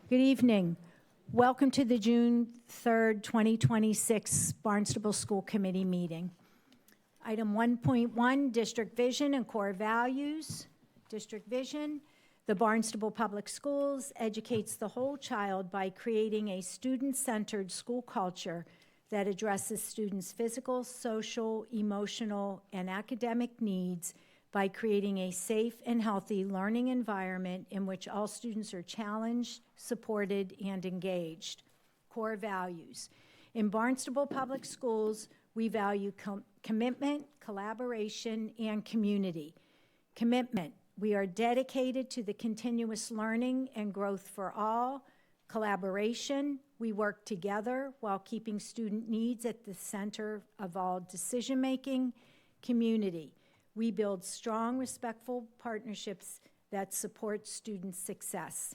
Good evening. Welcome to the June 3rd, 2026 Barnstable School Committee meeting. Item 1.1, District Vision and Core Values. District Vision, the Barnstable Public Schools educates the whole child by creating a student-centered school culture that addresses students' physical, social, emotional, and academic needs by creating a safe and healthy learning environment in which all students are challenged, supported, and engaged. Core values. In Barnstable Public Schools, we value commitment, collaboration, and community. Commitment. We are dedicated to the continuous learning and growth for all. Collaboration. We work together while keeping student needs at the center of all decision-making. Community. We build strong, respectful partnerships that support student success.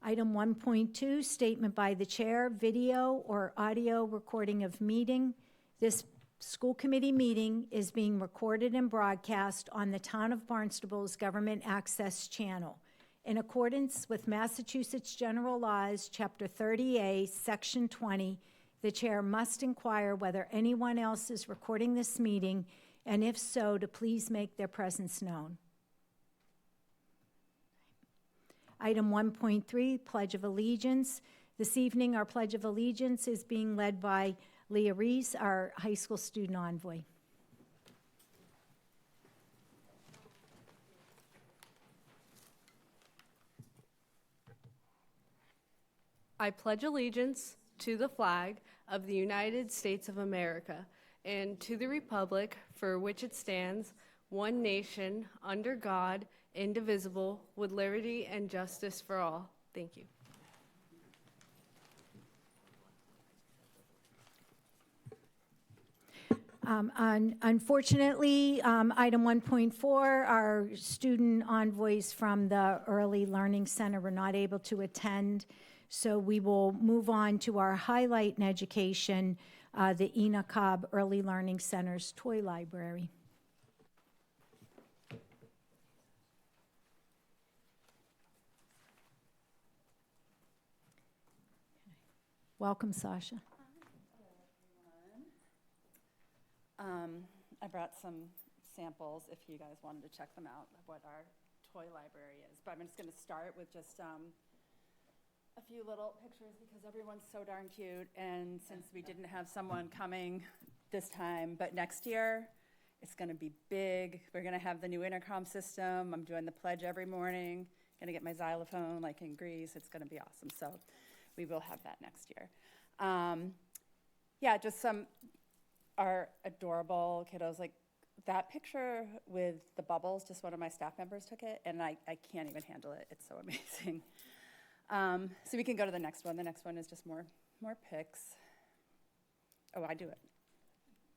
Item 1.2, statement by the chair, video or audio recording of meeting. This school committee meeting is being recorded and broadcast on the Town of Barnstable's Government Access Channel. In accordance with Massachusetts General Laws, Chapter 30A, Section 20, the chair must inquire whether anyone else is recording this meeting, and if so, to please make their presence known. Item 1.3, Pledge of Allegiance. This evening, our Pledge of Allegiance is being led by Leah Reese, our high school student envoy. I pledge allegiance to the flag of the United States of America and to the republic for which it stands, one nation, under God, indivisible, with liberty and justice for all. Thank you. Unfortunately, item 1.4, our student envoys from the Early Learning Center were not able to attend, so we will move on to our highlight in education, the Ena Cobb Early Learning Center's toy library. Welcome, Sasha. I brought some samples if you guys wanted to check them out of what our toy library is. But I'm just going to start with just a few little pictures because everyone's so darn cute. And since we didn't have someone coming this time, but next year it's going to be big. We're going to have the new intercom system. I'm doing the pledge every morning. Going to get my xylophone like in Greece. It's going to be awesome. So we will have that next year. Yeah, just some are adorable kiddos. Like that picture with the bubbles, just one of my staff members took it, and I can't even handle it. It's so amazing. So we can go to the next one. The next one is just more pics. Oh, I do it.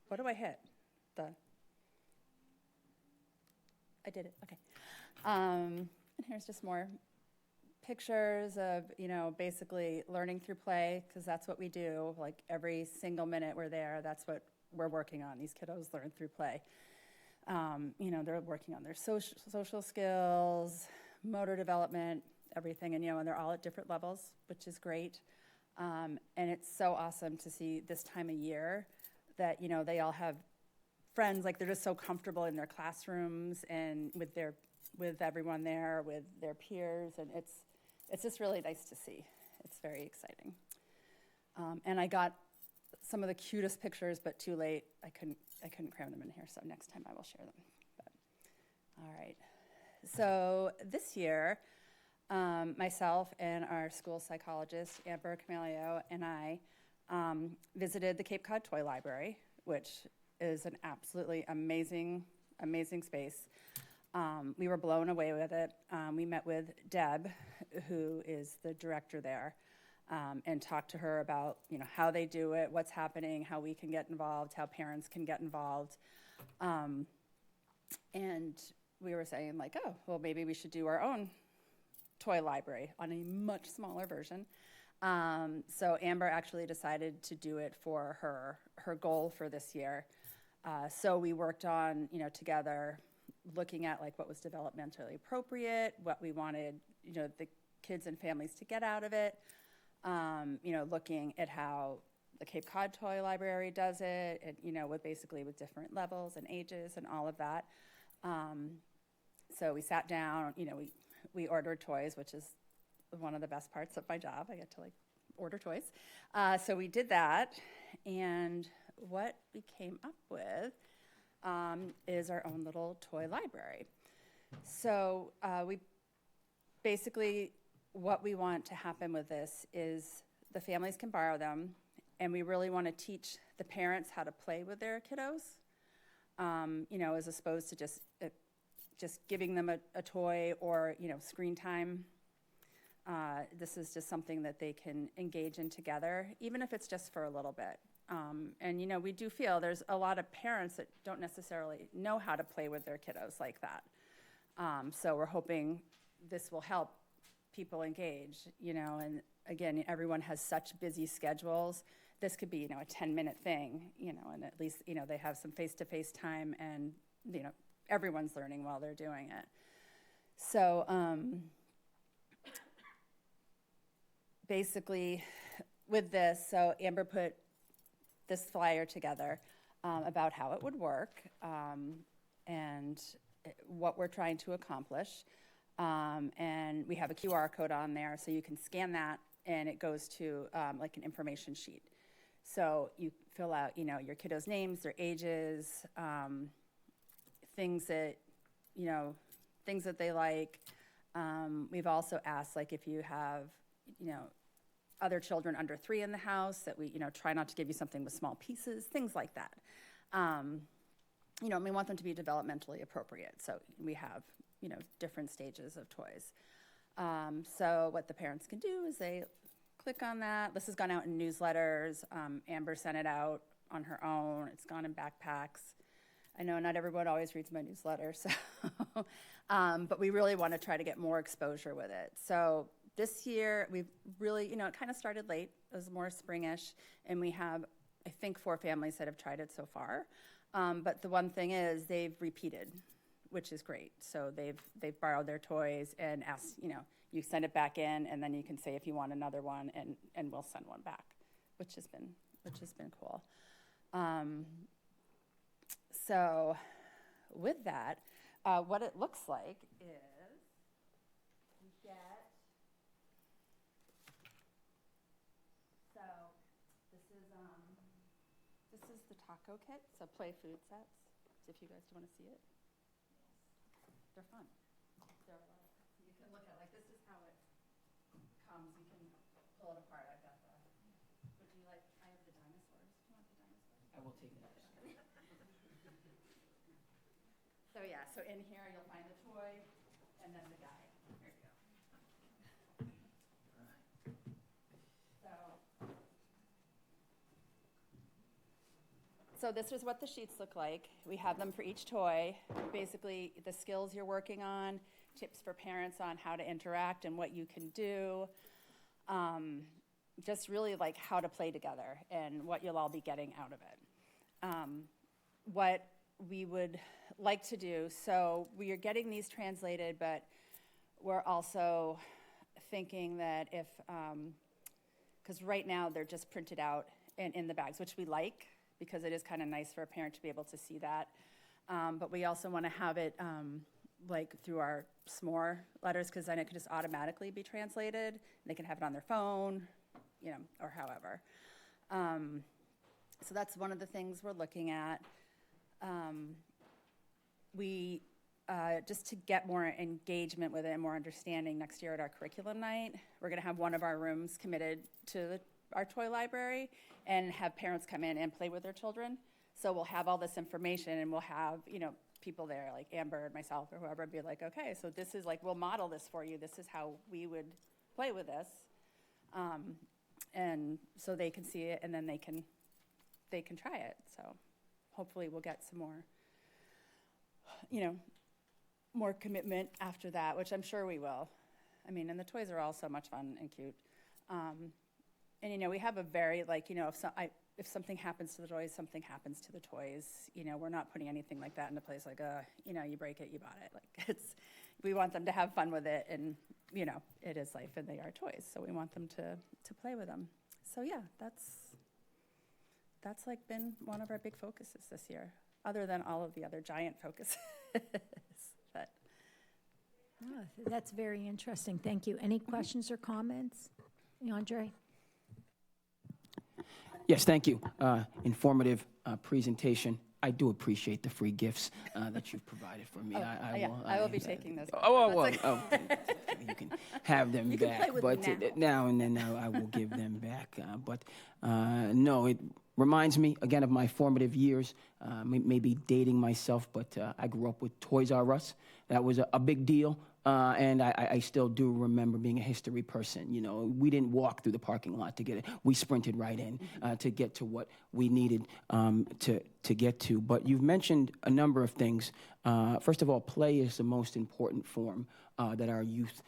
What do I hit? I did it, okay. And here's just more pictures of, basically learning through play, because that's what we do. Like every single minute we're there, that's what we're working on. These kiddos learn through play. They're working on their social skills, motor development, everything, and they're all at different levels, which is great. And it's so awesome to see this time of year that, they all have friends, like they're just so comfortable in their classrooms and with everyone there, with their peers, and it's just really nice to see. It's very exciting. And I got some of the cutest pictures, but too late. I couldn't cram them in here, so next time I will share them. All right. So this year, myself and our school psychologist, Amber Camelio, and I visited the Cape Cod Toy Library, which is an absolutely amazing space. We were blown away with it. We met with Deb, who is the director there, and talked to her about how they do it, what's happening, how we can get involved, how parents can get involved. And we were saying like, oh, well, maybe we should do our own toy library on a much smaller version. So Amber actually decided to do it for her goal for this year. So we worked on, together, looking at like what was developmentally appropriate, what we wanted, the kids and families to get out of it. Looking at how the Cape Cod Toy Library does it, and, with basically with different levels and ages and all of that. So we sat down, we ordered toys, which is one of the best parts of my job. I get to order toys. So we did that, and what we came up with is our own little toy library. So we basically, what we want to happen with this is the families can borrow them, and we really want to teach the parents how to play with their kiddos, as opposed to just giving them a toy or, screen time. This is just something that they can engage in together, even if it's just for a little bit. And, we do feel there's a lot of parents that don't necessarily know how to play with their kiddos like that. So we're hoping this will help people engage, and again, everyone has such busy schedules. This could be, a 10-minute thing, and at least, they have some face-to-face time, and, everyone's learning while they're doing it. So basically with this, so Amber put this flyer together about how it would work and what we're trying to accomplish. And we have a QR code on there, so you can scan that, and it goes to like an information sheet. So you fill out, your kiddos' names, their ages, things that they like. We've also asked, if you have, other children under 3 in the house, that we, try not to give you something with small pieces, things like that. We want them to be developmentally appropriate. So we have, different stages of toys. So what the parents can do is they click on that. This has gone out in newsletters. Amber sent it out on her own. It's gone in backpacks. I know not everyone always reads my newsletter, so but we really want to try to get more exposure with it. So this year, we've really, it kind of started late. It was more springish, and we have, I think, 4 families that have tried it so far. But the one thing is they've repeated, which is great. So they've borrowed their toys and asked, you send it back in, and then you can say if you want another one, and we'll send one back, which has been cool. So with that, what it looks like is we get, so this is the taco kit, so play food sets, if you guys do want to see it. They're fun. They're a lot of, you can look at, this is how it comes, you can pull it apart. I've got the, would you like, I have the dinosaurs. Do you want the dinosaurs? I will take that. So yeah, so in here you'll find the toy and then the guy. Here you go. So this is what the sheets look like. We have them for each toy. Basically, the skills you're working on, tips for parents on how to interact and what you can do. Just really how to play together and what you'll all be getting out of it. What we would like to do, so we are getting these translated, but we're also thinking that if, because right now they're just printed out and in the bags, which we like, because it is kind of nice for a parent to be able to see that. But we also want to have it through our SMORE letters, because then it could just automatically be translated. They can have it on their phone, or however. So that's one of the things we're looking at. We, just to get more engagement with it and more understanding, next year at our curriculum night, we're going to have one of our rooms committed to our toy library and have parents come in and play with their children. So we'll have all this information, and we'll have, people there like Amber and myself or whoever be like, okay, so this is we'll model this for you. This is how we would play with this. And so they can see it, and then they can try it. So hopefully we'll get some more, more commitment after that, which I'm sure we will. I mean, and the toys are all so much fun and cute. And we have a very if if something happens to the toys, something happens to the toys. You know, we're not putting anything like that into place, like, you know, you break it, you bought it. Like, we want them to have fun with it, and, you know, it is life and they are toys, so we want them to play with them. So yeah, that's like been one of our big focuses this year, other than all of the other giant focuses. But Oh, that's very interesting. Thank you. Any questions or comments? Andre? Yes, thank you. Informative presentation. I do appreciate the free gifts that you've provided for me. I will be taking those. You can have them You can back. play with But them now and then I will give them back. No, it reminds me again of my formative years. Maybe dating myself, but I grew up with Toys R Us. That was a big deal. And I still do remember being a history person. You know, we didn't walk through the parking lot to get it. We sprinted right in to get to what we needed to get to. But you've mentioned a number of things. First of all, play is the most important form that our youth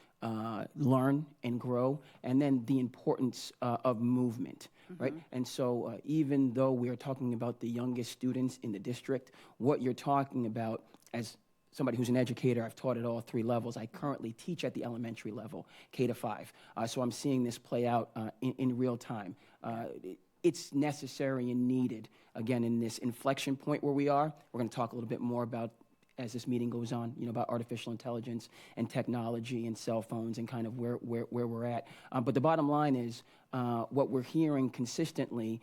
learn and grow, and then the importance of movement, right? And so even though we are talking about the youngest students in the district, what you're talking about as somebody who's an educator, I've taught at all 3 levels. I currently teach at the elementary level, K to 5. So I'm seeing this play out in real time. It's necessary and needed, again, in this inflection point where we are. We're going to talk a little bit more about, as this meeting goes on, you know, about artificial intelligence and technology and cell phones and kind of where we're at. But the bottom line is what we're hearing consistently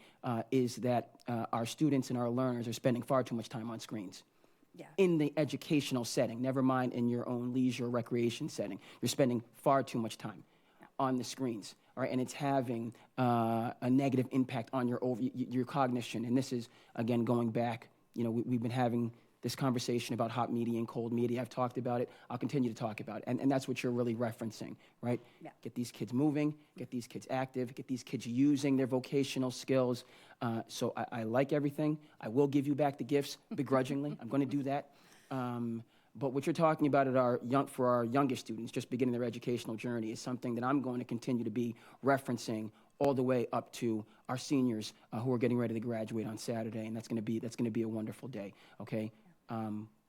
is that our students and our learners are spending far too much time on screens. Yeah. In the educational setting, never mind in your own leisure recreation setting. You're spending far too much time on the screens, all right? And it's having a negative impact on your cognition. And this is, again, going back, you know, we've been having this conversation about hot media and cold media. I've talked about it. I'll continue to talk about it. And that's what you're really referencing, right? Yeah. Get these kids moving, get these kids active, get these kids using their vocational skills. So I like everything. I will give you back the gifts begrudgingly. I'm going to do that. But what you're talking about for our youngest students, just beginning their educational journey, is something that I'm going to continue to be referencing all the way up to our seniors who are getting ready to graduate on Saturday, and that's going to be a wonderful day. Okay,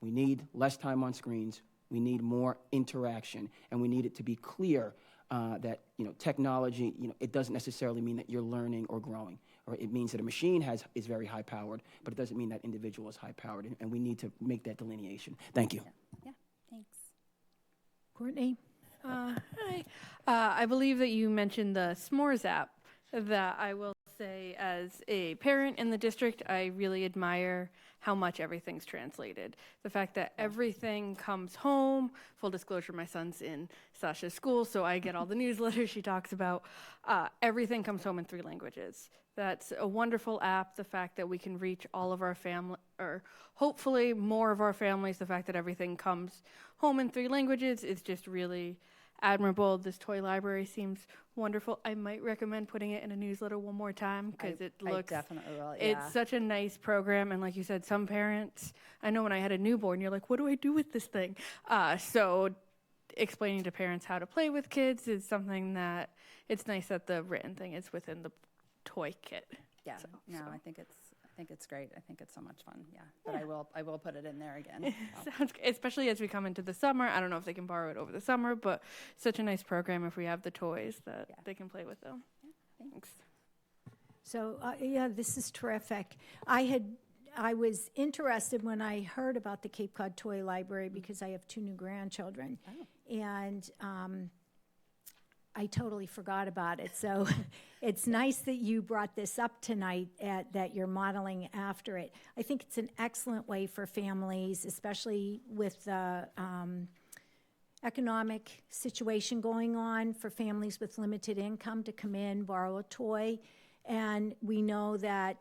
we need less time on screens. We need more interaction, and we need it to be clear that, you know, technology, you know, it doesn't necessarily mean that you're learning or growing. Or it means that a machine is very high powered, but it doesn't mean that individual is high powered, and we need to make that delineation. Thank you. Yeah, thanks. Courtney? Hi. I believe that you mentioned the S'mores app. That I will say, as a parent in the district, I really admire how much everything's translated. The fact that everything comes home. Full disclosure, my son's in Sasha's school, so I get all the newsletters she talks about. Everything comes home in 3 languages. That's a wonderful app. The fact that we can reach all of our family, or hopefully more of our families, the fact that everything comes home in 3 languages is just really admirable. This toy library seems wonderful. I might recommend putting it in a newsletter one more time because it looks. I definitely will. Yeah. It's such a nice program, and like you said, some parents. I know when I had a newborn, you're like, "What do I do with this thing?" So, explaining to parents how to play with kids is something that it's nice that the written thing is within the toy kit. Yeah. So. I think it's great. I think it's so much fun. Yeah. But I will put it in there again. Sounds good, especially as we come into the summer. I don't know if they can borrow it over the summer, but such a nice program if we have the toys that they can play with them. Yeah, Thanks. So, yeah, this is terrific. I was interested when I heard about the Cape Cod Toy Library because I have 2 new grandchildren. Oh. And I totally forgot about it. So it's nice that you brought this up tonight, that you're modeling after it. I think it's an excellent way for families, especially with the economic situation going on, for families with limited income to come in, borrow a toy. And we know that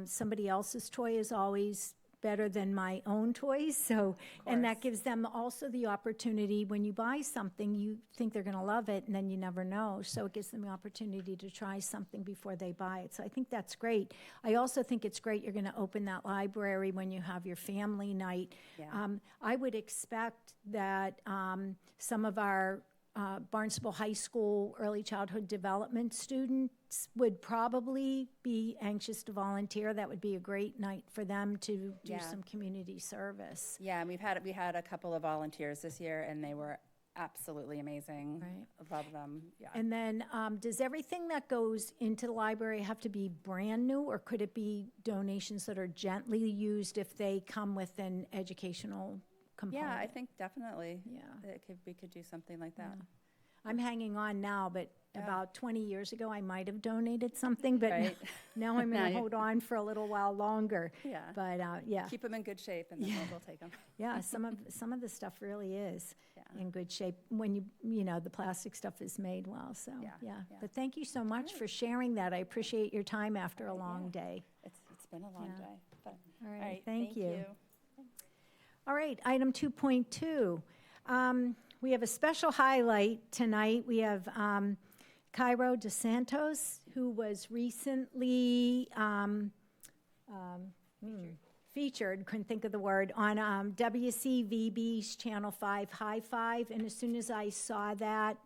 somebody else's toy is always better than my own toys. So, and that gives them also the opportunity, when you buy something, you think they're going to love it, and then you never know. So it gives them the opportunity to try something before they buy it. So I think that's great. I also think it's great you're going to open that library when you have your family night. Yeah. I would expect that some of our Barnstable High School early childhood development students would probably be anxious to volunteer. That would be a great night for them to do Yeah. some community service. Yeah, and we had a couple of volunteers this year, and they were absolutely amazing. Right. Love them. Yeah. And then, does everything that goes into the library have to be brand new, or could it be donations that are gently used if they come with an educational component? Yeah, I think definitely. Yeah. We could do something like that. I'm hanging on now, but Yeah. about 20 years ago, I might have donated something, but Right. now I'm Now going to you- hold on for a little while longer. Yeah. But, yeah, Keep them in good shape, and then we'll take them. yeah, some of the stuff really is Yeah. in good shape when the plastic stuff is made well, so, Yeah, yeah. yeah. But thank you so much for sharing that. I appreciate your time after a long day. It's been a long Yeah. day. But, All right, all right, thank you. you. All right, item 2.2. We have a special highlight tonight. We have Cairo DeSantos, who was recently featured, couldn't think of the word, on WCVB's Channel 5 High Five. And as soon as I saw that,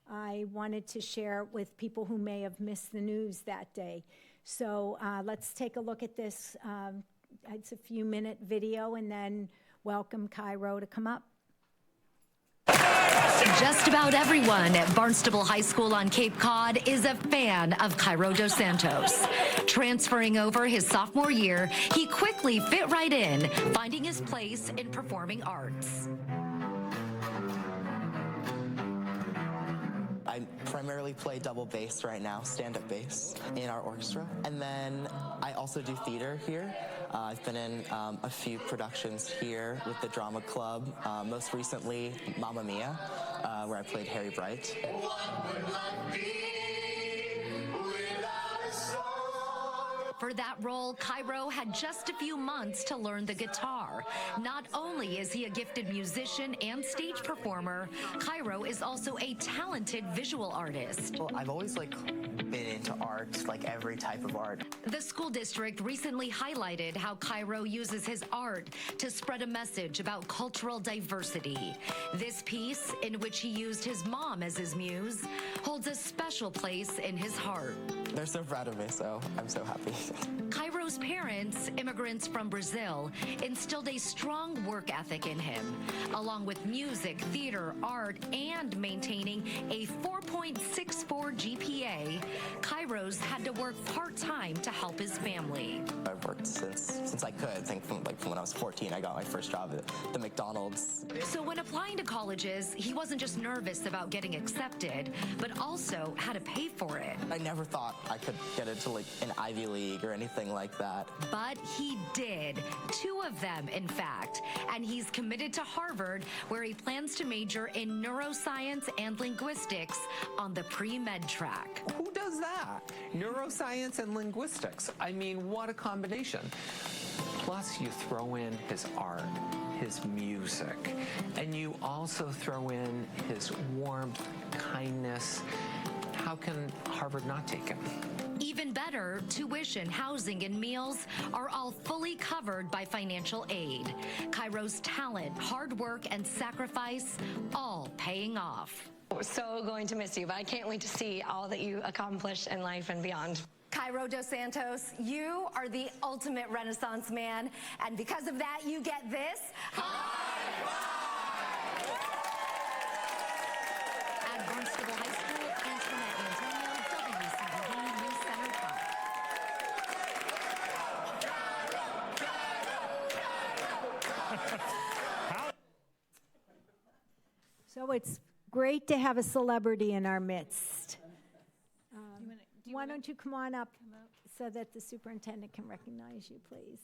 I wanted to share it with people who may have missed the news that day. So let's take a look at this. It's a few-minute video, and then welcome Cairo to come up. Just about everyone at Barnstable High School on Cape Cod is a fan of Cairo Dos Santos. Transferring over his sophomore year, he quickly fit right in, finding his place in performing arts. I primarily play double bass right now, stand-up bass, in our orchestra. And then I also do theater here. I've been in a few productions here with the drama club, most recently Mamma Mia, where I played Harry Bright. For that role, Cairo had just a few months to learn the guitar. Not only is he a gifted musician and stage performer, Cairo is also a talented visual artist. Well, I've always been into art, every type of art. The school district recently highlighted how Cairo uses his art to spread a message about cultural diversity. This piece, in which he used his mom as his muse, holds a special place in his heart. They're so proud of me, so I'm so happy. Cairo's parents, immigrants from Brazil, instilled a strong work ethic in him. Along with music, theater, art, and maintaining a 4.64 GPA, Cairo's had to work part-time to help his family. I've worked since I could. I think from when I was 14, I got my first job at the McDonald's. So when applying to colleges, he wasn't just nervous about getting accepted, but also how to pay for it. I never thought I could get into an Ivy League or anything like that. But he did. 2 of them, in fact. And he's committed to Harvard, where he plans to major in neuroscience and linguistics on the pre-med track. Who does that? Neuroscience and linguistics. I mean, what a combination. Plus, you throw in his art, his music, and you also throw in his warmth, kindness. How can Harvard not take him? Even better, tuition, housing, and meals are all fully covered by financial aid. Cairo's talent, hard work, and sacrifice, all paying off. We're so going to miss you, but I can't wait to see all that you accomplish in life and beyond. Cairo Dos Santos, you are the ultimate Renaissance man, and because of that, you get this. At Barnstable High School, Antoinette Antonio, WCBD News Center 5. So it's great to have a celebrity in our midst. Why don't you come on up so that the superintendent can recognize you, please?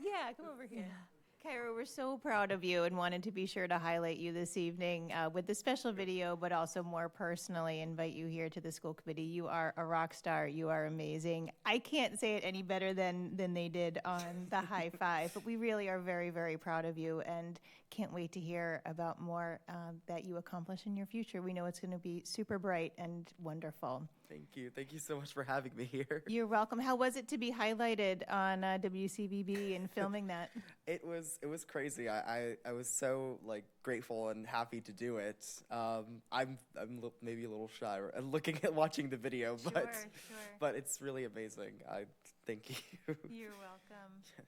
Yeah, come over here. Cairo, we're so proud of you and wanted to be sure to highlight you this evening with the special video, but also more personally invite you here to the school committee. You are a rock star. You are amazing. I can't say it any better than they did on the high five, but we really are very, very proud of you and can't wait to hear about more that you accomplish in your future. We know it's going to be super bright and wonderful. Thank you. Thank you so much for having me here. You're welcome. How was it to be highlighted on WCBB and filming that? It was crazy. I was so like grateful and happy to do it. Maybe a little shy looking at watching the video, but it's really amazing. I thank you. You're welcome. Yes.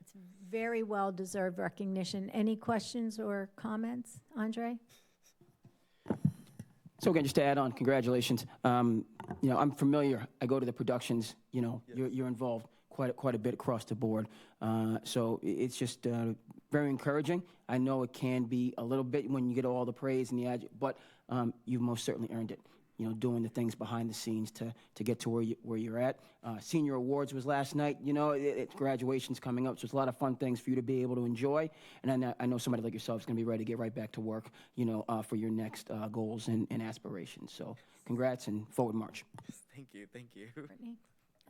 It's very well-deserved recognition. Any questions or comments, Andre? So again, just to add on, congratulations. I'm familiar. I go to the productions. You're involved quite a bit across the board. So it's just very encouraging. I know it can be a little bit when you get all the praise and the but you've most certainly earned it. Doing the things behind the scenes to get to where you're at. Senior Awards was last night. Graduation's coming up, so it's a lot of fun things for you to be able to enjoy. And I know somebody like yourself is going to be ready to get right back to work, for your next goals and aspirations. So congrats and forward march. Thank you. Brittany?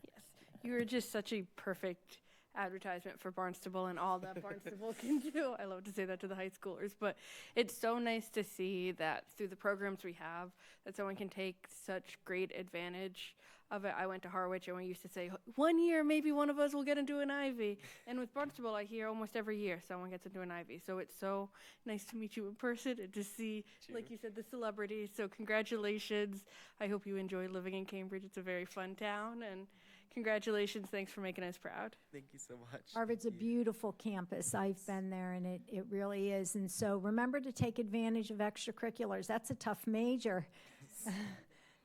Yes, you were just such a perfect advertisement for Barnstable and all that Barnstable can do. I love to say that to the high schoolers, but it's so nice to see that through the programs we have, that someone can take such great advantage of it. I went to Harwich and we used to say, 1 year, maybe one of us will get into an Ivy. And with Barnstable, I hear almost every year someone gets into an Ivy. So it's so nice to meet you in person and to see, like you said, the celebrities. So congratulations. I hope you enjoy living in Cambridge. It's a very fun town, and congratulations. Thanks for making us proud. Thank you so much. Harvard's a beautiful campus. I've been there, and it really is. And so remember to take advantage of extracurriculars. That's a tough major.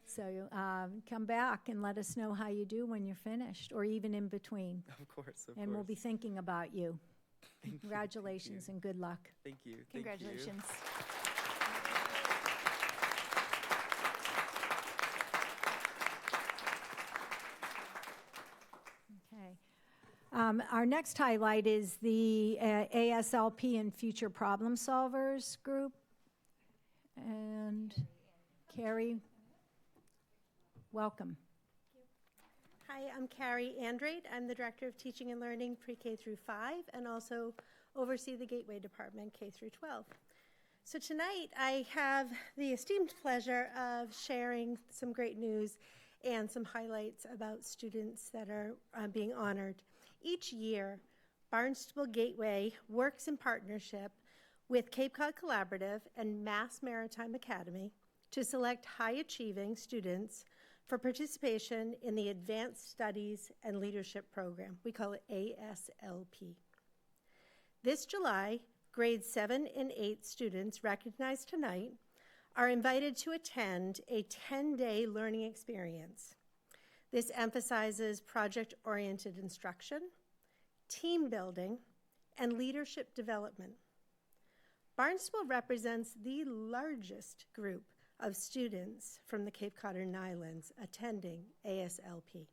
So come back and let us know how you do when you're finished, or even in between. Of course. And we'll be thinking about you. Thank Congratulations you. and good luck. Thank you. Congratulations. Okay. Our next highlight is the ASLP and Future Problem Solvers group. And Carrie, welcome. Hi, I'm Carrie Andrade. I'm the Director of Teaching and Learning Pre-K through 5 and also oversee the Gateway Department K through 12. So tonight I have the esteemed pleasure of sharing some great news and some highlights about students that are being honored. Each year, Barnstable Gateway works in partnership with Cape Cod Collaborative and Mass Maritime Academy to select high-achieving students for participation in the Advanced Studies and Leadership Program. We call it ASLP. This July, grades 7 and 8 students recognized tonight are invited to attend a 10-day learning experience. This emphasizes project-oriented instruction, team building, and leadership development. Barnstable represents the largest group of students from the Cape Cod and Islands attending ASLP.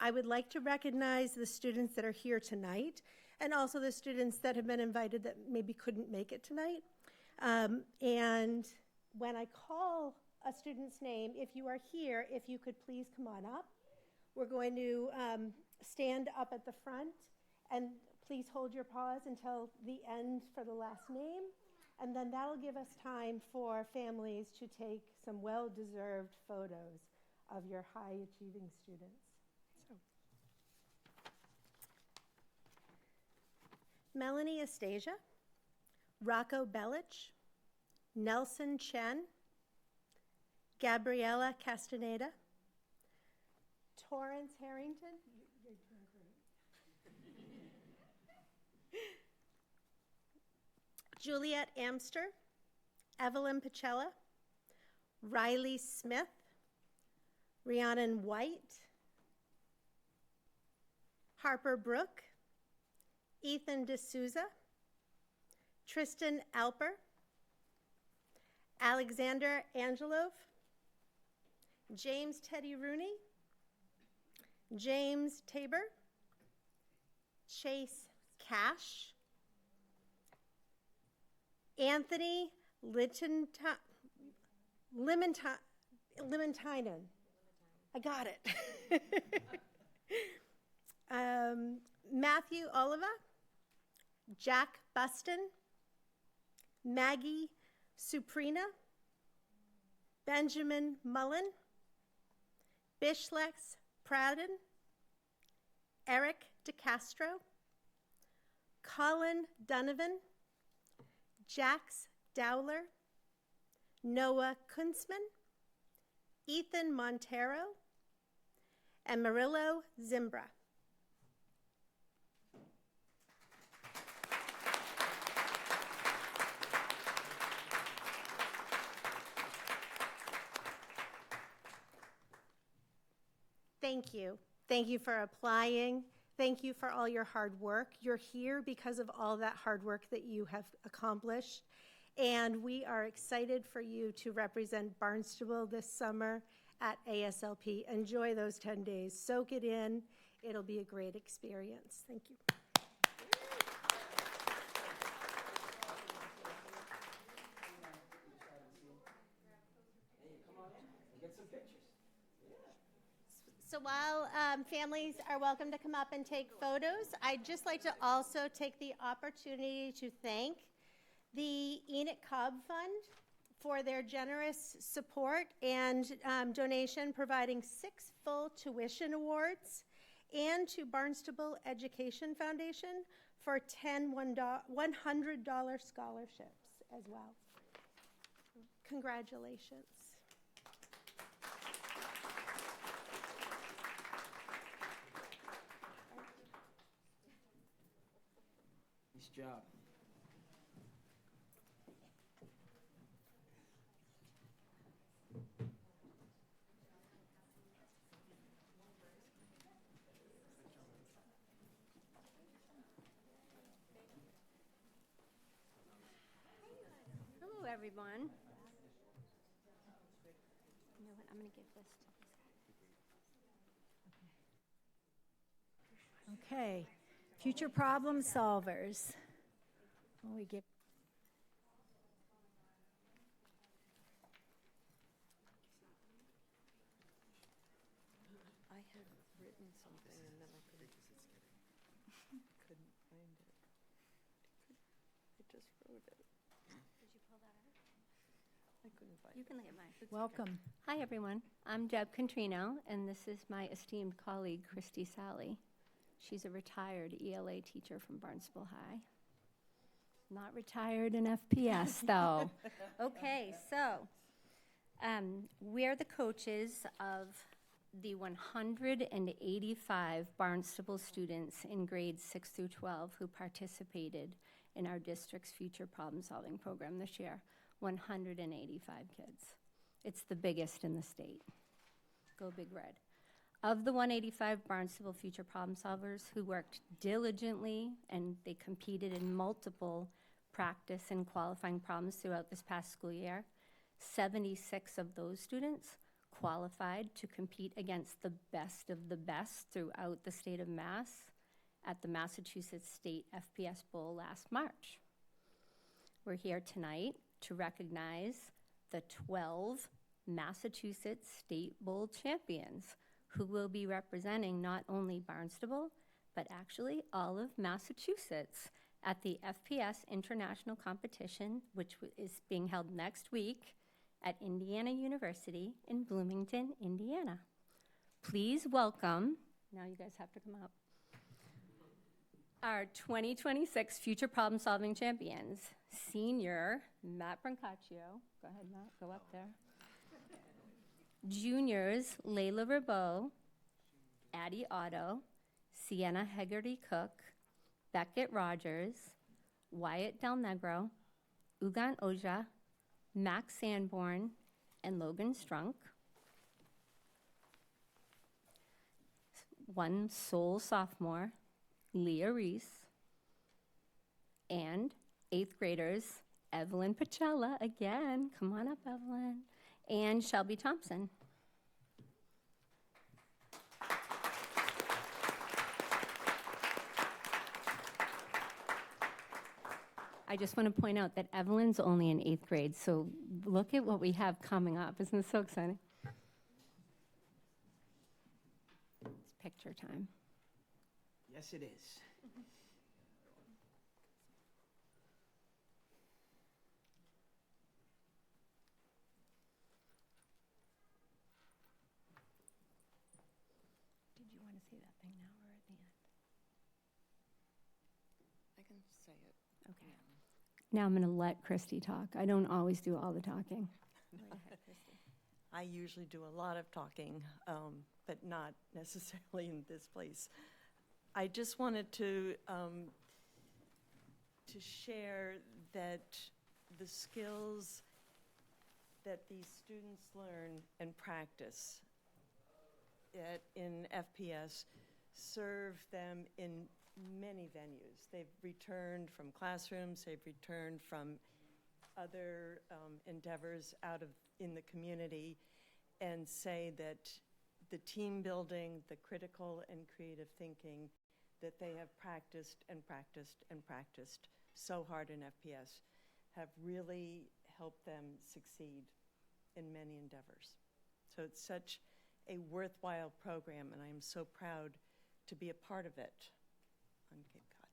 I would like to recognize the students that are here tonight and also the students that have been invited that maybe couldn't make it tonight. And when I call a student's name, if you are here, if you could please come on up. We're going to stand up at the front, and please hold your pause until the end for the last name. And then that'll give us time for families to take some well-deserved photos of your high-achieving students. So, Melanie Astasia, Rocco Belich, Nelson Chen, Gabriella Castaneda, Torrance Harrington. You're doing great. Juliet Amster, Evelyn Pacella, Riley Smith, Rhiannon White, Harper Brook, Ethan D'Souza, Tristan Alper, Alexander Angelov, James Teddy Rooney, James Tabor, Chase Cash, Anthony Limentinen. I got it. Matthew Oliva, Jack Buston, Maggie Suprina, Benjamin Mullen, Bishlex Pradden, Eric DeCastro, Colin Donovan, Jax Dowler, Noah Kunzman, Ethan Montero, and Murillo Zimbra. Thank you. Thank you for applying. Thank you for all your hard work. You're here because of all that hard work that you have accomplished. And we are excited for you to represent Barnstable this summer at ASLP. Enjoy those 10 days. Soak it in. It'll be a great experience. Thank you. So while families are welcome to come up and take photos, I'd just like to also take the opportunity to thank the Enoch Cobb Fund for their generous support and donation, providing 6 full tuition awards, and to Barnstable Education Foundation for 10 $100 scholarships as well. Congratulations. Nice job. Hello, everyone. You know what? I'm going to give this to Okay, future problem solvers. Will we give? I had written something and then I couldn't find it. I just wrote it. Did you pull that out? I couldn't find it. You can look at mine. Welcome. Hi, everyone. I'm Deb Contrino, and this is my esteemed colleague, Christy Sally. She's a retired ELA teacher from Barnstable High. Not retired in FPS, though. Okay, so we're the coaches of the 185 Barnstable students in grades 6 through 12 who participated in our district's future problem-solving program this year. 185 kids. It's the biggest in the state. Go Big Red. Of the 185 Barnstable future problem solvers who worked diligently and they competed in multiple practice and qualifying problems throughout this past school year, 76 of those students qualified to compete against the best of the best throughout the state of Mass at the Massachusetts State FPS Bowl last March. We're here tonight to recognize the 12 Massachusetts State Bowl champions who will be representing not only Barnstable, but actually all of Massachusetts at the FPS International Competition, which is being held next week at Indiana University in Bloomington, Indiana. Please welcome, now you guys have to come up, our 2026 Future Problem Solving Champions, Senior Matt Brancaccio, go ahead Matt, go up there. Juniors, Layla Rabeau, Addie Otto, Sienna Hegarty-Cook, Beckett Rogers, Wyatt Del Negro, Ugan Oja, Max Sanborn, and Logan Strunk. One sole sophomore, Leah Reese, and 8th graders, Evelyn Pacella, again, come on up, Evelyn, and Shelby Thompson. I just want to point out that Evelyn's only in 8th grade, so look at what we have coming up. Isn't this so exciting? It's picture time. Yes, it is. do that thing now or at the end? I can say it. Okay. Now I'm going to let Christy talk. I don't always do all the talking. Go ahead, Christy. I usually do a lot of talking, but not necessarily in this place. I just wanted to share that the skills that these students learn and practice in FPS serve them in many venues. They've returned from classrooms, they've returned from other endeavors in the community, and say that the team building, the critical and creative thinking that they have practiced and practiced and practiced so hard in FPS have really helped them succeed in many endeavors. So it's such a worthwhile program, and I am so proud to be a part of it on Cape Cod.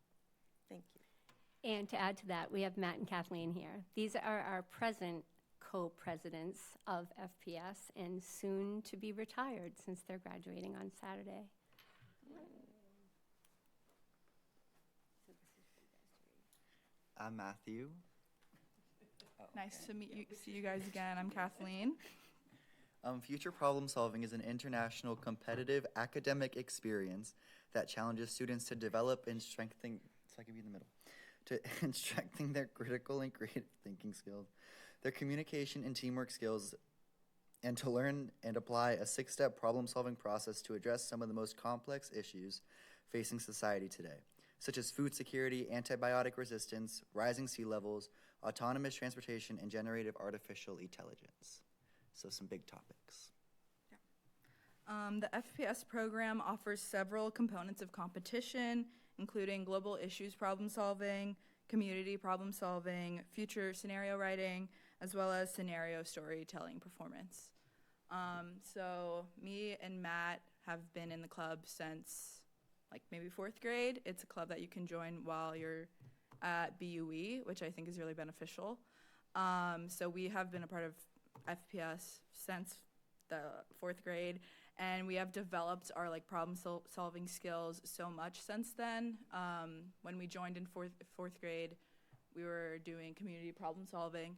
Thank you. And to add to that, we have Matt and Kathleen here. These are our present co-presidents of FPS and soon to be retired since they're graduating on Saturday. I'm Matthew. Nice to meet you, see you guys again. I'm Kathleen. Future problem solving is an international competitive academic experience that challenges students to develop and strengthen, so I can be in the middle, and strengthen their critical and creative thinking skills, their communication and teamwork skills, and to learn and apply a 6-step problem solving process to address some of the most complex issues facing society today, such as food security, antibiotic resistance, rising sea levels, autonomous transportation, and generative artificial intelligence. So some big topics. The FPS program offers several components of competition, including global issues problem solving, community problem solving, future scenario writing, as well as scenario storytelling performance. So me and Matt have been in the club since like maybe 4th grade. It's a club that you can join while you're at BUE, which I think is really beneficial. So we have been a part of FPS since the 4th grade, and we have developed our like problem solving skills so much since then. When we joined in fourth grade, we were doing community problem solving.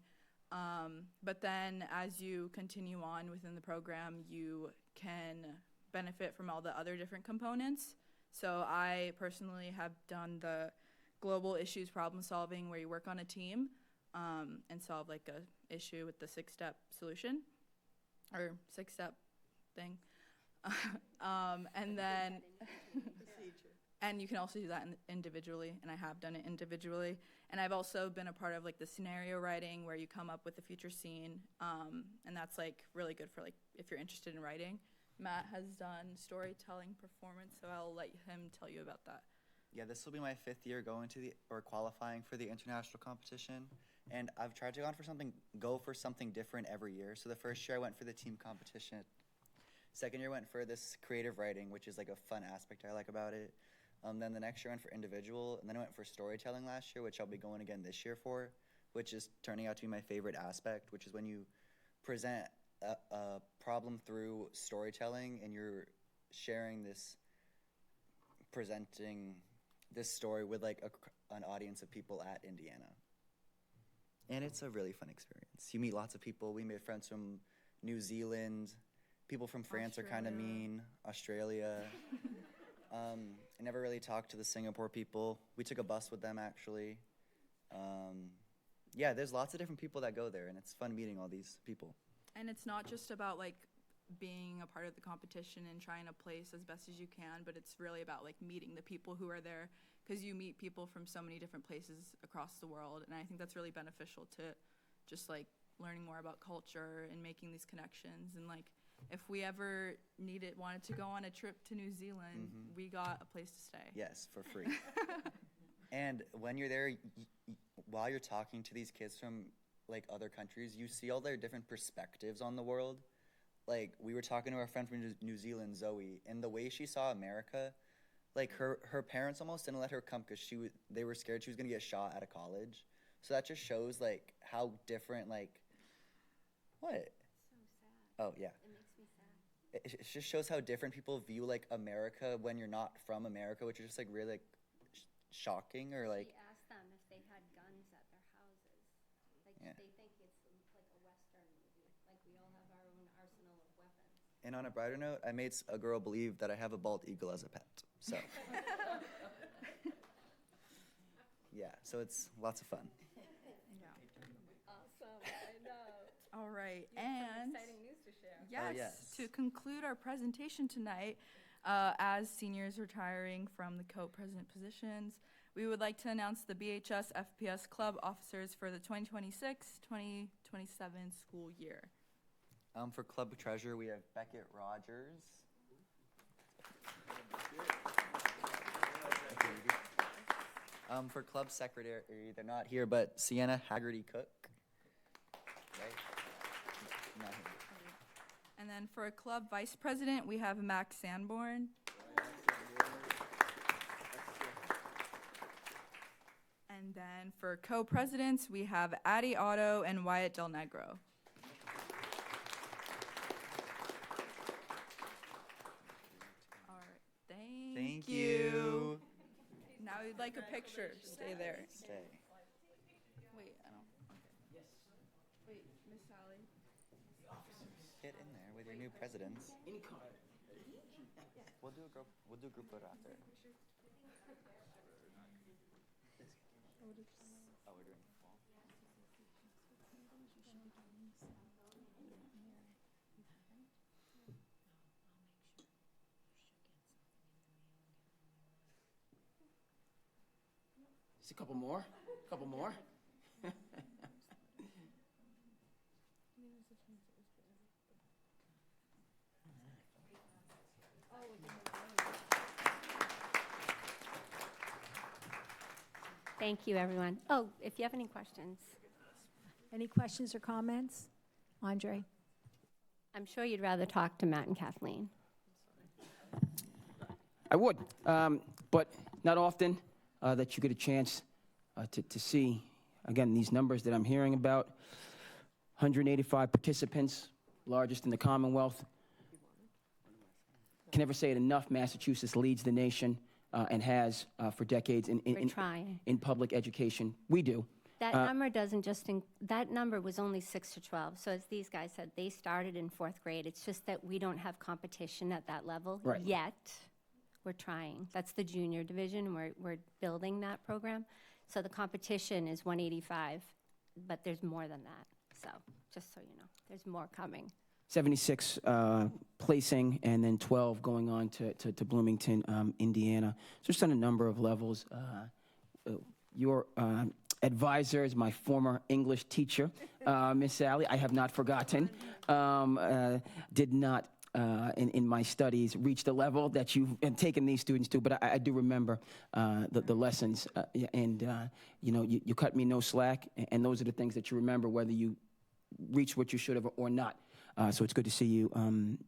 But then as you continue on within the program, you can benefit from all the other different components. So I personally have done the global issues problem solving, where you work on a team and solve like a issue with the 6-step solution or 6-step thing. And then and you can also do that individually, and I have done it individually. And I've also been a part of like the scenario writing, where you come up with a future scene, and that's like really good for like if you're interested in writing. Matt has done storytelling performance, so I'll let him tell you about that. Yeah, this will be my 5th year going to qualifying for the international competition, and I've tried to go for something different every year. So the first year I went for the team competition. Second year I went for this creative writing, which is like a fun aspect I like about it. Then the next year I went for individual, and then I went for storytelling last year, which I'll be going again this year for, which is turning out to be my favorite aspect, which is when you present a problem through storytelling, and you're presenting this story with like an audience of people at Indiana. And it's a really fun experience. You meet lots of people. We made friends from New Zealand. People from France are kind of mean. Australia. I never really talked to the Singapore people. We took a bus with them, actually. Yeah, there's lots of different people that go there, and it's fun meeting all these people. And it's not just about like being a part of the competition and trying to place as best as you can, but it's really about like meeting the people who are there, because you meet people from so many different places across the world, and I think that's really beneficial to just like learning more about culture and making these connections. And like if we ever wanted to go on a trip to New Zealand, we got a place to stay. Yes, for free. And when you're there, while you're talking to these kids from like other countries, you see all their different perspectives on the world. Like we were talking to our friend from New Zealand, Zoe, and the way she saw America, like her parents almost didn't let her come because they were scared she was gonna get shot out of college. So that just shows like how different, like, what? So sad. Oh yeah. It makes me sad. it just shows how different people view like America when you're not from America, which is just like really like shocking or like. She asked them if they had guns at their houses. Like Yeah. they think it's like a Western movie. Like we all have our own arsenal of weapons. And on a brighter note, I made a girl believe that I have a bald eagle as a pet. So. Yeah, so it's lots of fun. Awesome, I know. All right, and Exciting news to share. yes, yes. to conclude our presentation tonight, as seniors retiring from the co-president positions, we would like to announce the BHS FPS Club officers for the 2026-2027 school year. For club treasurer, we have Beckett Rogers. For club secretary, they're not here, but Sienna Haggerty Cook. Right? Not here. And then for a club vice president, we have Max Sanborn. And then for co-presidents, we have Addie Otto and Wyatt Del Negro. All right, thank you. Now we'd like a picture. Stay there. Stay. Wait, I don't. Okay. Wait, Miss Sally. Get in there with your new presidents. We'll do a group photo after. Oh, we're doing fall. Just a couple more. Couple more. Thank you, everyone. Oh, if you have any questions. Any questions or comments? Andre? I'm sure you'd rather talk to Matt and Kathleen. I would, but not often that you get a chance to see, again, these numbers that I'm hearing about. 185 participants, largest in the Commonwealth. Can never say it enough, Massachusetts leads the nation and has for decades We're trying. in public education. We do. That number doesn't just, that number was only 6 to 12. So as these guys said, they started in 4th grade. It's just that we don't have competition at that level yet. We're trying. That's the junior division. We're building that program. So the competition is 185, but there's more than that. So just so you know, there's more coming. 76 placing, and then 12 going on to Bloomington, Indiana. So just on a number of levels. Your advisor is my former English teacher, Miss Sally. I have not forgotten. Did not, in my studies, reach the level that you've taken these students to, but I do remember the lessons. And, you know, you cut me no slack, and those are the things that you remember, whether you reach what you should have or not. So it's good to see you,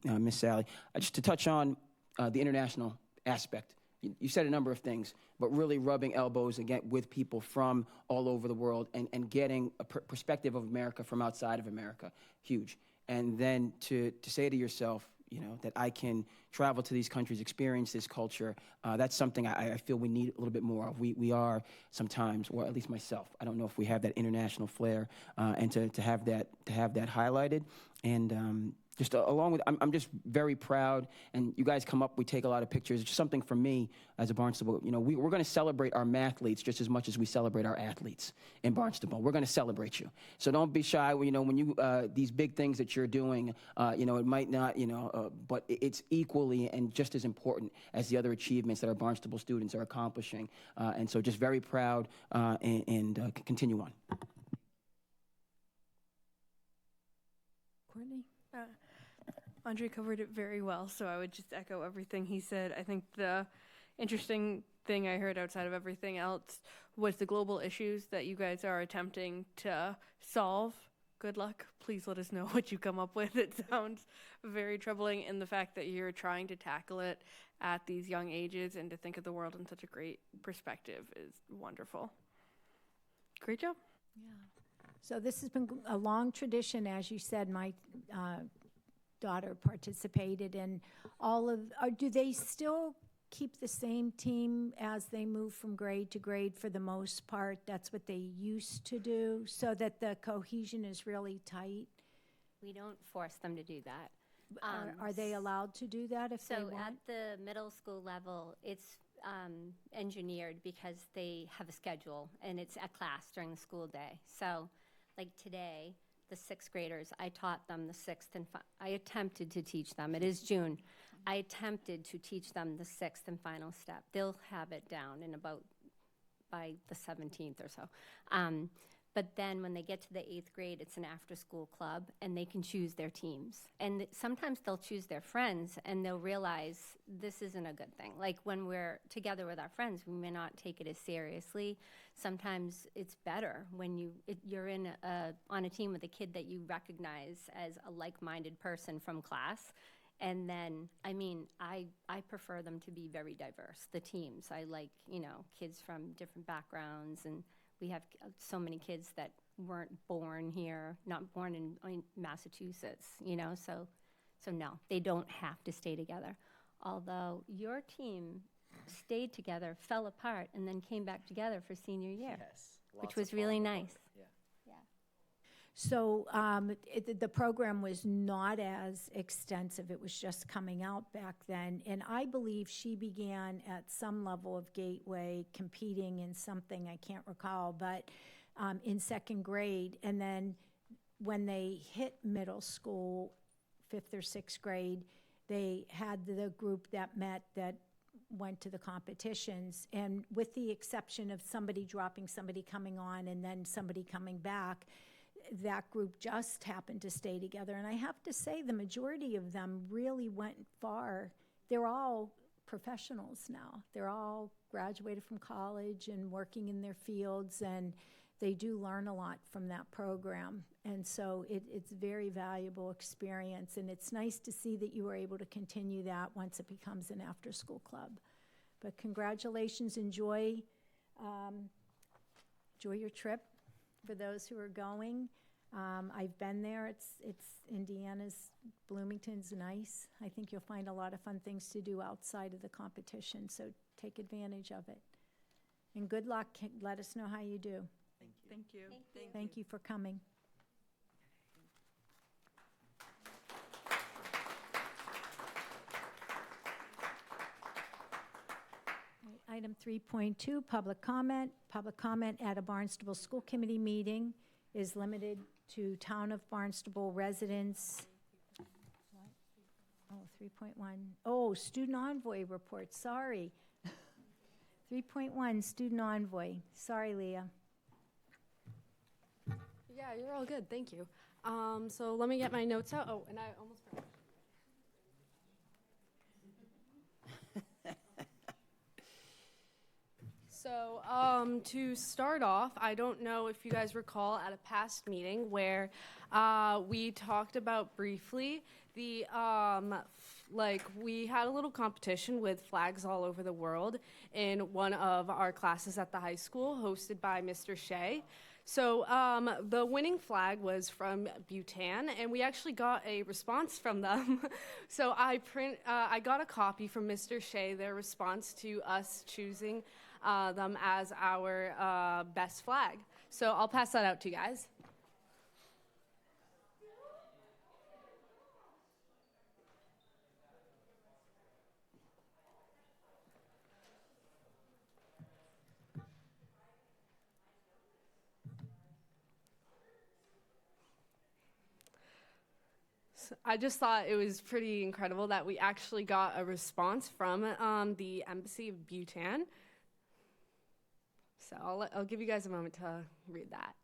Miss Sally. Just to touch on the international aspect. You said a number of things, but really rubbing elbows again with people from all over the world and getting a perspective of America from outside of America, huge. And then to say to yourself, you know, that I can travel to these countries, experience this culture, that's something I feel we need a little bit more of. We are sometimes, or at least myself, I don't know if we have that international flair, and to have that highlighted. And just along with, I'm just very proud, and you guys come up, we take a lot of pictures. It's just something for me as a Barnstable, you know, we're going to celebrate our mathletes just as much as we celebrate our athletes in Barnstable. We're going to celebrate you. So don't be shy, you know, when you, these big things that you're doing, you know, it might not, you know, but it's equally and just as important as the other achievements that our Barnstable students are accomplishing. And so just very proud, and continue on. Courtney? Andre covered it very well, so I would just echo everything he said. I think the interesting thing I heard outside of everything else was the global issues that you guys are attempting to solve. Good luck. Please let us know what you come up with. It sounds very troubling, and the fact that you're trying to tackle it at these young ages and to think of the world in such a great perspective is wonderful. Great job. Yeah. So this has been a long tradition, as you said. My daughter participated in all of, do they still keep the same team as they move from grade to grade for the most part? That's what they used to do, so that the cohesion is really tight? We don't force them to do that. Are they allowed to do that if they So want? at the middle school level, it's engineered because they have a schedule and it's a class during the school day. So like today, the sixth graders, I taught them the sixth and I attempted to teach them. It is June. I attempted to teach them the sixth and final step. They'll have it down in about by the 17th or so. But then when they get to the 8th grade, it's an after-school club, and they can choose their teams. And sometimes they'll choose their friends, and they'll realize this isn't a good thing. Like when we're together with our friends, we may not take it as seriously. Sometimes it's better when you're on a team with a kid that you recognize as a like-minded person from class. And then, I mean, I prefer them to be very diverse, the teams. I like, kids from different backgrounds, and we have so many kids that weren't born here, not born in Massachusetts, so no, they don't have to stay together. Although your team stayed together, fell apart, and then came back together for senior year, Yes. which was really nice. Yeah. So the program was not as extensive. It was just coming out back then. And I believe she began at some level of Gateway competing in something, I can't recall, but in second grade. And then when they hit middle school, 5th or 6th grade, they had the group that met that went to the competitions. And with the exception of somebody dropping, somebody coming on, and then somebody coming back, that group just happened to stay together. And I have to say, the majority of them really went far. They're all professionals now. They're all graduated from college and working in their fields, and they do learn a lot from that program. And so it's a very valuable experience, and it's nice to see that you were able to continue that once it becomes an after-school club. But congratulations, enjoy your trip. For those who are going, I've been there. It's Indiana's, Bloomington's nice. I think you'll find a lot of fun things to do outside of the competition, so take advantage of it. And good luck. Let us know how you do. Thank you. Thank you for coming. Item 3.2, public comment. Public comment at a Barnstable School Committee meeting is limited to Town of Barnstable residents. Oh, 3.1. Oh, student envoy report, sorry. 3.1, student envoy. Sorry, Leah. Yeah, you're all good. Thank you. So let me get my notes out. Oh, and I almost forgot. So to start off, I don't know if you guys recall at a past meeting where we talked about briefly the we had a little competition with flags all over the world in one of our classes at the high school, hosted by Mr. Shea. So the winning flag was from Bhutan, and we actually got a response from them. So I got a copy from Mr. Shea, their response to us choosing them as our best flag. So I'll pass that out to you guys. I just thought it was pretty incredible that we actually got a response from the Embassy of Bhutan. So I'll give you guys a moment to read that.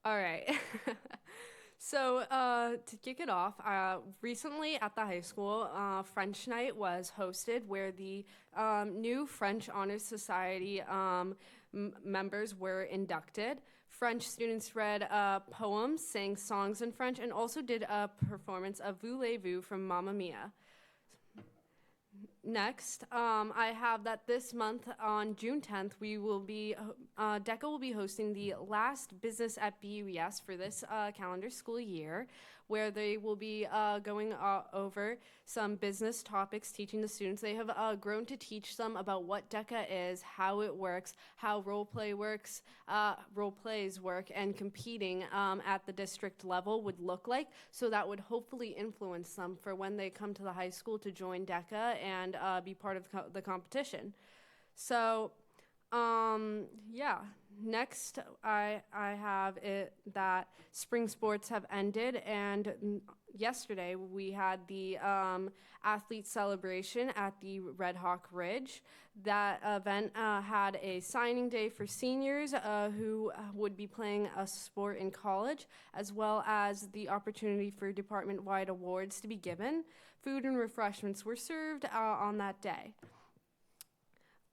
All right. So to kick it off, recently at the high school, French Night was hosted where the new French Honor Society members were inducted. French students read poems, sang songs in French, and also did a performance of Voulez-Vous from Mamma Mia. Next, I have that this month on June 10th, DECA will be hosting the last Business at BUES for this calendar school year, where they will be going over some business topics, teaching the students. They have grown to teach them about what DECA is, how it works, how role plays work, and competing at the district level would look like. So that would hopefully influence them for when they come to the high school to join DECA and be part of the competition. So, yeah. Next, I have it that spring sports have ended, and yesterday we had the athlete celebration at the Red Hawk Ridge. That event had a signing day for seniors who would be playing a sport in college, as well as the opportunity for department-wide awards to be given. Food and refreshments were served on that day.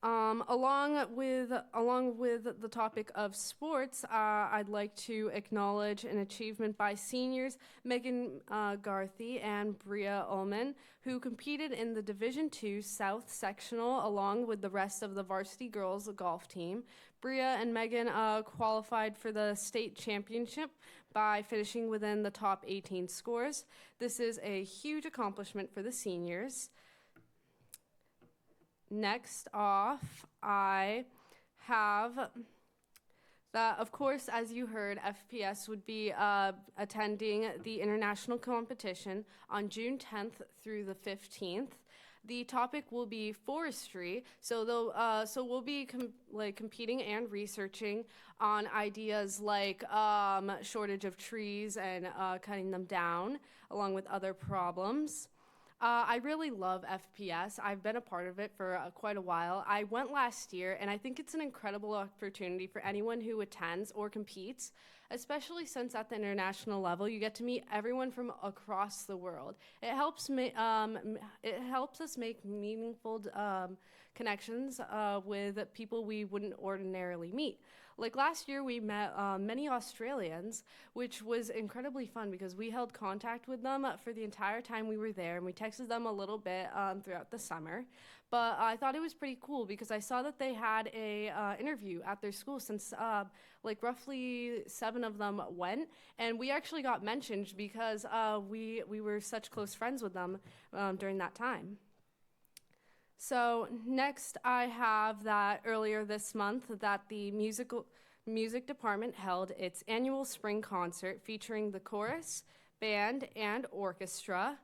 Along with the topic of sports, I'd like to acknowledge an achievement by seniors Megan Garthy and Bria Ullman, who competed in the Division II South Sectional along with the rest of the varsity girls golf team. Bria and Megan qualified for the state championship by finishing within the top 18 scores. This is a huge accomplishment for the seniors. Next off, I have that, of course, as you heard, FPS would be attending the international competition on June 10th through the 15th. The topic will be forestry, so we'll be competing and researching on ideas like shortage of trees and cutting them down, along with other problems. I really love FPS. I've been a part of it for quite a while. I went last year, and I think it's an incredible opportunity for anyone who attends or competes, especially since at the international level, you get to meet everyone from across the world. It helps us make meaningful connections with people we wouldn't ordinarily meet. Like last year, we met many Australians, which was incredibly fun because we held contact with them for the entire time we were there, and we texted them a little bit throughout the summer. But I thought it was pretty cool because I saw that they had a interview at their school since roughly 7 of them went, and we actually got mentioned because we were such close friends with them during that time. So next I have that earlier this month that the music department held its annual spring concert featuring the chorus, band, and orchestra.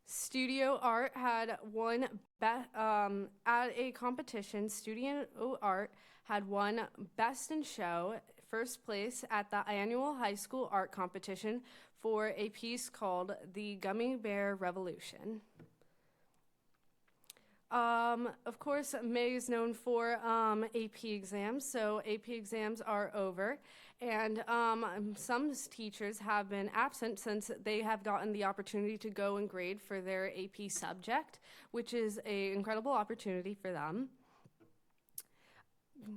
Studio Art had won at a competition. Studio Art had won Best in Show, first place at the annual high school art competition for a piece called The Gummy Bear Revolution. Of course, May is known for AP exams, so AP exams are over, and some teachers have been absent since they have gotten the opportunity to go and grade for their AP subject, which is an incredible opportunity for them.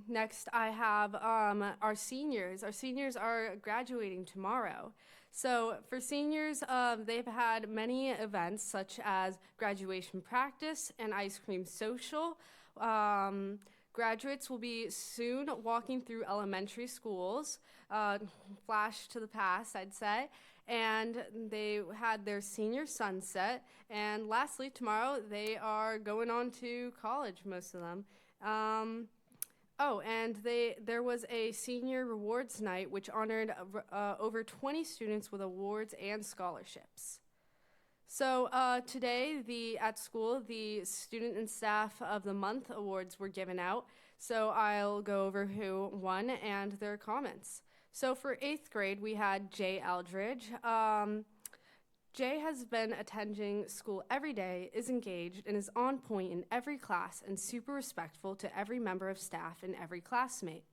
Next, I have our seniors. Our seniors are graduating tomorrow. So for seniors, they've had many events such as graduation practice and ice cream social. Graduates will be soon walking through elementary schools, flash to the past, I'd say, and they had their senior sunset. And lastly, tomorrow, they are going on to college, most of them. And there was a senior rewards night which honored over 20 students with awards and scholarships. So today, at school, the Student and Staff of the Month awards were given out. So I'll go over who won and their comments. So for 8th grade, we had Jay Eldridge. Jay has been attending school every day, is engaged, and is on point in every class and super respectful to every member of staff and every classmate.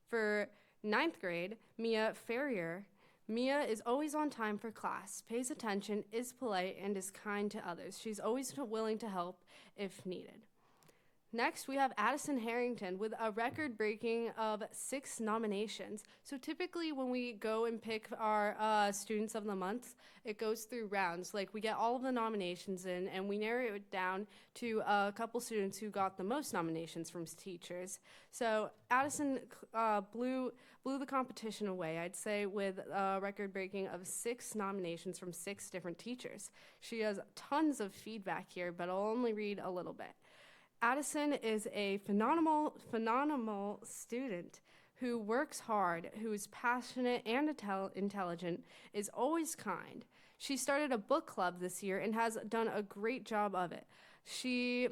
For Ninth grade, Mia Ferrier. Mia is always on time for class, pays attention, is polite, and is kind to others. She's always willing to help if needed. Next, we have Addison Harrington with a record-breaking of 6 nominations. So typically when we go and pick our students of the month, it goes through rounds. Like, we get all of the nominations in, and we narrow it down to a couple students who got the most nominations from teachers. So Addison blew the competition away, I'd say, with a record-breaking of 6 nominations from 6 different teachers. She has tons of feedback here, but I'll only read a little bit. Addison is a phenomenal student who works hard, who is passionate and intelligent, is always kind. She started a book club this year and has done a great job of it. She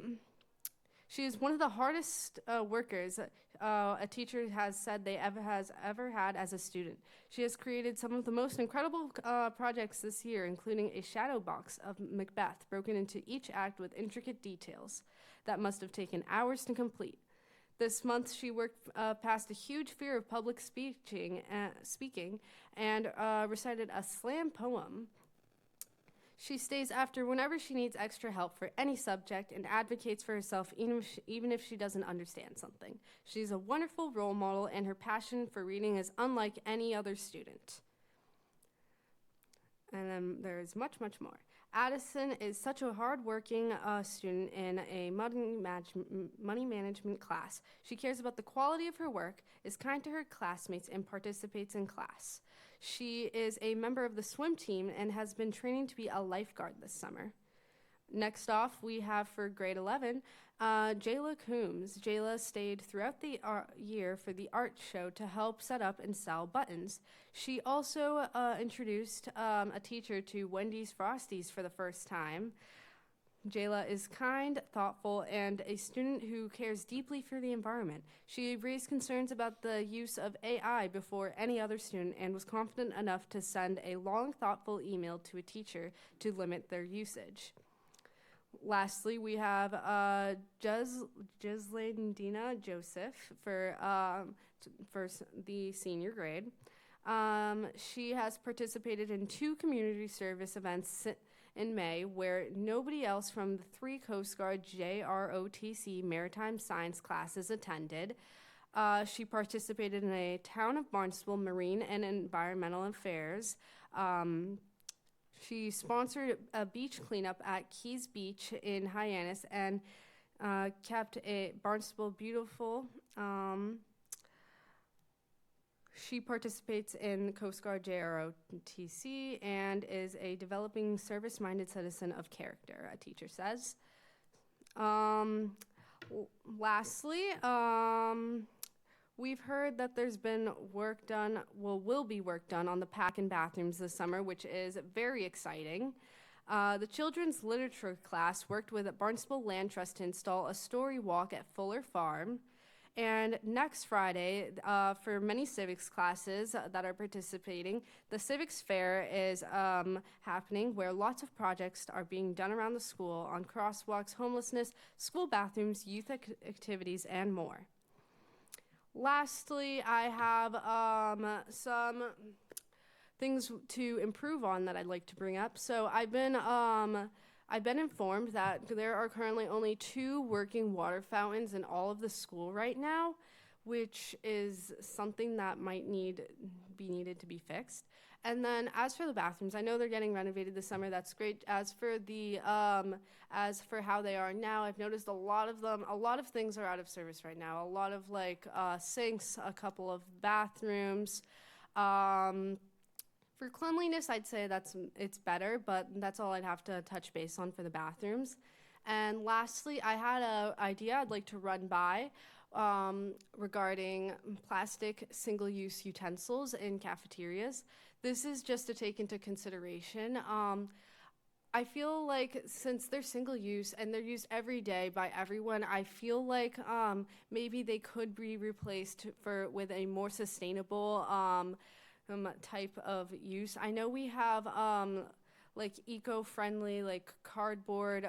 is one of the hardest workers a teacher has said they ever had as a student. She has created some of the most incredible projects this year, including a shadow box of Macbeth broken into each act with intricate details that must have taken hours to complete. This month, she worked past a huge fear of public speaking and recited a slam poem. She stays after whenever she needs extra help for any subject and advocates for herself even if she doesn't understand something. She's a wonderful role model, and her passion for reading is unlike any other student. And then there is much, much more. Addison is such a hard-working student in a money management class. She cares about the quality of her work, is kind to her classmates, and participates in class. She is a member of the swim team and has been training to be a lifeguard this summer. Next off, we have for grade 11, Jayla Coombs. Jayla stayed throughout the year for the art show to help set up and sell buttons. She also introduced a teacher to Wendy's Frosties for the first time. Jayla is kind, thoughtful, and a student who cares deeply for the environment. She raised concerns about the use of AI before any other student and was confident enough to send a long, thoughtful email to a teacher to limit their usage. Lastly, we have Jeslandina Joseph for the senior grade. She has participated in 2 community service events in May where nobody else from the 3 Coast Guard JROTC maritime science classes attended. She participated in a Town of Barnstable marine and environmental affairs. She sponsored a beach cleanup at Keys Beach in Hyannis and kept a Barnstable beautiful. She participates in Coast Guard JROTC and is a developing service-minded citizen of character, a teacher says. Lastly, we've heard that there's been work done, will be work done on the PAC and bathrooms this summer, which is very exciting. The children's literature class worked with Barnstable Land Trust to install a story walk at Fuller Farm. And next Friday, for many civics classes that are participating, the civics fair is happening where lots of projects are being done around the school on crosswalks, homelessness, school bathrooms, youth activities, and more. Lastly, I have some things to improve on that I'd like to bring up. So I've been informed that there are currently only 2 working water fountains in all of the school right now, which is something that might be needed to be fixed. And then as for the bathrooms, I know they're getting renovated this summer. That's great. As for how they are now, I've noticed a lot of things are out of service right now. A lot of sinks, a couple of bathrooms. For cleanliness, I'd say it's better, but that's all I'd have to touch base on for the bathrooms. And lastly, I had an idea I'd like to run by regarding plastic single-use utensils in cafeterias. This is just to take into consideration. I feel like since they're single-use and they're used every day by everyone, I feel like maybe they could be replaced with a more sustainable type of use. I know we have eco-friendly cardboard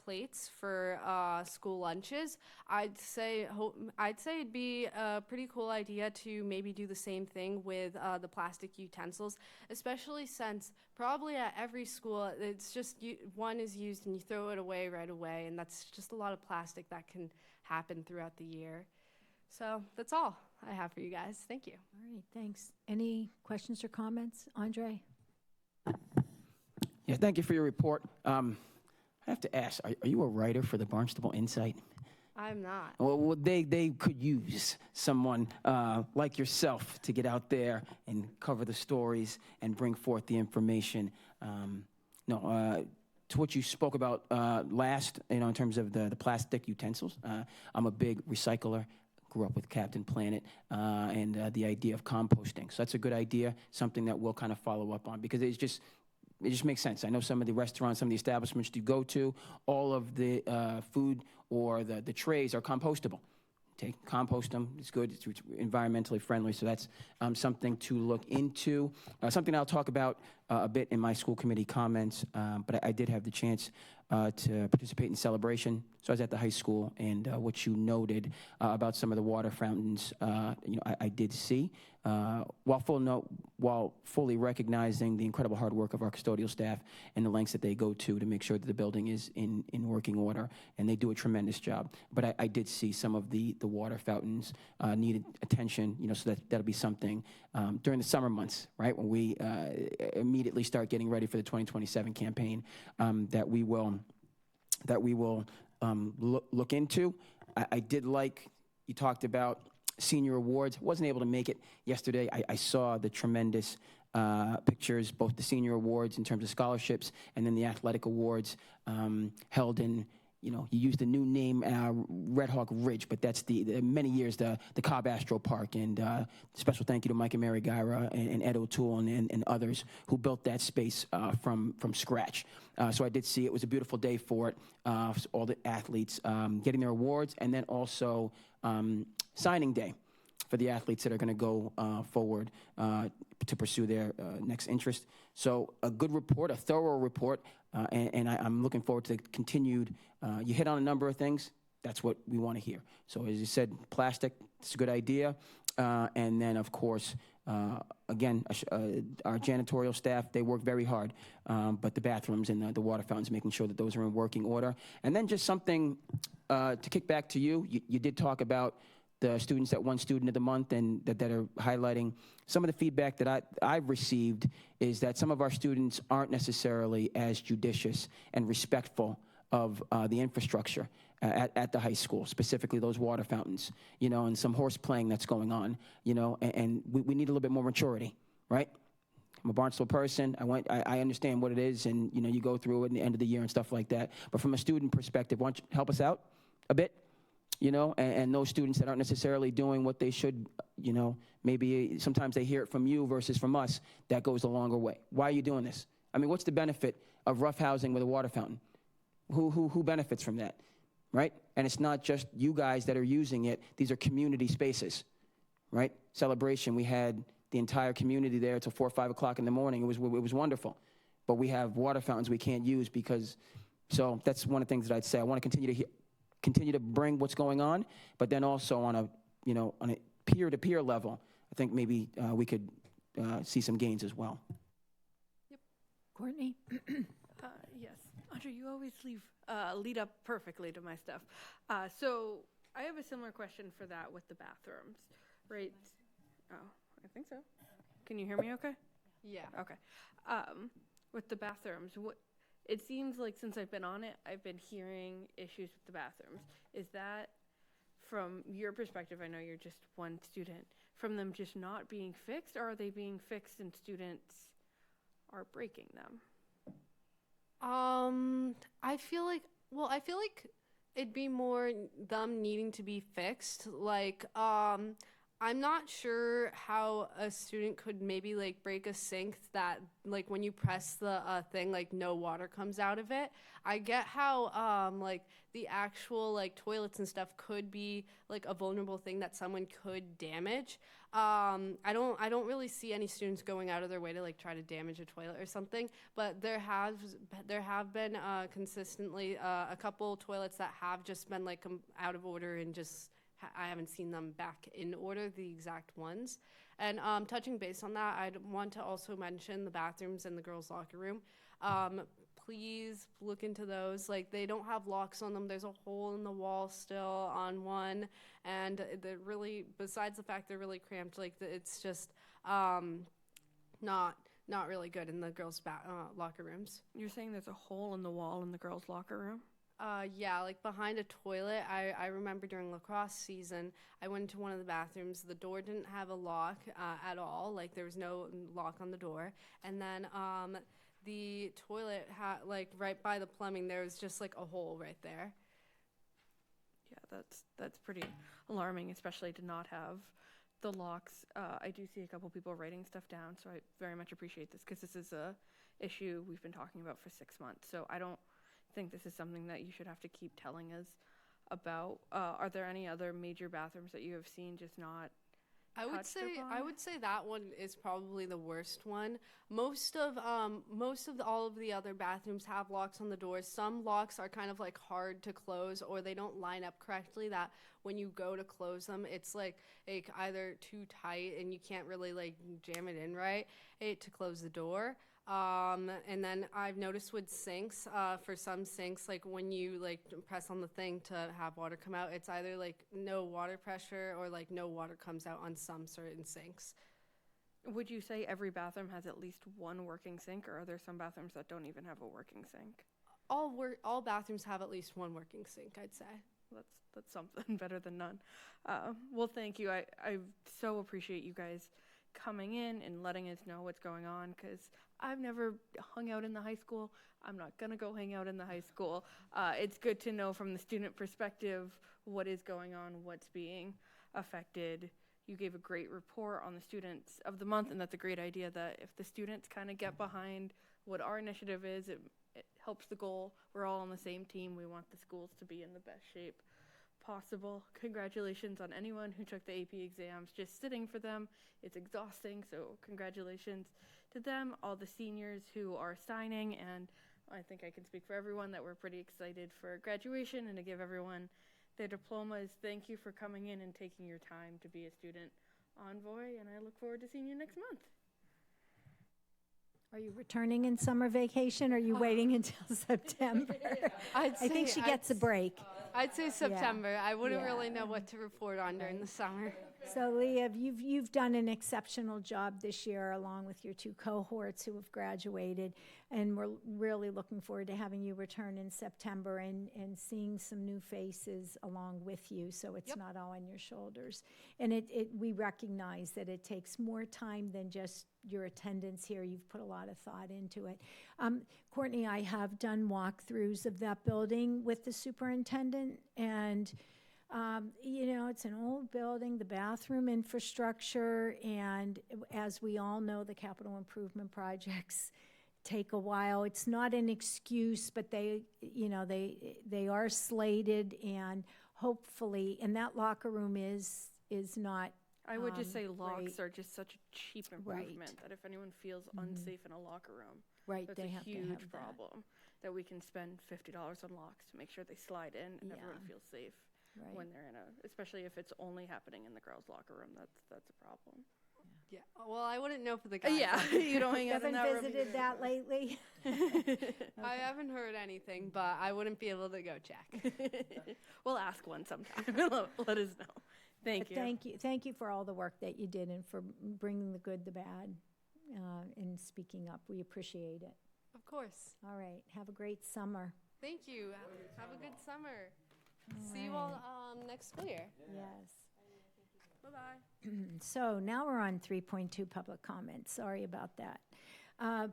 plates for school lunches. I'd say it'd be a pretty cool idea to maybe do the same thing with the plastic utensils, especially since probably at every school it's just one is used and you throw it away right away, and that's just a lot of plastic that can happen throughout the year. So that's all I have for you guys. Thank you. All right, thanks. Any questions or comments? Andre? Yeah, thank you for your report. I have to ask, are you a writer for the Barnstable Insight? I'm not. Well, they could use someone like yourself to get out there and cover the stories and bring forth the information. To what you spoke about last, in terms of the plastic utensils, I'm a big recycler. Grew up with Captain Planet and the idea of composting. So that's a good idea, something that we'll kind of follow up on, because it just makes sense. I know some of the restaurants, some of the establishments you go to, all of the food or the trays are compostable. Compost them. It's good. It's environmentally friendly. So that's something to look into. Something I'll talk about a bit in my school committee comments. But I did have the chance to participate in Celebration. So I was at the high school, and what you noted about some of the water fountains, I did see. While fully recognizing the incredible hard work of our custodial staff and the lengths that they go to make sure that the building is in working order, and they do a tremendous job. But I did see some of the water fountains needed attention, so that'll be something during the summer months, right, when we immediately start getting ready for the 2027 campaign, that we will look into. I did like, you talked about senior awards. Wasn't able to make it yesterday. I saw the tremendous pictures, both the senior awards in terms of scholarships and then the athletic awards held in, you used the new name, Red Hawk Ridge, but that's the many years, the Cobb Astro Park. And special thank you to Mike and Mary Gyra and Ed O'Toole and others who built that space from scratch. So I did see it was a beautiful day for it, all the athletes getting their awards, and then also signing day for the athletes that are going to go forward to pursue their next interest. So a good report, a thorough report, and I'm looking forward to the continued. You hit on a number of things. That's what we want to hear. So as you said, plastic, it's a good idea. And then, of course, again, our janitorial staff, they work very hard. But the bathrooms and the water fountains, making sure that those are in working order. And then just something to kick back to you. You did talk about the students that won Student of the Month and that are highlighting. Some of the feedback that I've received is that some of our students aren't necessarily as judicious and respectful of the infrastructure at the high school, specifically those water fountains, and some horse playing that's going on, and we need a little bit more maturity, right? I'm a Barnstable person. I understand what it is, and, you go through it at the end of the year and stuff like that. But from a student perspective, why don't you help us out a bit? And those students that aren't necessarily doing what they should, maybe sometimes they hear it from you versus from us, that goes a longer way. Why are you doing this? I mean, what's the benefit of roughhousing with a water fountain? Who benefits from that, right? And it's not just you guys that are using it. These are community spaces, right? Celebration, we had the entire community there till 4 or 5 o'clock in the morning. It was wonderful. But we have water fountains we can't use because, so that's one of the things that I'd say. I want to continue to bring what's going on, but then also on a peer-to-peer level, I think maybe we could see some gains as well. Yep. Courtney? Yes. Andre, you always lead up perfectly to my stuff. So I have a similar question for that with the bathrooms, right? Oh, I think so. Can you hear me okay? Yeah. Okay. With the bathrooms, it seems like since I've been on it, I've been hearing issues with the bathrooms. Is that, from your perspective, I know you're just one student, from them just not being fixed, or are they being fixed and students are breaking them? I feel like it'd be more them needing to be fixed. Like, I'm not sure how a student could maybe break a sink that when you press the thing, no water comes out of it. I get how the actual toilets and stuff could be a vulnerable thing that someone could damage. I don't really see any students going out of their way to like try to damage a toilet or something, but there have been consistently a couple toilets that have just been like out of order and just I haven't seen them back in order, the exact ones. And touching base on that, I'd want to also mention the bathrooms in the girls' locker room. Please look into those. Like, they don't have locks on them. There's a hole in the wall still on one, and they're really, besides the fact they're really cramped, like it's just not really good in the girls' locker rooms. You're saying there's a hole in the wall in the girls' locker room? Yeah, like behind a toilet. I remember during lacrosse season, I went into one of the bathrooms. The door didn't have a lock at all. Like, there was no lock on the door. And then the toilet had, like, right by the plumbing, there was just like a hole right there. Yeah, that's pretty alarming, especially to not have the locks. I do see a couple people writing stuff down, so I very much appreciate this because this is a issue we've been talking about for 6 months. So I don't think this is something that you should have to keep telling us about. Are there any other major bathrooms that you have seen just not I would say that one is probably the worst one. Most of all of the other bathrooms have locks on the doors. Some locks are kind of like hard to close, or they don't line up correctly, that when you go to close them, it's like either too tight and you can't really like jam it in right to close the door. And then I've noticed with sinks, for some sinks, like when you like press on the thing to have water come out, it's either like no water pressure or like no water comes out on some certain sinks. Would you say every bathroom has at least one working sink, or are there some bathrooms that don't even have a working sink? All bathrooms have at least one working sink, I'd say. That's something better than none. Well, thank you. I so appreciate you guys coming in and letting us know what's going on, because I've never hung out in the high school. I'm not going to go hang out in the high school. It's good to know from the student perspective what is going on, what's being affected. You gave a great report on the students of the month, and that's a great idea that if the students kind of get behind what our initiative is, it helps the goal. We're all on the same team. We want the schools to be in the best shape possible. Congratulations on anyone who took the AP exams. Just sitting for them, it's exhausting, so congratulations to them, all the seniors who are signing, and I think I can speak for everyone that we're pretty excited for graduation and to give everyone their diplomas. Thank you for coming in and taking your time to be a student envoy, and I look forward to seeing you next month. Are you returning in summer vacation, or are you waiting until September? I think she gets a break. I'd say September. Yeah. I wouldn't really know what to report on during the summer. So, Leah, you've done an exceptional job this year, along with your two cohorts who have graduated, and we're really looking forward to having you return in September and seeing some new faces along with you, so it's not all on your shoulders. And we recognize that it takes more time than just your attendance here. You've put a lot of thought into it. Courtney, I have done walkthroughs of that building with the superintendent, and it's an old building, the bathroom infrastructure, and as we all know, the capital improvement projects take a while. It's not an excuse, but they are slated, and hopefully, and that locker room is not. I would just say locks great. are just such a cheap improvement that if anyone feels unsafe in a locker room, that's they a have to huge have problem that we can spend $50 on locks to make sure they slide in and everyone feels safe when they're especially if it's only happening in the girls' locker room. That's a problem. Yeah. Well, I wouldn't know for the guys. Yeah, you don't hang out in that room. Haven't visited that lately. I haven't heard anything, but I wouldn't be able to go check. We'll ask one sometime. Let us know. Thank you. Thank you for all the work that you did and for bringing the good, the bad, and speaking up. We appreciate it. Of course. All right. Have a great summer. Thank you. Have a good summer. See you all next school year. Yes. Bye-bye. So now we're on 3.2 public comment. Sorry about that.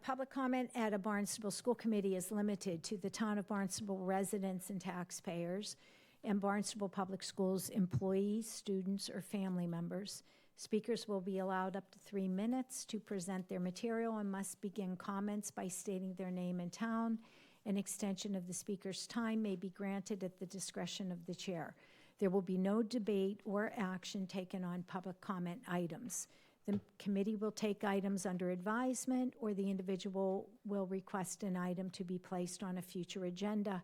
Public comment at a Barnstable School Committee is limited to the town of Barnstable residents and taxpayers and Barnstable Public Schools employees, students, or family members. Speakers will be allowed up to 3 minutes to present their material and must begin comments by stating their name and town. An extension of the speaker's time may be granted at the discretion of the chair. There will be no debate or action taken on public comment items. The committee will take items under advisement, or the individual will request an item to be placed on a future agenda.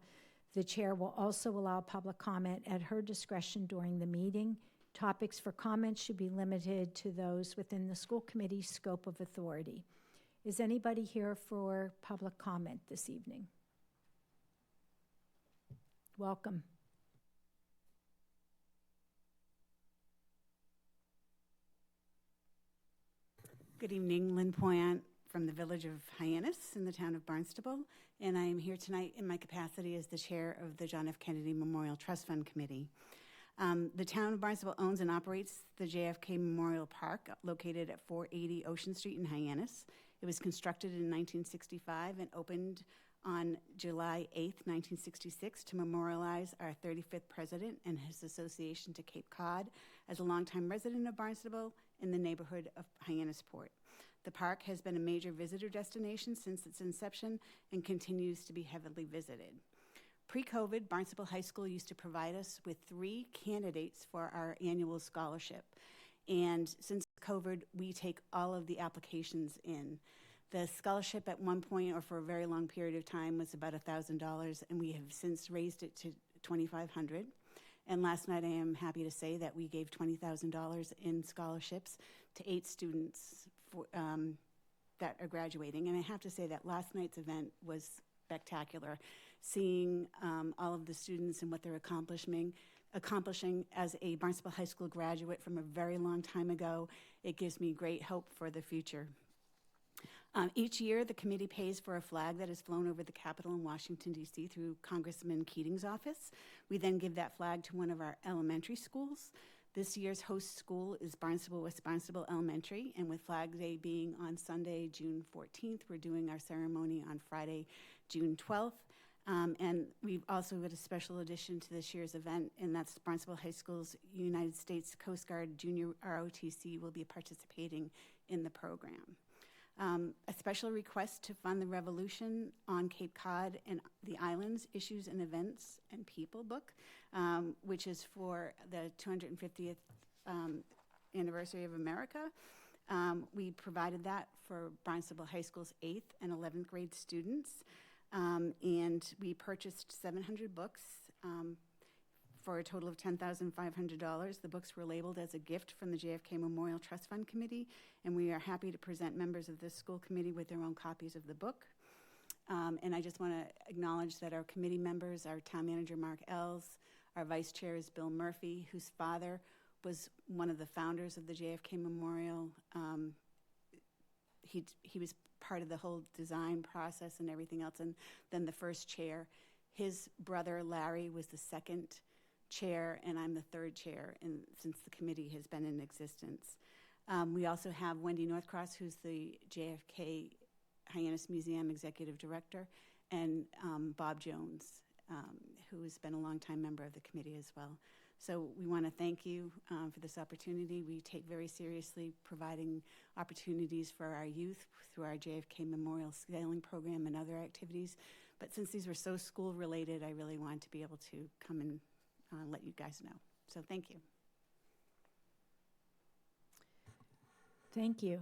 The chair will also allow public comment at her discretion during the meeting. Topics for comment should be limited to those within the school committee's scope of authority. Is anybody here for public comment this evening? Welcome. Good evening, Lynn Poyant from the village of Hyannis in the town of Barnstable, and I am here tonight in my capacity as the chair of the John F. Kennedy Memorial Trust Fund Committee. The town of Barnstable owns and operates the JFK Memorial Park located at 480 Ocean Street in Hyannis. It was constructed in 1965 and opened on July 8th, 1966 to memorialize our 35th president and his association to Cape Cod as a longtime resident of Barnstable in the neighborhood of Hyannisport. The park has been a major visitor destination since its inception and continues to be heavily visited. Pre-COVID, Barnstable High School used to provide us with 3 candidates for our annual scholarship. And since COVID, we take all of the applications in. The scholarship at one point, or for a very long period of time, was about $1,000, and we have since raised it to $2,500. And last night, I am happy to say that we gave $20,000 in scholarships to 8 students for, that are graduating. And I have to say that last night's event was spectacular. Seeing all of the students and what they're accomplishing as a Barnstable High School graduate from a very long time ago, it gives me great hope for the future. Each year, the committee pays for a flag that is flown over the Capitol in Washington, D.C. through Congressman Keating's office. We then give that flag to one of our elementary schools. This year's host school is Barnstable, West Barnstable Elementary, and with Flag Day being on Sunday, June 14th, we're doing our ceremony on Friday, June 12th. And we've also got a special addition to this year's event, and that's Barnstable High School's United States Coast Guard Junior ROTC will be participating in the program. A special request to fund the Revolution on Cape Cod and the Islands Issues and Events and People book, which is for the 250th anniversary of America. We provided that for Barnstable High School's 8th and 11th grade students. And we purchased 700 books for a total of $10,500. The books were labeled as a gift from the JFK Memorial Trust Fund Committee, and we are happy to present members of this school committee with their own copies of the book. And I just want to acknowledge that our committee members, our town manager, Mark Ells, our vice chair is Bill Murphy, whose father was one of the founders of the JFK Memorial. He was part of the whole design process and everything else, and then the first chair. His brother, Larry, was the second chair, and I'm the third chair since the committee has been in existence. We also have Wendy Northcross, who's the JFK Hyannis Museum Executive Director, and Bob Jones, who has been a longtime member of the committee as well. So we want to thank you for this opportunity. We take very seriously providing opportunities for our youth through our JFK Memorial Sailing Program and other activities. But since these were so school related, I really wanted to be able to come and let you guys know. So thank you. Thank you.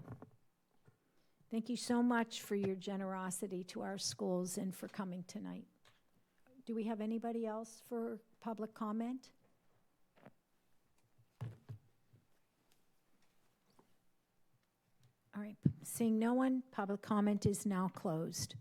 Thank you so much for your generosity to our schools and for coming tonight. Do we have anybody else for public comment? All right, seeing no one, public comment is now closed.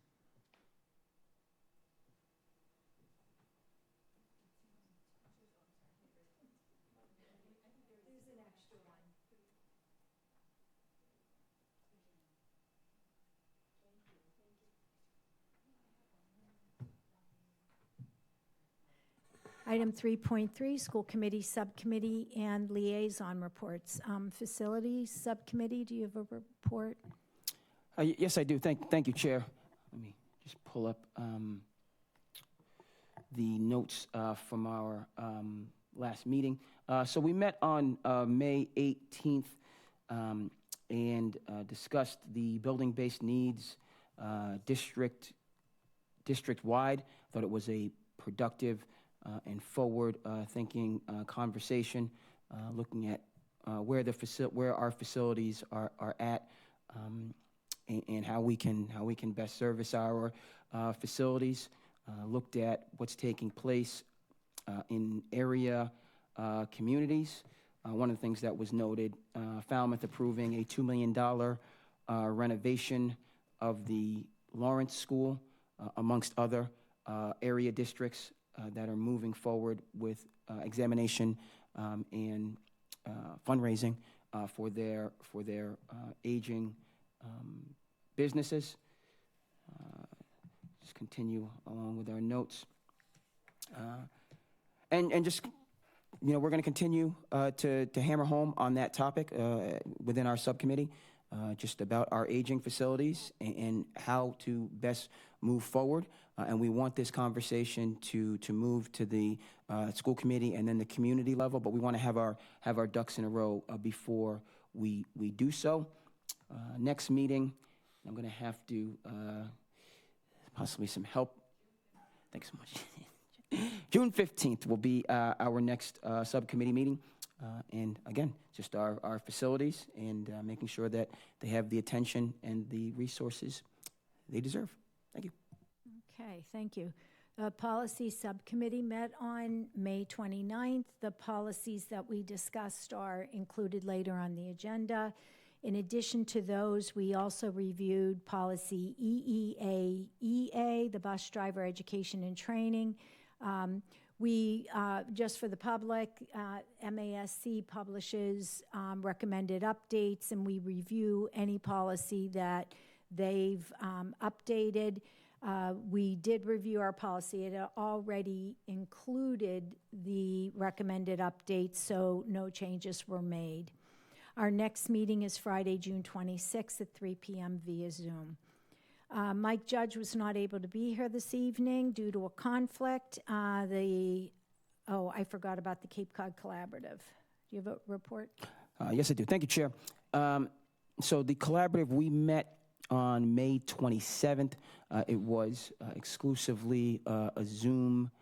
Item 3.3, School Committee, Subcommittee, and Liaison Reports. Facilities Subcommittee, do you have a report? Yes, I do. Thank you, Chair. Let me just pull up the notes from our last meeting. So we met on May 18th and discussed the building-based needs district-wide. Thought it was a productive and forward-thinking conversation, looking at where our facilities are at, and how we can best service our facilities. Looked at what's taking place in area communities. One of the things that was noted, Falmouth approving a $2 million renovation of the Lawrence School, amongst other area districts that are moving forward with examination and fundraising for their aging businesses. Just continue along with our notes. And just, we're going to continue to hammer home on that topic within our subcommittee, just about our aging facilities and how to best move forward. And we want this conversation to move to the school committee and then the community level, but we want to have our ducks in a row before we do so. Next meeting, I'm going to have to possibly some help. Thanks so much. June 15th will be our next subcommittee meeting. And again, just our facilities and making sure that they have the attention and the resources they deserve. Thank you. Okay, thank you. The Policy Subcommittee met on May 29th. The policies that we discussed are included later on the agenda. In addition to those, we also reviewed policy EEA, the bus driver education and training. Just for the public, MASC publishes recommended updates, and we review any policy that they've updated. We did review our policy. It already included the recommended updates, so no changes were made. Our next meeting is Friday, June 26th at 3 p.m. via Zoom. Mike Judge was not able to be here this evening due to a conflict. I forgot about the Cape Cod Collaborative. Do you have a report? Yes, I do. Thank you, Chair. So the collaborative, we met on May 27th. It was exclusively a Zoom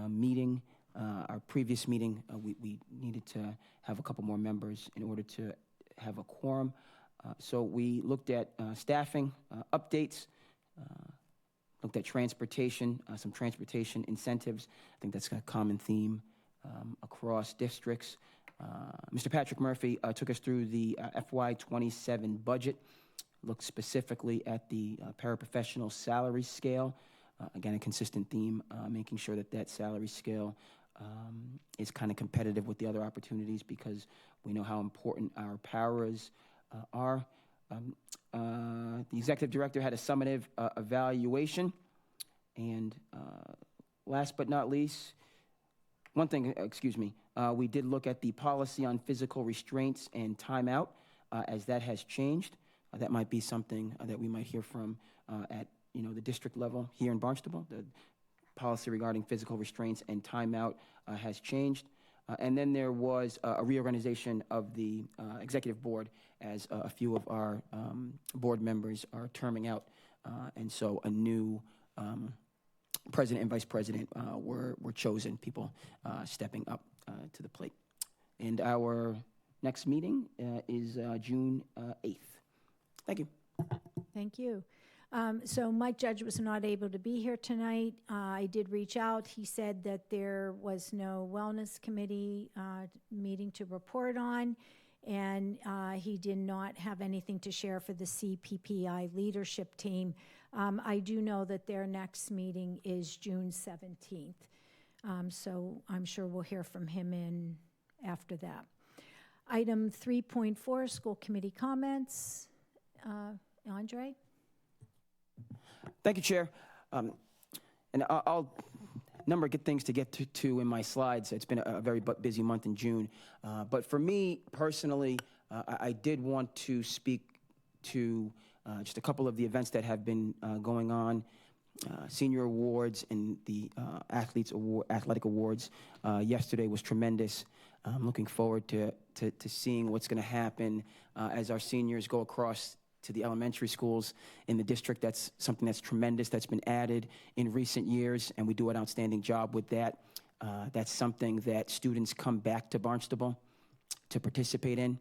meeting. Our previous meeting, we needed to have a couple more members in order to have a quorum. So we looked at staffing updates, looked at transportation, some transportation incentives. I think that's a common theme across districts. Mr. Patrick Murphy took us through the FY27 budget, looked specifically at the paraprofessional salary scale. Again, a consistent theme, making sure that salary scale is kind of competitive with the other opportunities, because we know how important our paras are. The executive director had a summative evaluation. And last but not least, we did look at the policy on physical restraints and timeout, as that has changed. That might be something that we might hear from at the district level here in Barnstable. The policy regarding physical restraints and timeout has changed. And then there was a reorganization of the executive board, as a few of our board members are terming out. And so a new president and vice president were chosen, people stepping up to the plate. And our next meeting is June 8th. Thank you. Thank you. So Mike Judge was not able to be here tonight. I did reach out. He said that there was no wellness committee meeting to report on, and he did not have anything to share for the CPPI leadership team. I do know that their next meeting is June 17th, so I'm sure we'll hear from him after that. Item 3.4, school committee comments. Andre? Thank you, Chair. And I'll number of good things to get to in my slides. It's been a very busy month in June. But for me personally, I did want to speak to just a couple of the events that have been going on. Senior awards and the athletic awards yesterday was tremendous. I'm looking forward to seeing what's going to happen as our seniors go across to the elementary schools in the district. That's something that's tremendous, that's been added in recent years, and we do an outstanding job with that. That's something that students come back to Barnstable to participate in.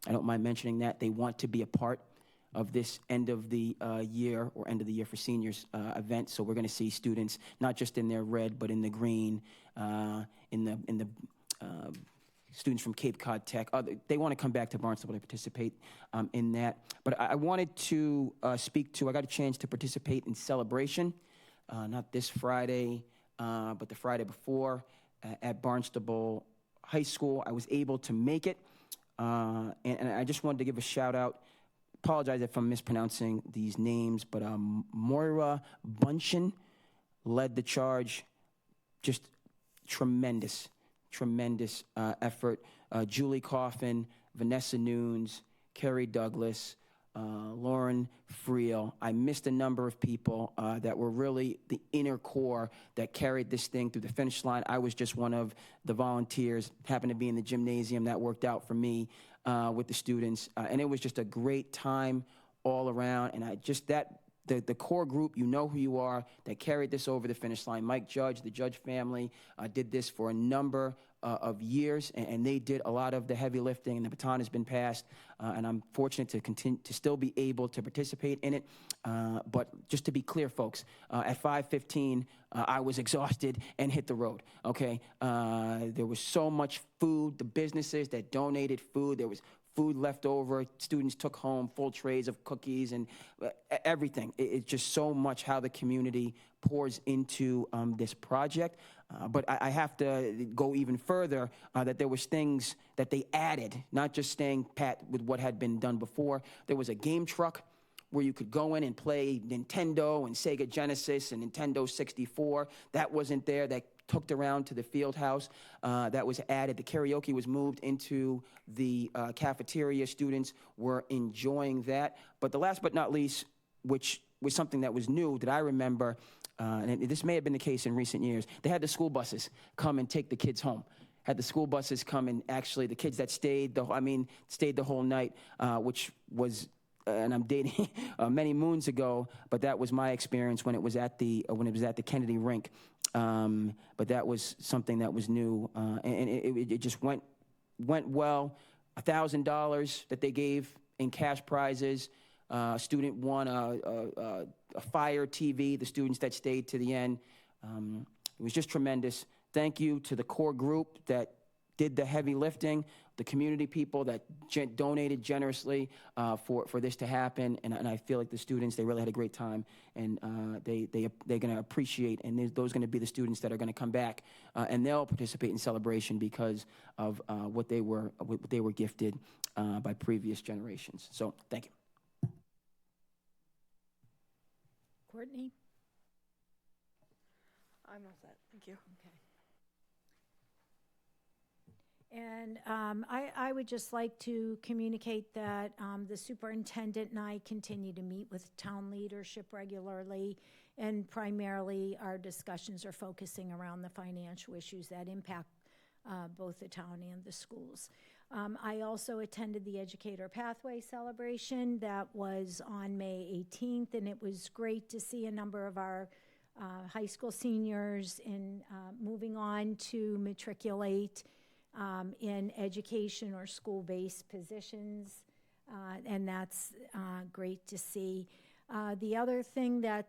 I don't mind mentioning that. They want to be a part of this end of the year or end of the year for seniors event. So we're going to see students not just in their red, but in the green, in the students from Cape Cod Tech. They want to come back to Barnstable to participate in that. But I wanted to speak to, I got a chance to participate in Celebration, not this Friday, but the Friday before at Barnstable High School. I was able to make it, and I just wanted to give a shout out. Apologize if I'm mispronouncing these names, but Moira Bunchin led the charge. Just tremendous effort. Julie Coffin, Vanessa Nunes, Kerry Douglas, Lauren Friel. I missed a number of people that were really the inner core that carried this thing through the finish line. I was just one of the volunteers, happened to be in the gymnasium. That worked out for me with the students. And it was just a great time all around. And the core group, you know who you are, that carried this over the finish line. Mike Judge, the Judge family, did this for a number of years, and they did a lot of the heavy lifting, and the baton has been passed, and I'm fortunate to continue to still be able to participate in it. But just to be clear, folks, at 5:15, I was exhausted and hit the road, okay? There was so much food, the businesses that donated food, there was food left over. Students took home full trays of cookies and everything. It's just so much how the community pours into this project. But I have to go even further, that there was things that they added, not just staying pat with what had been done before. There was a game truck where you could go in and play Nintendo and Sega Genesis and Nintendo 64. That wasn't there. That hooked around to the field house. That was added. The karaoke was moved into the cafeteria. Students were enjoying that. But the last but not least, which was something that was new that I remember, and this may have been the case in recent years, they had the school buses come and take the kids home. Had the school buses come and actually the kids that stayed the whole night, which was, and I'm dating many moons ago, but that was my experience when it was at the Kennedy rink. But that was something that was new, and it just went well. $1,000 that they gave in cash prizes. A student won a Fire TV, the students that stayed to the end. It was just tremendous. Thank you to the core group that did the heavy lifting, the community people that donated generously for this to happen. And I feel like the students, they really had a great time, and they're going to appreciate, and those are going to be the students that are going to come back, and they'll participate in Celebration because of what they were gifted by previous generations. So thank you. Courtney? I'm all set. Thank you. Okay. And I would just like to communicate that the superintendent and I continue to meet with town leadership regularly, and primarily our discussions are focusing around the financial issues that impact both the town and the schools. I also attended the Educator Pathway celebration that was on May 18th, and it was great to see a number of our high school seniors moving on to matriculate in education or school-based positions, and that's great to see. The other thing that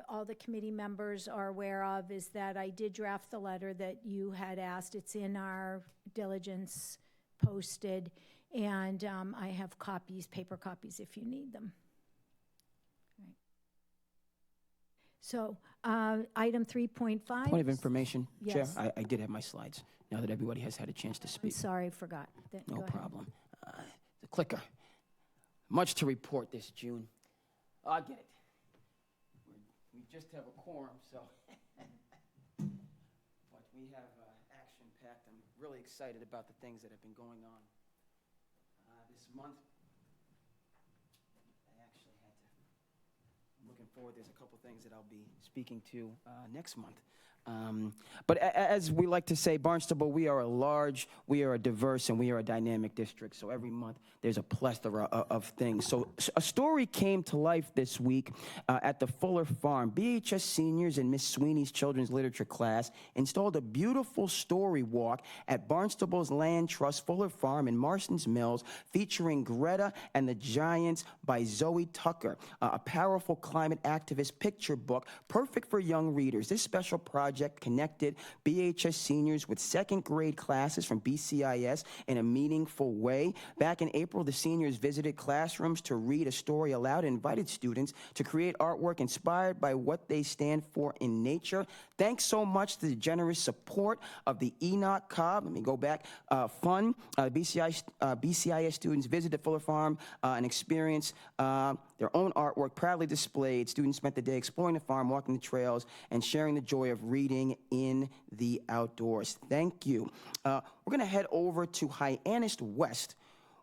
all the committee members are aware of is that I did draft the letter that you had asked. It's in our diligence posted, and I have paper copies if you need them. Right. So item 3.5. Point of information, Yes. Chair. I did have my slides now that everybody has had a chance to I'm speak. sorry, I forgot. No Go ahead. problem. The clicker. Much to report this June. I'll get it. We just have a quorum, so. But we have action-packed. I'm really excited about the things that have been going on this month. I actually had to. I'm looking forward. There's a couple things that I'll be speaking to next month. But as we like to say, Barnstable, we are a diverse, and we are a dynamic district. So every month there's a plethora of things. So a story came to life this week at the Fuller Farm. BHS seniors in Miss Sweeney's children's literature class installed a beautiful story walk at Barnstable's Land Trust Fuller Farm in Marston's Mills, featuring Greta and the Giants by Zoe Tucker, a powerful climate activist picture book perfect for young readers. This special project connected BHS seniors with second grade classes from BCIS in a meaningful way. Back in April, the seniors visited classrooms to read a story aloud and invited students to create artwork inspired by what they stand for in nature. Thanks so much to the generous support of the Enoch Cobb, let me go back, Fund. BCIS students visited Fuller Farm and experienced their own artwork proudly displayed. Students spent the day exploring the farm, walking the trails, and sharing the joy of reading in the outdoors. Thank you. We're going to head over to Hyannis West,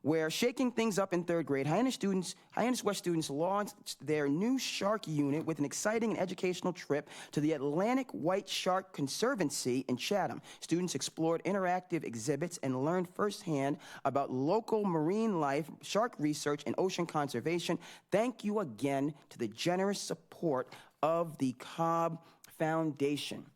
where shaking things up in third grade, Hyannis West students launched their new shark unit with an exciting and educational trip to the Atlantic White Shark Conservancy in Chatham. Students explored interactive exhibits and learned firsthand about local marine life, shark research, and ocean conservation. Thank you again to the generous support of the Cobb Foundation.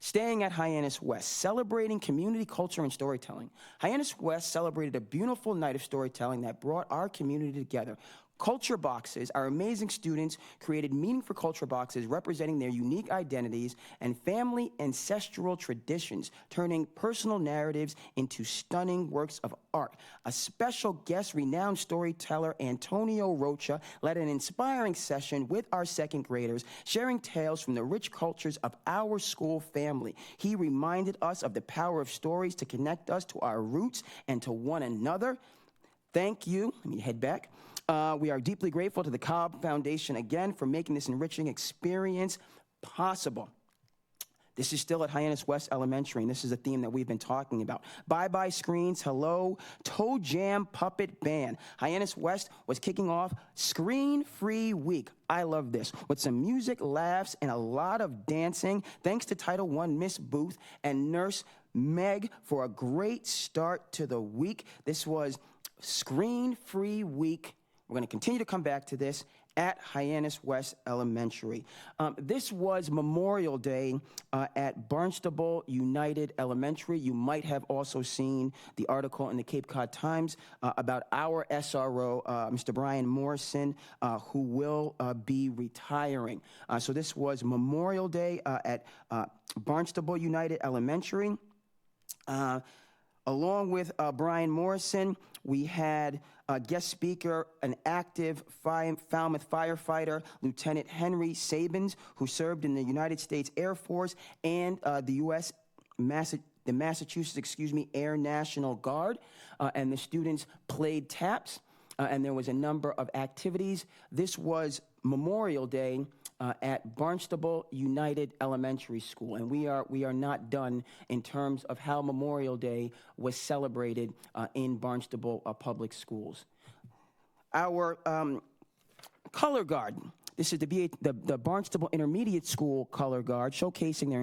Staying at Hyannis West, celebrating community culture and storytelling. Hyannis West celebrated a beautiful night of storytelling that brought our community together. Culture boxes, our amazing students created meaningful culture boxes representing their unique identities and family ancestral traditions, turning personal narratives into stunning works of art. A special guest, renowned storyteller Antonio Rocha, led an inspiring session with our second graders, sharing tales from the rich cultures of our school family. He reminded us of the power of stories to connect us to our roots and to one another. Thank you. Let me head back. We are deeply grateful to the Cobb Foundation again for making this enriching experience possible. This is still at Hyannis West Elementary, and this is a theme that we've been talking about. Bye-bye screens, hello, Toe Jam Puppet Band. Hyannis West was kicking off Screen-Free Week. I love this. With some music, laughs, and a lot of dancing. Thanks to Title I Miss Booth and Nurse Meg for a great start to the week. This was Screen-Free Week. We're going to continue to come back to this at Hyannis West Elementary. This was Memorial Day at Barnstable United Elementary. You might have also seen the article in the Cape Cod Times about our SRO, Mr. Brian Morrison, who will be retiring. So this was Memorial Day at Barnstable United Elementary. Along with Brian Morrison, we had a guest speaker, an active Falmouth firefighter, Lieutenant Henry Sabins, who served in the United States Air Force and the Massachusetts Air National Guard. And the students played taps, and there was a number of activities. This was Memorial Day at Barnstable United Elementary School, and we are not done in terms of how Memorial Day was celebrated in Barnstable Public Schools. Our color guard. This is the Barnstable Intermediate School color guard, showcasing their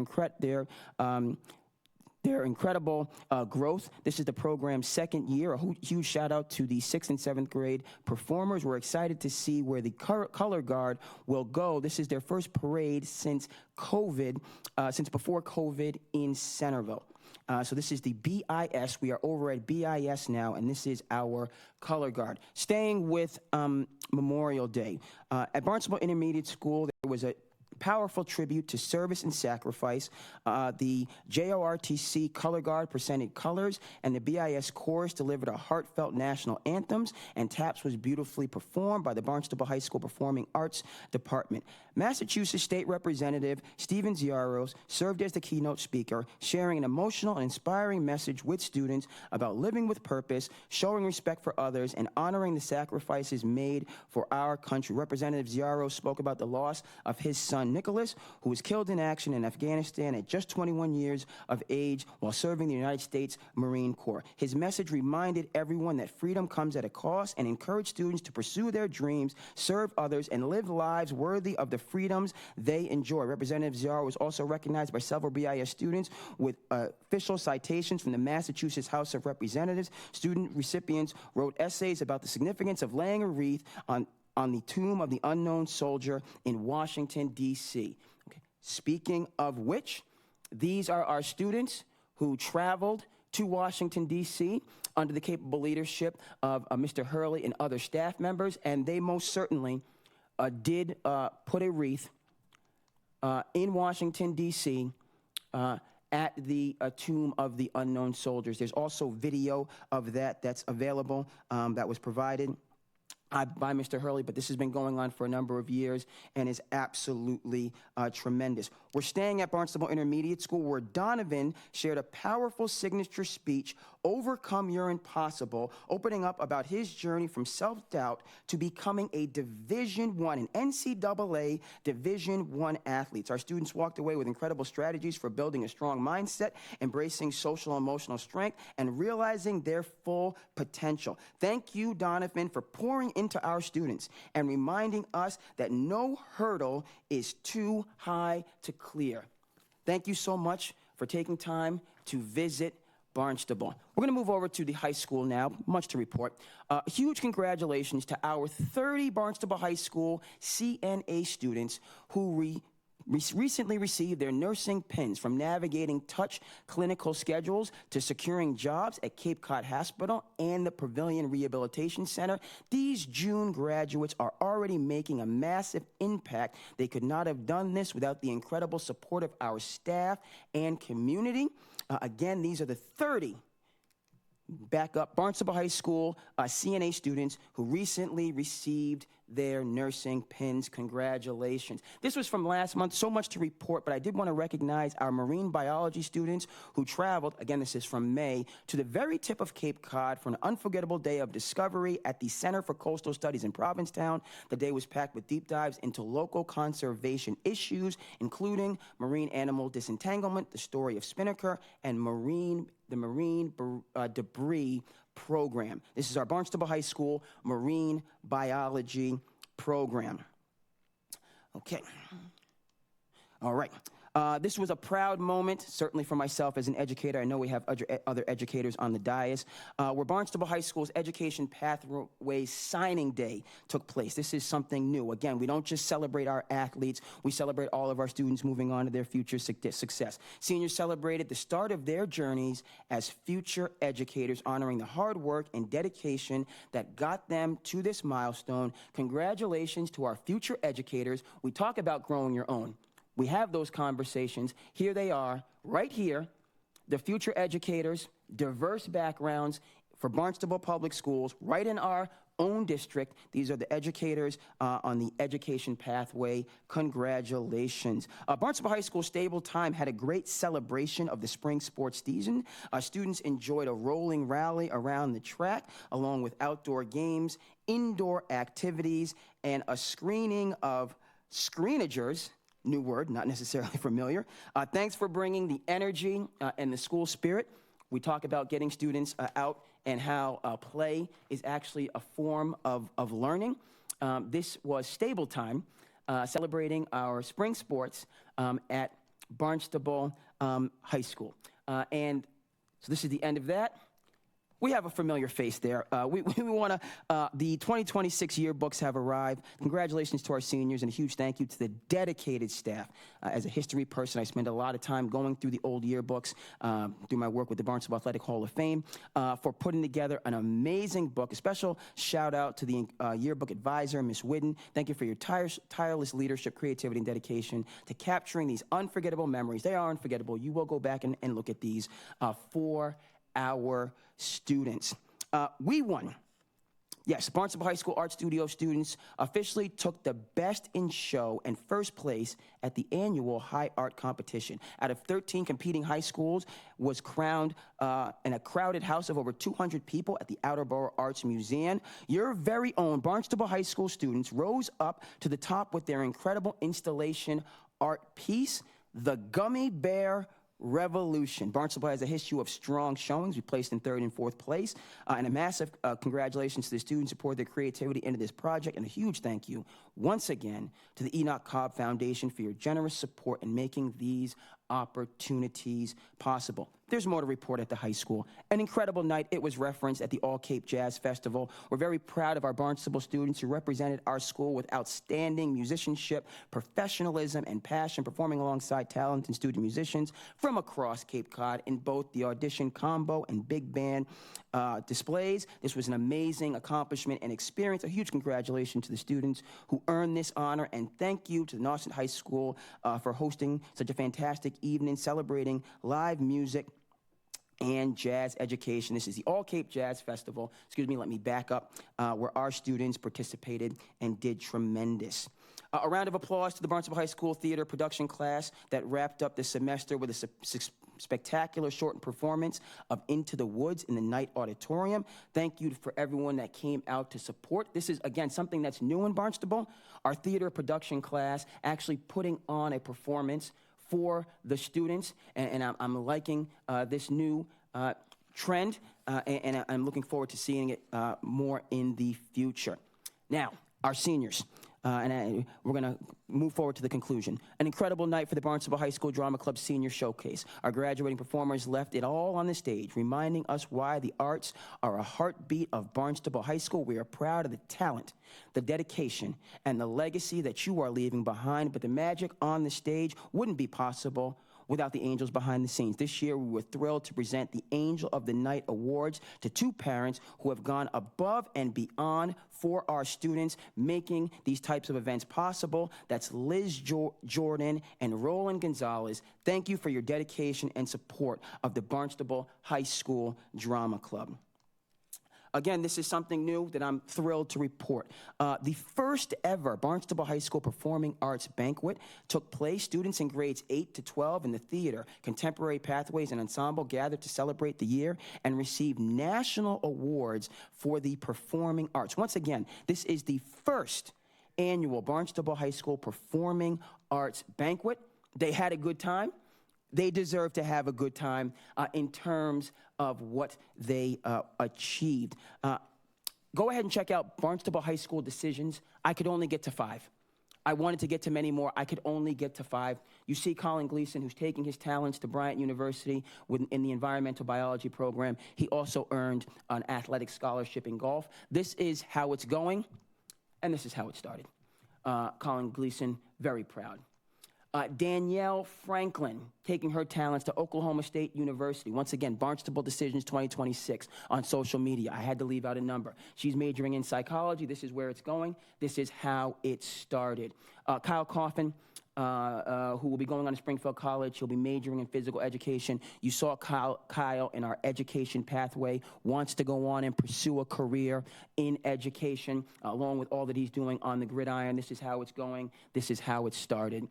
incredible growth. This is the program's second year. A huge shout out to the 6th and 7th grade performers. We're excited to see where the color guard will go. This is their first parade since before COVID in Centerville. So this is the BIS. We are over at BIS now, and this is our color guard. Staying with Memorial Day. At Barnstable Intermediate School, there was a powerful tribute to service and sacrifice. The JORTC Color Guard presented colors, and the BIS Chorus delivered a heartfelt national anthems, and taps was beautifully performed by the Barnstable High School Performing Arts Department. Massachusetts State Representative Stephen Ziaros served as the keynote speaker, sharing an emotional and inspiring message with students about living with purpose, showing respect for others, and honoring the sacrifices made for our country. Representative Ziaros spoke about the loss of his son, son Nicholas, who was killed in action in Afghanistan at just 21 years of age while serving the United States Marine Corps. His message reminded everyone that freedom comes at a cost and encouraged students to pursue their dreams, serve others, and live lives worthy of the freedoms they enjoy. Representative Ziara was also recognized by several BIS students with official citations from the Massachusetts House of Representatives. Student recipients wrote essays about the significance of laying a wreath on the tomb of the unknown soldier in Washington, D.C. Okay. Speaking of which, these are our students who traveled to Washington, D.C. under the capable leadership of Mr. Hurley and other staff members, and they most certainly did put a wreath in Washington, D.C. At the tomb of the unknown soldiers. There's also video of that's available that was provided by Mr. Hurley, but this has been going on for a number of years and is absolutely tremendous. We're staying at Barnstable Intermediate School, where Donovan shared a powerful signature speech, Overcome Your Impossible, opening up about his journey from self-doubt to becoming a Division I, an NCAA Division I athlete. Our students walked away with incredible strategies for building a strong mindset, embracing social and emotional strength, and realizing their full potential. Thank you, Donovan, for pouring into our students and reminding us that no hurdle is too high to clear. Thank you so much for taking time to visit Barnstable. We're going to move over to the high school now, much to report. Huge congratulations to our 30 Barnstable High School CNA students who recently received their nursing pins. From navigating touch clinical schedules to securing jobs at Cape Cod Hospital and the Pavilion Rehabilitation Center, these June graduates are already making a massive impact. They could not have done this without the incredible support of our staff and community. Again, these are the 30 backup Barnstable High School CNA students who recently received their nursing pins. Congratulations. This was from last month, so much to report, but I did want to recognize our marine biology students who traveled, again, this is from May, to the very tip of Cape Cod for an unforgettable day of discovery at the Center for Coastal Studies in Provincetown. The day was packed with deep dives into local conservation issues, including marine animal disentanglement, the story of spinnaker, and the marine debris program. This is our Barnstable High School marine biology program. Okay. All right. This was a proud moment, certainly for myself as an educator. I know we have other educators on the dais, where Barnstable High School's Education Pathways Signing Day took place. This is something new. Again, we don't just celebrate our athletes, we celebrate all of our students moving on to their future success. Seniors celebrated the start of their journeys as future educators, honoring the hard work and dedication that got them to this milestone. Congratulations to our future educators. We talk about growing your own. We have those conversations. Here they are, right here, the future educators, diverse backgrounds for Barnstable Public Schools, right in our own district. These are the educators on the education pathway. Congratulations. Barnstable High School Stable Time had a great celebration of the spring sports season. Students enjoyed a rolling rally around the track, along with outdoor games, indoor activities, and a screening of screenagers. New word, not necessarily familiar. Thanks for bringing the energy and the school spirit. We talk about getting students out and how play is actually a form of learning. This was Stable Time, celebrating our spring sports at Barnstable High School. And so this is the end of that. We have a familiar face there. We want to, the 2026 yearbooks have arrived. Congratulations to our seniors, and a huge thank you to the dedicated staff. As a history person, I spend a lot of time going through the old yearbooks, through my work with the Barnstable Athletic Hall of Fame, for putting together an amazing book. A special shout out to the yearbook advisor, Ms. Whidden. Thank you for your tireless leadership, creativity, and dedication to capturing these unforgettable memories. They are unforgettable. You will go back and look at these for our students. We won Yes, Barnstable High School Art Studio students officially took the Best in Show and first place at the annual High Art Competition. Out of 13 competing high schools, was crowned in a crowded house of over 200 people at the Outerborough Arts Museum. Your very own Barnstable High School students rose up to the top with their incredible installation art piece, The Gummy Bear Revolution. Barnstable has a history of strong showings. We placed in 3rd and 4th place. And a massive congratulations to the students who poured their creativity into this project. And a huge thank you, once again, to the Enoch Cobb Foundation for your generous support in making these opportunities possible. There's more to report at the high school. An incredible night. It was referenced at the All Cape Jazz Festival. We're very proud of our Barnstable students who represented our school with outstanding musicianship, professionalism, and passion, performing alongside talented student musicians from across Cape Cod in both the audition combo and big band displays. This was an amazing accomplishment and experience. A huge congratulations to the students who earned this honor, and thank you to the Nauset High School for hosting such a fantastic evening celebrating live music and jazz education. This is the All Cape Jazz Festival, let me back up, where our students participated and did tremendous. A round of applause to the Barnstable High School theater production class that wrapped up the semester with a spectacular shortened performance of Into the Woods in the Night Auditorium. Thank you for everyone that came out to support. This is, again, something that's new in Barnstable. Our theater production class actually putting on a performance for the students, and I'm liking this new trend, and I'm looking forward to seeing it more in the future. Now, our seniors. We're going to move forward to the conclusion. An incredible night for the Barnstable High School Drama Club Senior Showcase. Our graduating performers left it all on the stage, reminding us why the arts are a heartbeat of Barnstable High School. We are proud of the talent, the dedication, and the legacy that you are leaving behind, but the magic on the stage wouldn't be possible without the angels behind the scenes. This year, we were thrilled to present the Angel of the Night Awards to 2 parents who have gone above and beyond for our students, making these types of events possible. That's Liz Jordan and Roland Gonzalez. Thank you for your dedication and support of the Barnstable High School Drama Club. Again, this is something new that I'm thrilled to report. The first ever Barnstable High School Performing Arts Banquet took place. Students in grades 8 to 12 in the theater, contemporary pathways, and ensemble gathered to celebrate the year and receive national awards for the performing arts. Once again, this is the first annual Barnstable High School Performing Arts Banquet. They had a good time. They deserve to have a good time in terms of what they achieved. Go ahead and check out Barnstable High School decisions. I could only get to 5. I wanted to get to many more. I could only get to 5. You see Colin Gleason, who's taking his talents to Bryant University in the environmental biology program. He also earned an athletic scholarship in golf. This is how it's going, and this is how it started. Colin Gleason, very proud. Danielle Franklin, taking her talents to Oklahoma State University. Once again, Barnstable Decisions 2026 on social media. I had to leave out a number. She's majoring in psychology. This is where it's going. This is how it started. Kyle Coffin, who will be going on to Springfield College. He'll be majoring in physical education. You saw Kyle in our education pathway, wants to go on and pursue a career in education, along with all that he's doing on the gridiron. This is how it's going. This is how it started.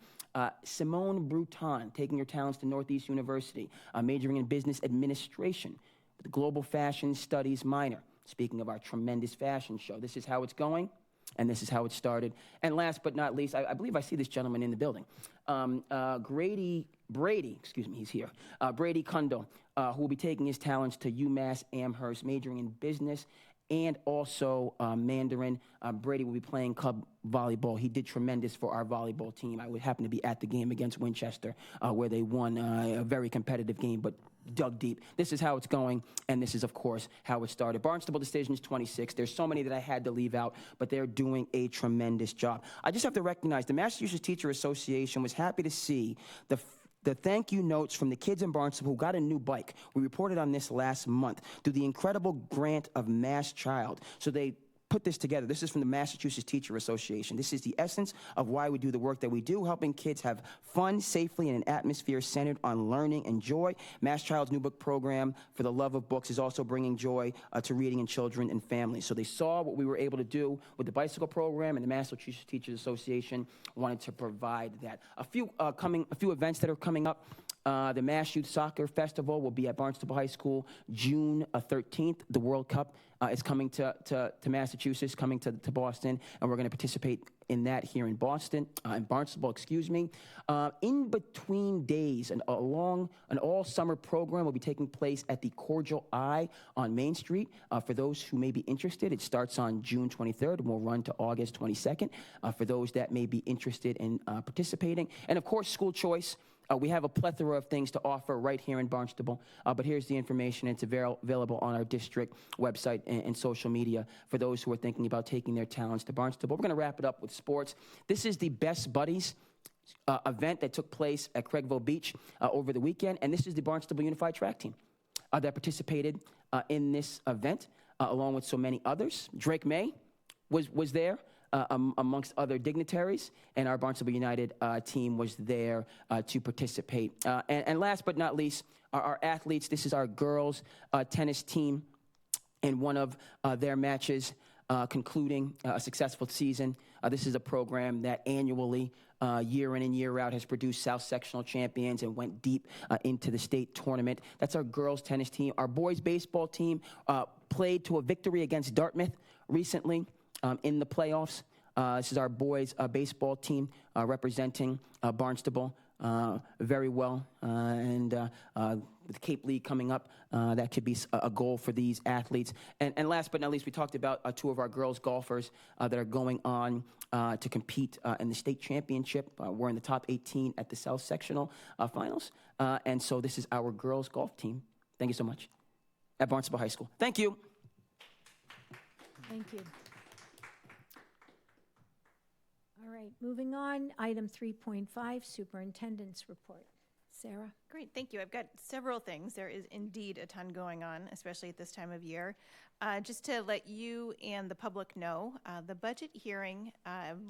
Simone Bruton, taking her talents to Northeast University, majoring in business administration with a global fashion studies minor. Speaking of our tremendous fashion show, this is how it's going, and this is how it started. And last but not least, I believe I see this gentleman in the building. Brady, he's here. Brady Kundal, who will be taking his talents to UMass Amherst, majoring in business and also Mandarin. Brady will be playing club volleyball. He did tremendous for our volleyball team. I would happen to be at the game against Winchester, where they won a very competitive game, but dug deep. This is how it's going, and this is, of course, how it started. Barnstable Decisions 26. There's so many that I had to leave out, but they're doing a tremendous job. I just have to recognize the Massachusetts Teacher Association was happy to see the thank you notes from the kids in Barnstable who got a new bike. We reported on this last month through the incredible grant of Mass Child. So they put this together. This is from the Massachusetts Teacher Association. This is the essence of why we do the work that we do, helping kids have fun safely in an atmosphere centered on learning and joy. Mass Child's new book program, For the Love of Books, is also bringing joy to reading in children and families. So they saw what we were able to do with the bicycle program, and the Massachusetts Teachers Association wanted to provide that. A few events that are coming up. The Mass Youth Soccer Festival will be at Barnstable High School June 13th. The World Cup is coming to Massachusetts, coming to Boston, and we're going to participate in that here in Barnstable, excuse me. In between days, an all-summer program will be taking place at the Cordial Eye on Main Street. For those who may be interested, it starts on June 23rd and will run to August 22nd. For those that may be interested in participating. And of course, school choice. We have a plethora of things to offer right here in Barnstable, but here's the information. It's available on our district website and social media for those who are thinking about taking their talents to Barnstable. We're going to wrap it up with sports. This is the Best Buddies event that took place at Craigville Beach over the weekend, and this is the Barnstable Unified Track Team that participated in this event, along with so many others. Drake May was there. Amongst other dignitaries, and our Barnstable United team was there to participate. And last but not least, our athletes. This is our girls tennis team in one of their matches, concluding a successful season. This is a program that annually, year in and year out, has produced South Sectional champions and went deep into the state tournament. That's our girls tennis team. Our boys baseball team played to a victory against Dartmouth recently. In the playoffs. This is our boys baseball team representing Barnstable very well. And with Cape League coming up, that could be a goal for these athletes. And last but not least, we talked about two of our girls golfers that are going on to compete in the state championship. We're in the top 18 at the South Sectional finals. And so this is our girls golf team. Thank you so much. At Barnstable High School. Thank you. Thank you. All right, moving on, item 3.5, Superintendent's Report. Sarah? Great, thank you. I've got several things. There is indeed a ton going on, especially at this time of year. Just to let you and the public know, the budget hearing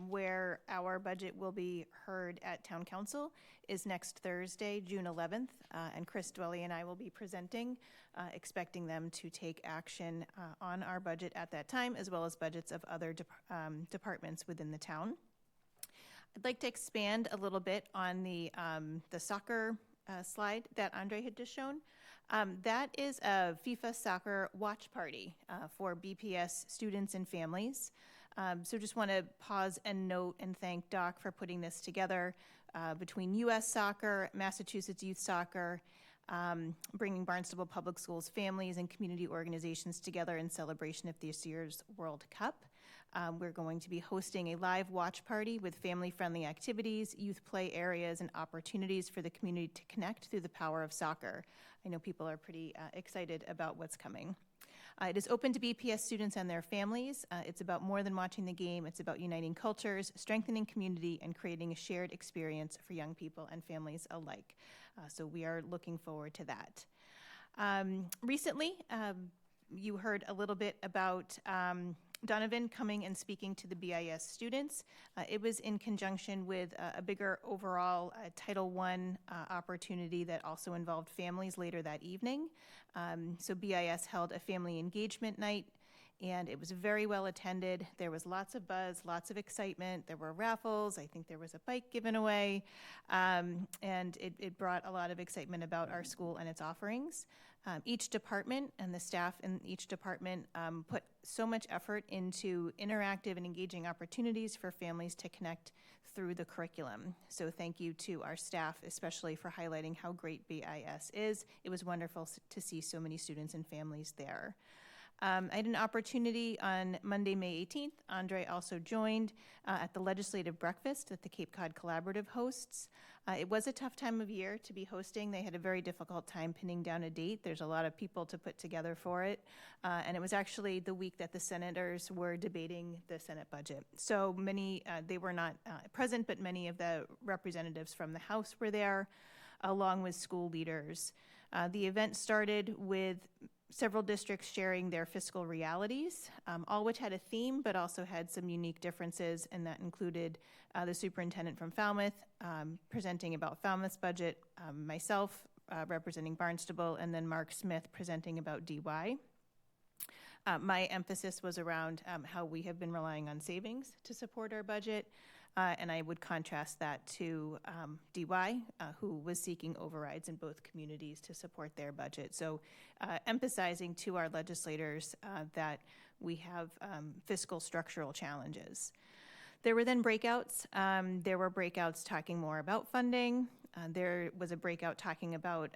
where our budget will be heard at Town Council is next Thursday, June 11th, and Chris Dwelly and I will be presenting, expecting them to take action on our budget at that time, as well as budgets of other departments within the town. I'd like to expand a little bit on the soccer slide that Andre had just shown. That is a FIFA soccer watch party for BPS students and families. So just want to pause and note and thank Doc for putting this together between U.S. Soccer, Massachusetts Youth Soccer, bringing Barnstable Public Schools families and community organizations together in celebration of this year's World Cup. We're going to be hosting a live watch party with family-friendly activities, youth play areas, and opportunities for the community to connect through the power of soccer. I know people are pretty excited about what's coming. It is open to BPS students and their families. It's about more than watching the game. It's about uniting cultures, strengthening community, and creating a shared experience for young people and families alike. So we are looking forward to that. Recently, you heard a little bit about Donovan coming and speaking to the BIS students. It was in conjunction with a bigger overall Title I opportunity that also involved families later that evening. So BIS held a family engagement night, and it was very well attended. There was lots of buzz, lots of excitement. There were raffles. I think there was a bike given away, and it brought a lot of excitement about our school and its offerings. Each department and the staff in each department put so much effort into interactive and engaging opportunities for families to connect through the curriculum. So thank you to our staff, especially for highlighting how great BIS is. It was wonderful to see so many students and families there. I had an opportunity on Monday, May 18th. Andre also joined at the legislative breakfast that the Cape Cod Collaborative hosts. It was a tough time of year to be hosting. They had a very difficult time pinning down a date. There's a lot of people to put together for it. And it was actually the week that the senators were debating the Senate budget. So many, they were not present, but many of the representatives from the House were there, along with school leaders. The event started with several districts sharing their fiscal realities, all which had a theme but also had some unique differences, and that included the superintendent from Falmouth presenting about Falmouth's budget, myself representing Barnstable, and then Mark Smith presenting about DY. My emphasis was around how we have been relying on savings to support our budget, and I would contrast that to DY, who was seeking overrides in both communities to support their budget. So emphasizing to our legislators that we have fiscal structural challenges. There were then breakouts. There were breakouts talking more about funding. There was a breakout talking about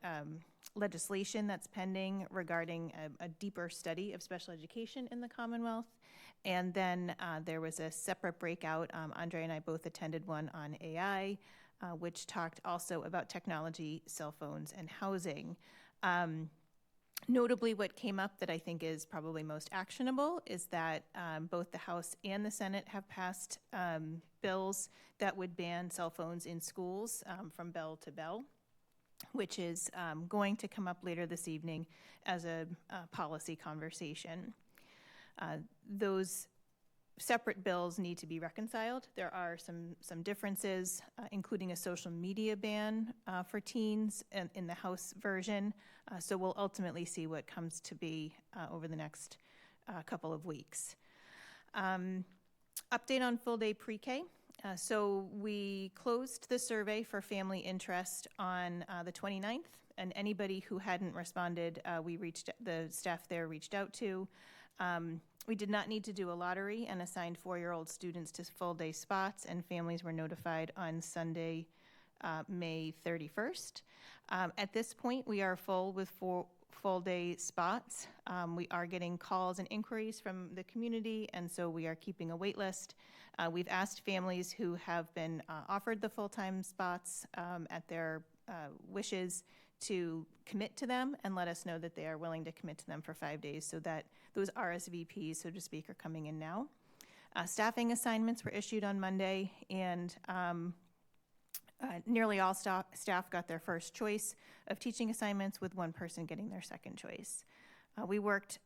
legislation that's pending regarding a deeper study of special education in the Commonwealth. And then there was a separate breakout. Andre and I both attended one on AI, which talked also about technology, cell phones, and housing. Notably, what came up that I think is probably most actionable is that both the House and the Senate have passed bills that would ban cell phones in schools from bell to bell, which is going to come up later this evening as a policy conversation. Those separate bills need to be reconciled. There are some differences, including a social media ban for teens in the House version. So we'll ultimately see what comes to be over the next couple of weeks. Update on full-day pre-K. So we closed the survey for family interest on the 29th, and anybody who hadn't responded, the staff there reached out to. We did not need to do a lottery and assigned 4-year-old students to full-day spots, and families were notified on Sunday, May 31st. At this point, we are full with 4 full-day spots. We are getting calls and inquiries from the community, and so we are keeping a wait list. We've asked families who have been offered the full-time spots at their wishes to commit to them and let us know that they are willing to commit to them for 5 days, so that those RSVPs, so to speak, are coming in now. Staffing assignments were issued on Monday, and nearly all staff got their first choice of teaching assignments, with one person getting their second choice. We worked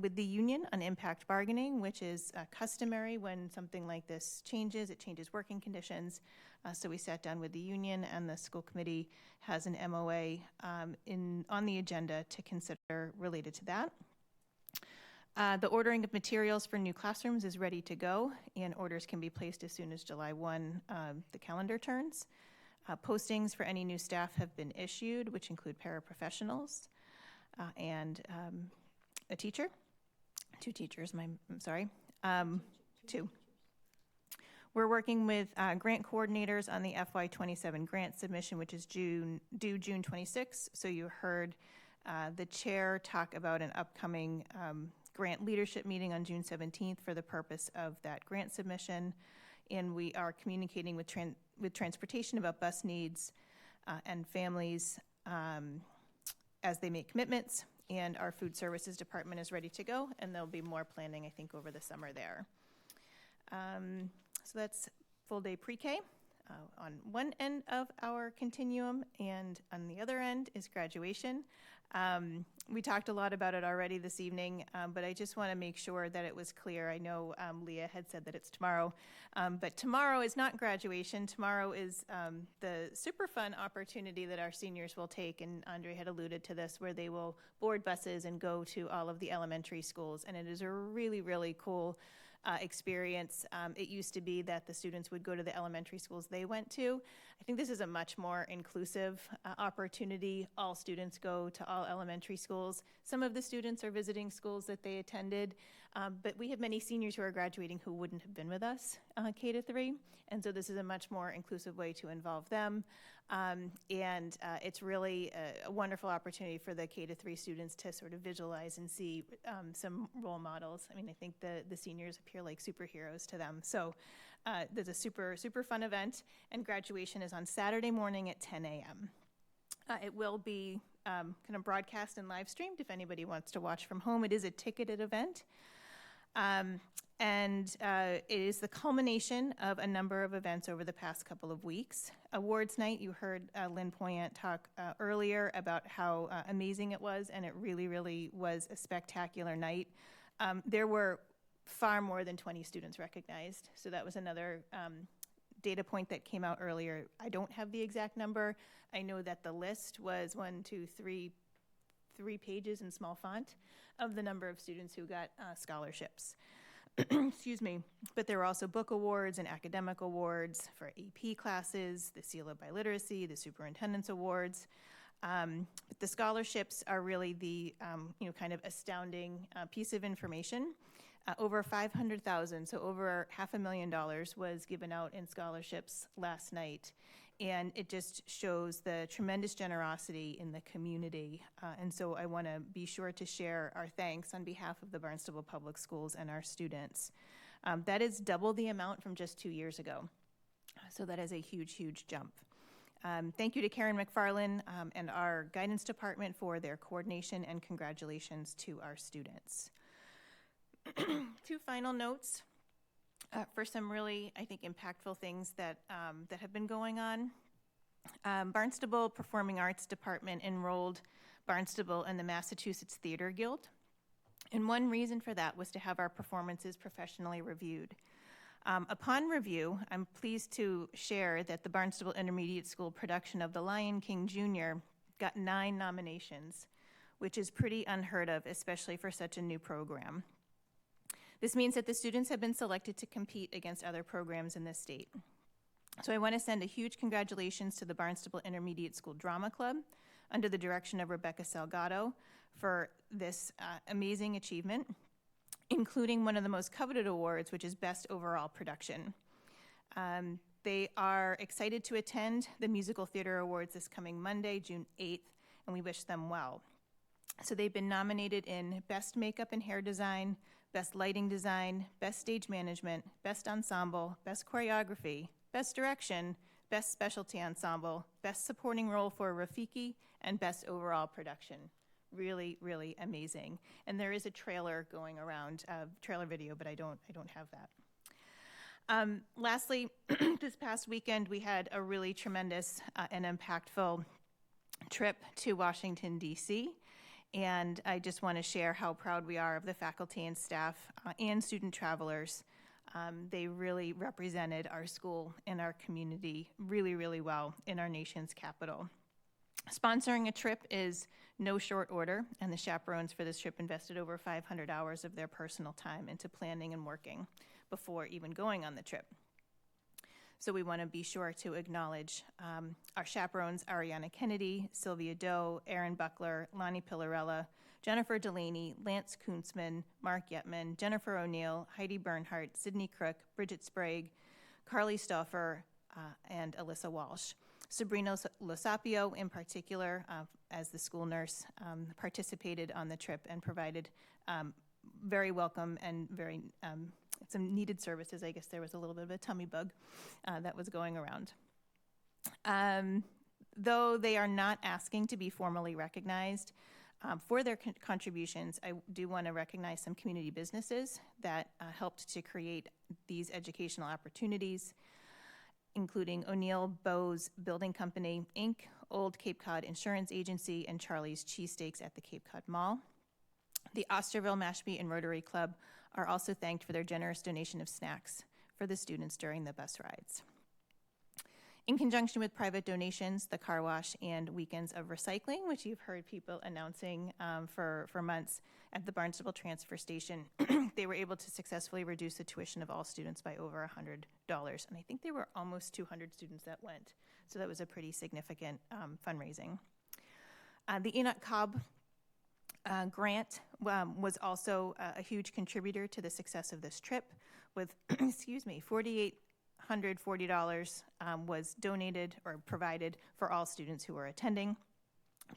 with the union on impact bargaining, which is customary when something like this changes. It changes working conditions. So we sat down with the union, and the school committee has an MOA on the agenda to consider related to that. The ordering of materials for new classrooms is ready to go, and orders can be placed as soon as July 1, the calendar turns. Postings for any new staff have been issued, which include paraprofessionals and a teacher. 2 teachers, two. We're working with grant coordinators on the FY27 grant submission, which is due June 26th. So you heard the chair talk about an upcoming grant leadership meeting on June 17th for the purpose of that grant submission. And we are communicating with transportation about bus needs and families as they make commitments. And our food services department is ready to go, and there'll be more planning, I think, over the summer there. So that's full-day pre-K on one end of our continuum, and on the other end is graduation. We talked a lot about it already this evening, but I just want to make sure that it was clear. I know Leah had said that it's tomorrow, but tomorrow is not graduation. Tomorrow is the super fun opportunity that our seniors will take, and Andre had alluded to this, where they will board buses and go to all of the elementary schools, and it is a really, really cool experience. It used to be that the students would go to the elementary schools they went to. I think this is a much more inclusive opportunity. All students go to all elementary schools. Some of the students are visiting schools that they attended, but we have many seniors who are graduating who wouldn't have been with us K to 3, and so this is a much more inclusive way to involve them. And it's really a wonderful opportunity for the K to 3 students to sort of visualize and see some role models. I mean, I think the seniors appear like superheroes to them. So there's a super fun event, and graduation is on Saturday morning at 10 a.m. It will be kind of broadcast and live streamed if anybody wants to watch from home. It is a ticketed event. It is the culmination of a number of events over the past couple of weeks. Awards night, you heard Lynn Poyant talk earlier about how amazing it was, and it really, really was a spectacular night. There were far more than 20 students recognized, so that was another data point that came out earlier. I don't have the exact number. I know that the list was 3 pages in small font of the number of students who got scholarships. Excuse me. But there were also book awards and academic awards for AP classes, the Seal of Biliteracy, the Superintendent's Awards. But the scholarships are really the kind of astounding piece of information. Over $500,000, so over $500,000 was given out in scholarships last night. And it just shows the tremendous generosity in the community. And so I want to be sure to share our thanks on behalf of the Barnstable Public Schools and our students. That is double the amount from just 2 years ago. So that is a huge, huge jump. Thank you to Karen McFarland and our guidance department for their coordination, and congratulations to our students. 2 final notes. For some really, I think, impactful things that have been going on. Barnstable Performing Arts Department enrolled Barnstable in the Massachusetts Theater Guild. And one reason for that was to have our performances professionally reviewed. Upon review, I'm pleased to share that the Barnstable Intermediate School production of The Lion King Jr. got 9 nominations, which is pretty unheard of, especially for such a new program. This means that the students have been selected to compete against other programs in the state. So I want to send a huge congratulations to the Barnstable Intermediate School Drama Club under the direction of Rebecca Salgado for this amazing achievement, including one of the most coveted awards, which is Best Overall Production. They are excited to attend the Musical Theater Awards this coming Monday, June 8th, and we wish them well. So they've been nominated in Best Makeup and Hair Design, Best Lighting Design, Best Stage Management, Best Ensemble, Best Choreography, Best Direction, Best Specialty Ensemble, Best Supporting Role for Rafiki, and Best Overall Production. Really, really amazing. And there is a trailer going around, trailer video, but I don't have that. Lastly, this past weekend we had a really tremendous and impactful trip to Washington, D.C., and I just want to share how proud we are of the faculty and staff and student travelers. They really represented our school and our community really, really well in our nation's capital. Sponsoring a trip is no short order, and the chaperones for this trip invested over 500 hours of their personal time into planning and working before even going on the trip. So we want to be sure to acknowledge our chaperones, Ariana Kennedy, Sylvia Doe, Erin Buckler, Lonnie Pillarella, Jennifer Delaney, Lance Kuntzman, Mark Yetman, Jennifer O'Neill, Heidi Bernhardt, Sydney Crook, Bridget Sprague, Carly Stauffer, and Alyssa Walsh. Sabrina Losapio, in particular, as the school nurse, participated on the trip and provided very welcome and very some needed services. I guess there was a little bit of a tummy bug that was going around. Though they are not asking to be formally recognized for their contributions, I do want to recognize some community businesses that helped to create these educational opportunities, including O'Neill Bowes Building Company, Inc., Old Cape Cod Insurance Agency, and Charlie's Cheesesteaks at the Cape Cod Mall. The Osterville, Mashpee, and Rotary Club are also thanked for their generous donation of snacks for the students during the bus rides. In conjunction with private donations, the car wash and weekends of recycling, which you've heard people announcing for months at the Barnstable Transfer Station, they were able to successfully reduce the tuition of all students by over $100. And I think there were almost 200 students that went. So that was a pretty significant fundraising. The Enoch Cobb grant was also a huge contributor to the success of this trip with, $4,840 was donated or provided for all students who were attending,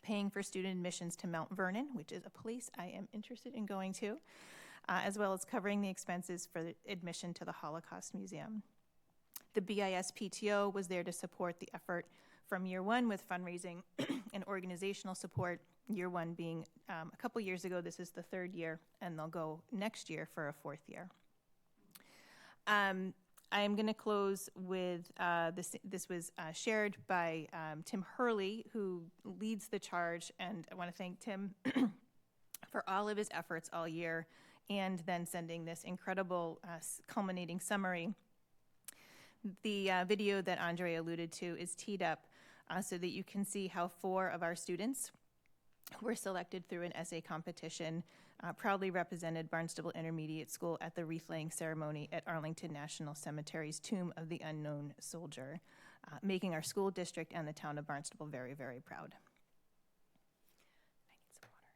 paying for student admissions to Mount Vernon, which is a place I am interested in going to, as well as covering the expenses for the admission to the Holocaust Museum. The BIS PTO was there to support the effort from year one with fundraising and organizational support, year one being a couple years ago. This is the third year, and they'll go next year for a fourth year. I am going to close with this. This was shared by Tim Hurley, who leads the charge, and I want to thank Tim for all of his efforts all year, and then sending this incredible culminating summary. The video that Andre alluded to is teed up so that you can see how 4 of our students were selected through an essay competition, proudly represented Barnstable Intermediate School at the wreath-laying ceremony at Arlington National Cemetery's Tomb of the Unknown Soldier, making our school district and the town of Barnstable very, very proud. I need some water.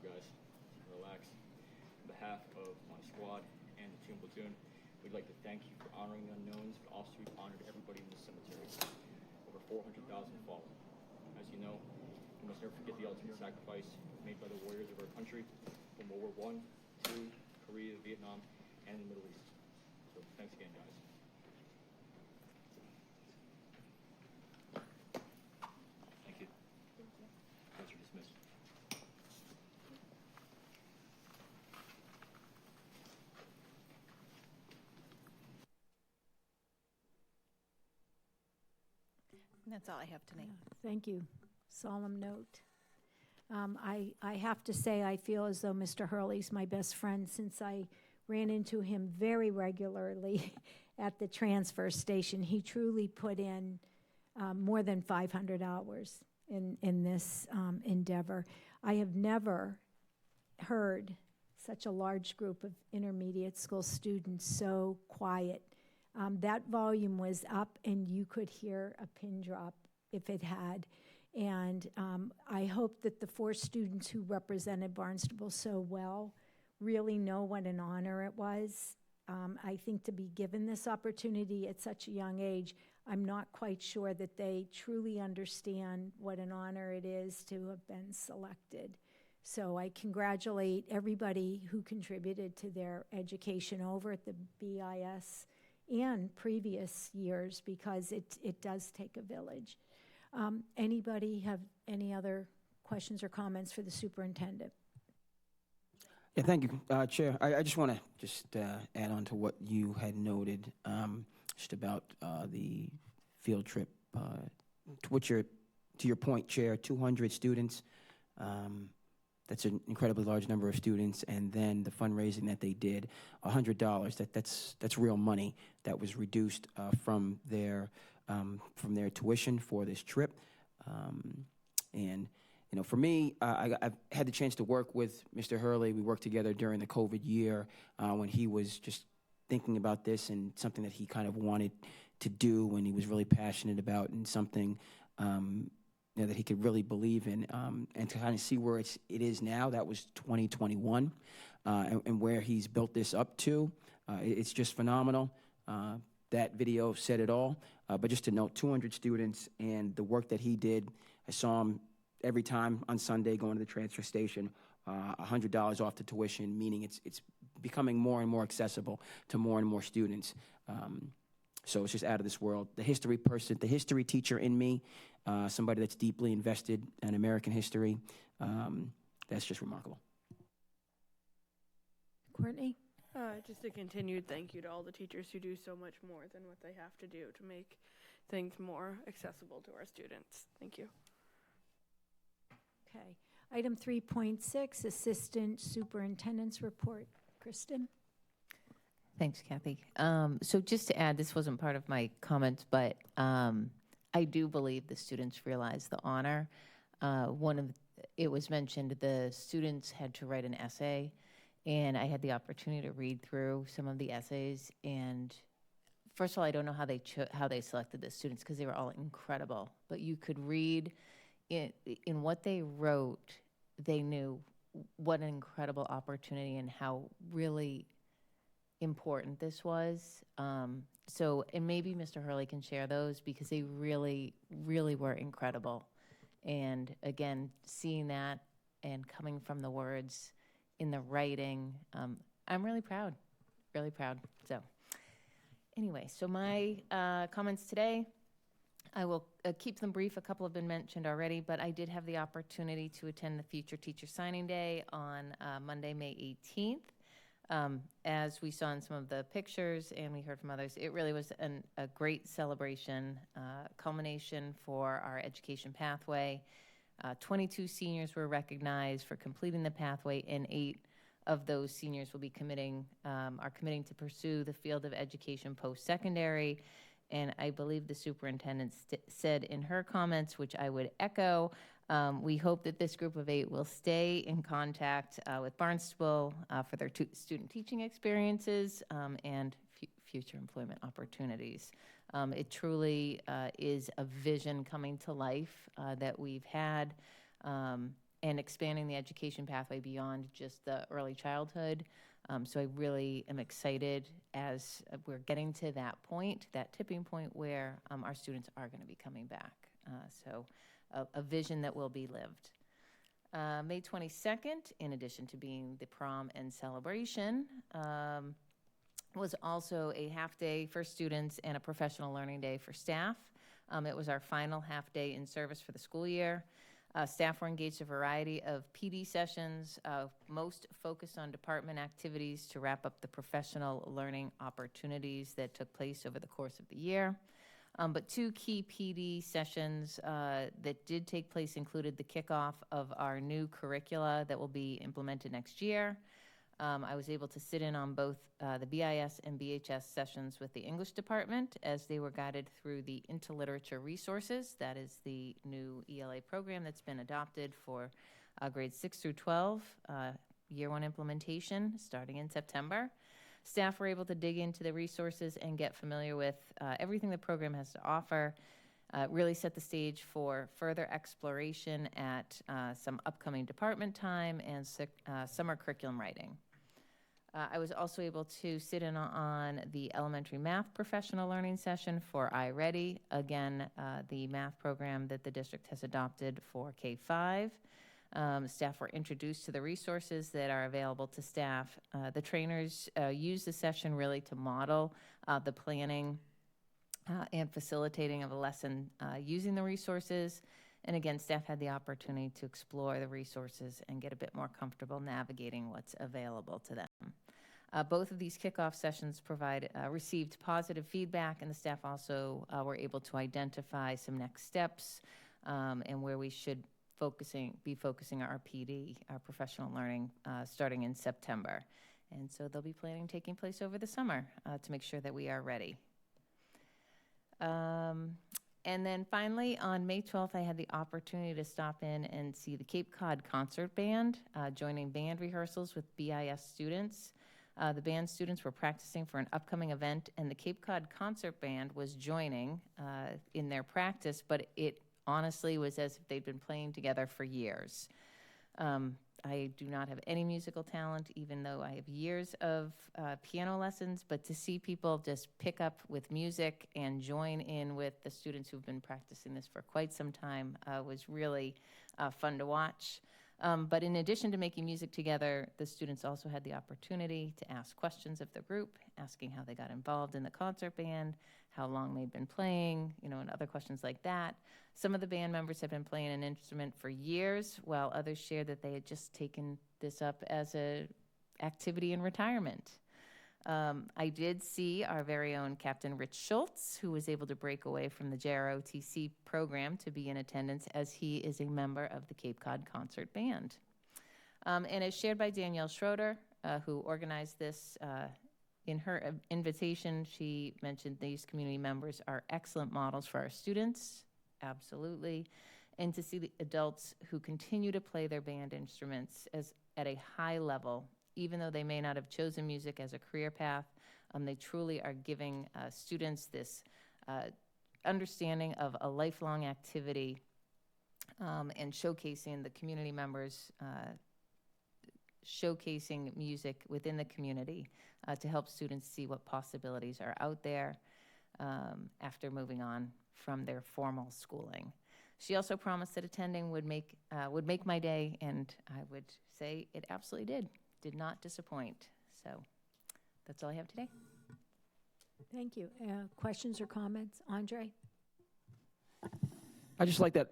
Guys, relax. On behalf of my squad and the Tomb Platoon, we'd like to thank you for honoring the unknowns, but also we've honored everybody in the cemetery. Over 400,000 fallen. As you know, we must never forget the ultimate sacrifice made by the warriors of our country from World War I, II, Korea, Vietnam, and the Middle East. So thanks again, guys. Thank you. Class are dismissed. And that's all I have tonight. Thank you. Solemn note. I have to say, I feel as though Mr. Hurley's my best friend since I ran into him very regularly at the transfer station. He truly put in more than 500 hours in this endeavor. I have never heard such a large group of intermediate school students so quiet. That volume was up and you could hear a pin drop. if it had. And I hope that the 4 students who represented Barnstable so well really know what an honor it was. I think to be given this opportunity at such a young age, I'm not quite sure that they truly understand what an honor it is to have been selected. So I congratulate everybody who contributed to their education over at the BIS and previous years, because it does take a village. Anybody have any other questions or comments for the superintendent? Yeah, thank you, Chair. I just want to add on to what you had noted, just about the field trip. To your point, Chair, 200 students. That's an incredibly large number of students, and then the fundraising that they did, $100. That's real money that was reduced from their tuition for this trip, and. You know, for me, I've had the chance to work with Mr. Hurley. We worked together during the COVID year when he was just thinking about this and something that he kind of wanted to do, when he was really passionate about, and something that he could really believe in. And to kind of see where it is now, that was 2021, and where he's built this up to, it's just phenomenal. That video said it all. But just to note, 200 students and the work that he did, I saw him every time on Sunday going to the transfer station, $100 off the tuition, meaning it's becoming more and more accessible to more and more students. So it's just out of this world. The history person, the history teacher in me, somebody that's deeply invested in American history, that's just remarkable. Courtney? Just a continued thank you to all the teachers who do so much more than what they have to do to make things more accessible to our students. Thank you. Okay. Item 3.6, Assistant Superintendent's Report. Kristen? Thanks, Kathy. So just to add, this wasn't part of my comments, but I do believe the students realize the honor. It was mentioned the students had to write an essay, and I had the opportunity to read through some of the essays. And first of all, I don't know how they selected the students, because they were all incredible. But you could read in what they wrote, they knew what an incredible opportunity and how really important this was. And maybe Mr. Hurley can share those, because they really, really were incredible. And again, seeing that and coming from the words in the writing, I'm really proud, really proud. So anyway, so my comments today, I will keep them brief. A couple have been mentioned already, but I did have the opportunity to attend the Future Teacher Signing Day on Monday, May 18th. As we saw in some of the pictures and we heard from others, it really was a great celebration, culmination for our education pathway. 22 seniors were recognized for completing the pathway, and 8 of those seniors will be are committing to pursue the field of education post-secondary. And I believe the superintendent said in her comments, which I would echo, we hope that this group of 8 will stay in contact with Barnstable for their student teaching experiences and future employment opportunities. It truly is a vision coming to life that we've had, and expanding the education pathway beyond just the early childhood. So I really am excited as we're getting to that point, that tipping point where our students are going to be coming back. So a vision that will be lived. May 22nd, in addition to being the prom and celebration, was also a half day for students and a professional learning day for staff. It was our final half day in service for the school year. Staff were engaged in a variety of PD sessions, most focused on department activities to wrap up the professional learning opportunities that took place over the course of the year. But 2 key PD sessions that did take place included the kickoff of our new curricula that will be implemented next year. I was able to sit in on both the BIS and BHS sessions with the English department as they were guided through the Interliterature Resources. That is the new ELA program that's been adopted for grades 6 through 12, year 1 implementation starting in September. Staff were able to dig into the resources and get familiar with everything the program has to offer. Really set the stage for further exploration at some upcoming department time and summer curriculum writing. I was also able to sit in on the elementary math professional learning session for iReady, again, the math program that the district has adopted for K-5. Staff were introduced to the resources that are available to staff. The trainers used the session really to model the planning and facilitating of a lesson using the resources. And again, staff had the opportunity to explore the resources and get a bit more comfortable navigating what's available to them. Both of these kickoff sessions received positive feedback, and the staff also were able to identify some next steps and where we should be focusing our PD, our professional learning, starting in September. And so they'll be taking place over the summer to make sure that we are ready. And then finally, on May 12th, I had the opportunity to stop in and see the Cape Cod Concert Band, joining band rehearsals with BIS students. The band students were practicing for an upcoming event, and the Cape Cod Concert Band was joining in their practice, but it honestly was as if they'd been playing together for years. I do not have any musical talent, even though I have years of piano lessons, but to see people just pick up with music and join in with the students who've been practicing this for quite some time was really fun to watch. But in addition to making music together, the students also had the opportunity to ask questions of the group, asking how they got involved in the concert band, how long they'd been playing, and other questions like that. Some of the band members have been playing an instrument for years, while others shared that they had just taken this up as an activity in retirement. I did see our very own Captain Rich Schultz, who was able to break away from the JROTC program to be in attendance, as he is a member of the Cape Cod Concert Band. And as shared by Danielle Schroeder, who organized this, in her invitation, she mentioned these community members are excellent models for our students, absolutely, and to see the adults who continue to play their band instruments at a high level, even though they may not have chosen music as a career path, they truly are giving students this understanding of a lifelong activity and showcasing the community members, showcasing music within the community to help students see what possibilities are out there after moving on from their formal schooling. She also promised that attending would make my day, and I would say it absolutely did not disappoint. So that's all I have today. Thank you. Questions or comments? Andre? I just like that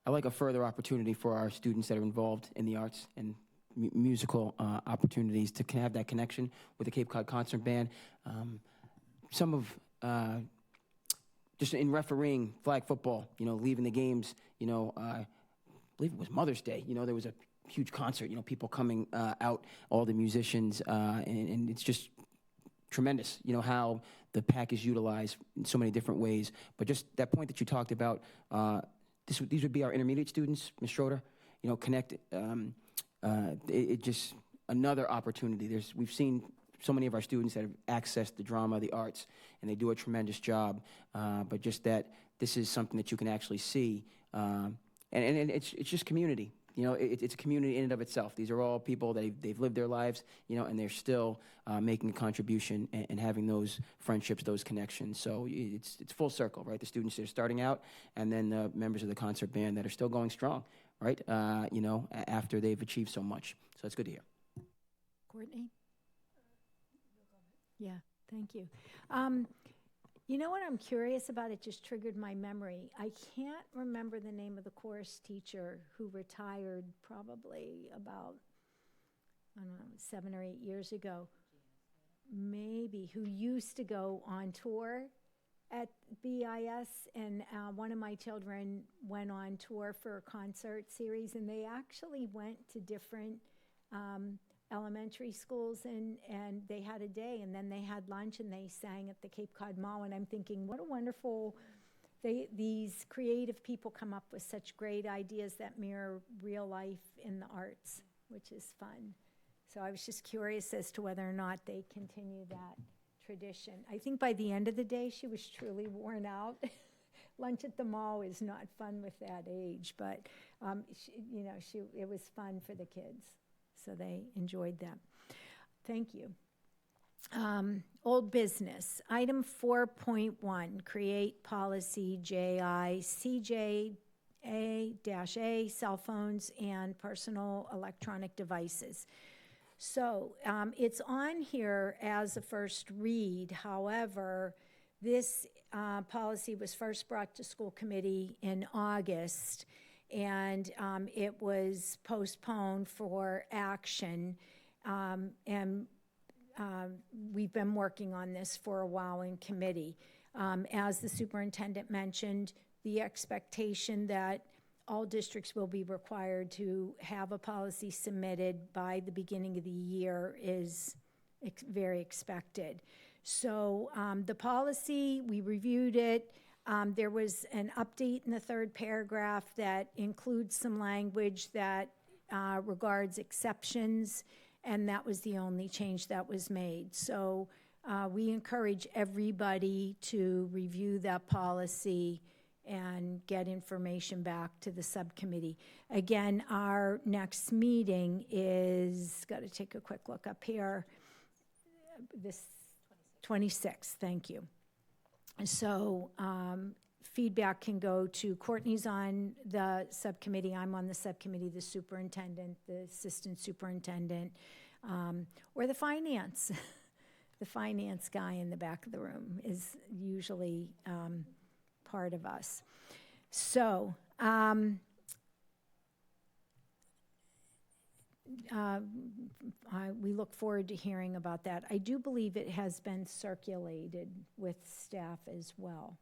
I like a further opportunity for our students that are involved in the arts and musical opportunities to have that connection with the Cape Cod Concert Band. Some of just in refereeing flag football, leaving the games, I believe it was Mother's Day, there was a huge concert, people coming out, all the musicians, and it's just tremendous, how the pack is utilized in so many different ways. But just that point that you talked about, these would be our intermediate students, Ms. Schroeder, connect, it just another opportunity. We've seen so many of our students that have accessed the drama, the arts, and they do a tremendous job. But just that this is something that you can actually see, and it's just community. It's a community in and of itself. These are all people that they've lived their lives, and they're still making a contribution and having those friendships, those connections. So it's full circle, right? The students that are starting out, and then the members of the concert band that are still going strong, right? After they've achieved so much. So that's good to hear. Courtney? Yeah, thank you. You know what I'm curious about? It just triggered my memory. I can't remember the name of the chorus teacher who retired probably about, 7 or 8 years ago. Maybe, who used to go on tour at BIS, and one of my children went on tour for a concert series, and they actually went to different elementary schools, and they had a day, and then they had lunch, and they sang at the Cape Cod Mall. And I'm thinking, what a wonderful, these creative people come up with such great ideas that mirror real life in the arts, which is fun. So I was just curious as to whether or not they continue that tradition. I think by the end of the day, she was truly worn out. Lunch at the mall is not fun with that age, but it was fun for the kids, so they enjoyed that. Thank you. Old business. Item 4.1, create policy JICJA-A, cell phones and personal electronic devices. So it's on here as a first read. However, this policy was first brought to school committee in August, and it was postponed for action. We've been working on this for a while in committee. As the superintendent mentioned, the expectation that all districts will be required to have a policy submitted by the beginning of the year is very expected. So the policy, we reviewed it. There was an update in the third paragraph that includes some language that regards exceptions, and that was the only change that was made. So we encourage everybody to review that policy and get information back to the subcommittee. Again, our next meeting is, got to take a quick look up here, this 26th, thank you. So feedback can go to, Courtney's on the subcommittee, I'm on the subcommittee, the superintendent, the assistant superintendent, or the finance. The finance guy in the back of the room is usually part of us. So we look forward to hearing about that. I do believe it has been circulated with staff as well.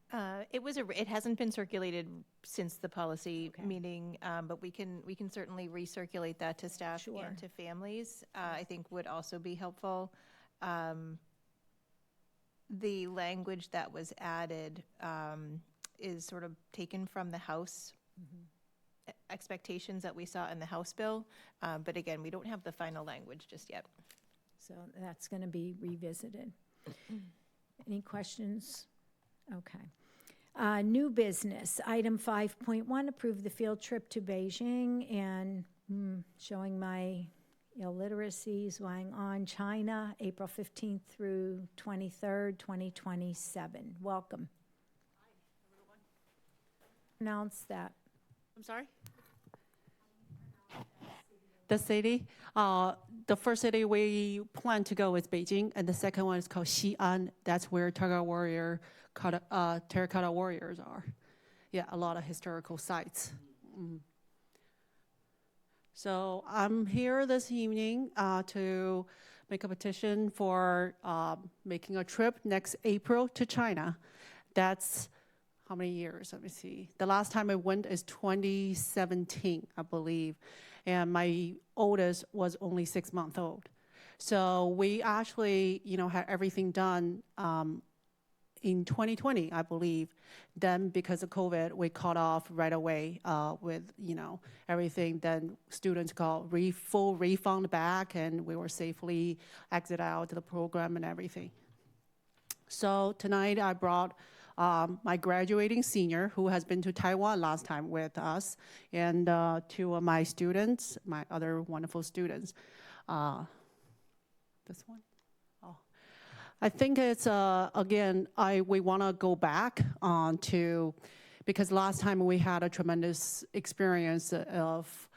It hasn't been circulated since the policy meeting, but we can certainly recirculate that to staff and to families. I think would also be helpful. The language that was added is sort of taken from the House expectations that we saw in the House bill, but again, we don't have the final language just yet. So that's going to be revisited. Any questions? Okay. New business, item 5.1, approve the field trip to Beijing, and showing my illiteracy, Zhuang'an, China, April 15th through 23rd, 2027. Welcome. Announce that. I'm sorry? The city. The first city we plan to go is Beijing, and the second one is called Xi'an. That's where terracotta warriors are. Yeah, a lot of historical sites. So I'm here this evening to make a petition for making a trip next April to China. That's how many years? Let me see. The last time I went is 2017, I believe. And my oldest was only 6 months old. So we actually, had everything done in 2020, I believe. Then because of COVID, we cut off right away with, everything. Then students got full refund back, and we were safely exit out of the program and everything. So tonight I brought my graduating senior, who has been to Taiwan last time with us, and two of my students, my other wonderful students. This one? Oh. I think it's, again, we want to go back to, because last time we had a tremendous experience of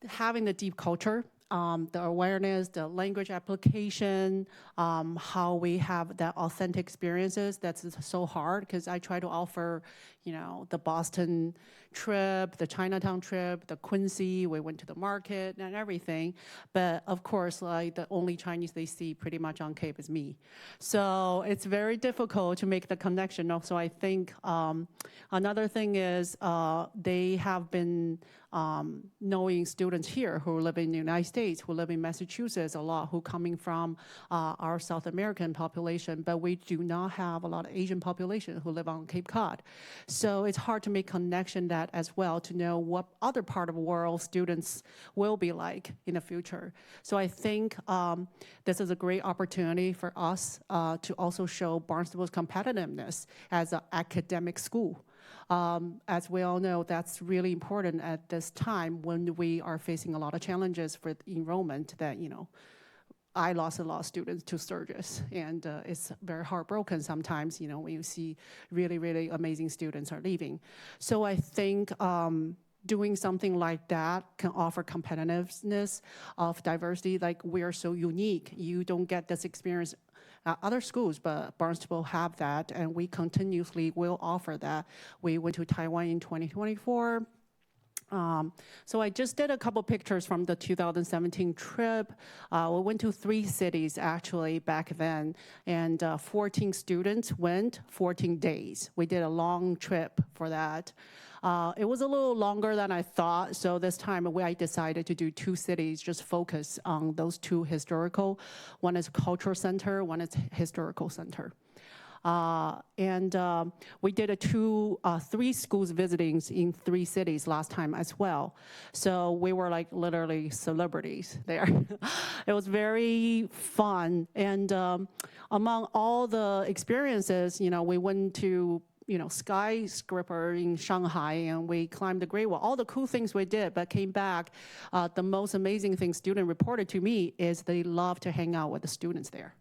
having the deep culture, the awareness, the language application, how we have that authentic experiences. That's so hard because I try to offer, the Boston trip, the Chinatown trip, the Quincy, we went to the market and everything. But of course, like the only Chinese they see pretty much on Cape is me. So it's very difficult to make the connection. So I think another thing is they have been knowing students here who live in the United States, who live in Massachusetts a lot, who coming from our South American population, but we do not have a lot of Asian population who live on Cape Cod. So it's hard to make connection that as well to know what other part of the world students will be like in the future. So I think this is a great opportunity for us to also show Barnstable's competitiveness as an academic school. As we all know, that's really important at this time when we are facing a lot of challenges for enrollment that, I lost a lot of students to Sturgis, and it's very heartbroken sometimes, when you see really, really amazing students are leaving. So I think doing something like that can offer competitiveness of diversity. Like, we are so unique. You don't get this experience at other schools, but Barnstable have that, and we continuously will offer that. We went to Taiwan in 2024. So I just did a couple pictures from the 2017 trip. We went to 3 cities actually back then, and 14 students went 14 days. We did a long trip for that. It was a little longer than I thought, so this time I decided to do 2 cities, just focus on those 2 historical. One is cultural center, one is historical center. We did 3 schools visitings in 3 cities last time as well. So we were like literally celebrities there. It was very fun. And among all the experiences, we went to skyscraper in Shanghai, and we climbed the Great Wall, all the cool things we did, but came back. The most amazing thing student reported to me is they love to hang out with the students there.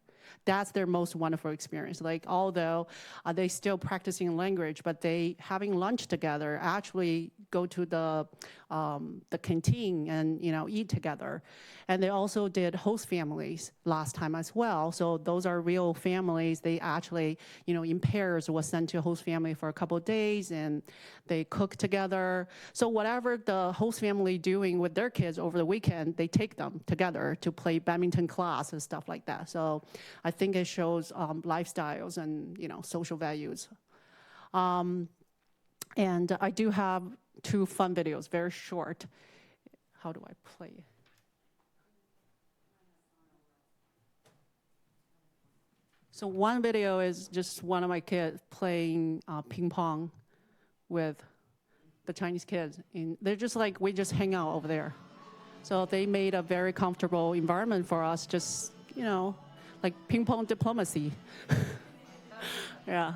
That's their most wonderful experience. Like, although they still practicing language, but they having lunch together, actually go to the canteen and eat together. And they also did host families last time as well. So those are real families. They actually, in pairs was sent to a host family for a couple of days, and they cook together. So whatever the host family doing with their kids over the weekend, they take them together to play badminton class and stuff like that. So I think it shows lifestyles and social values. And I do have 2 fun videos, very short. How do I play it? So one video is just one of my kids playing ping pong with the Chinese kids. And they're just like, we just hang out over there. So they made a very comfortable environment for us, just, like ping pong diplomacy. Yeah.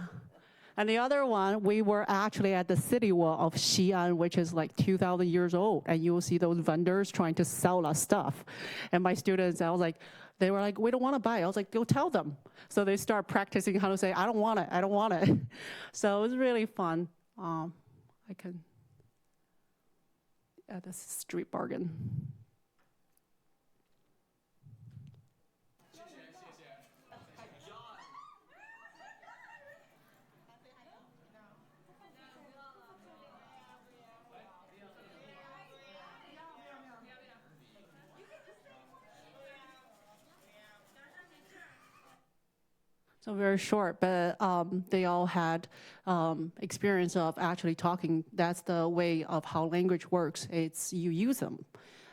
And the other one, we were actually at the city wall of Xi'an, which is like 2,000 years old. And you will see those vendors trying to sell us stuff. And my students, they were like, we don't want to buy it. I was like, go tell them. So they start practicing how to say, I don't want it, I don't want it. So it was really fun. I can add this street bargain. So very short, but they all had experience of actually talking. That's the way of how language works. It's you use them.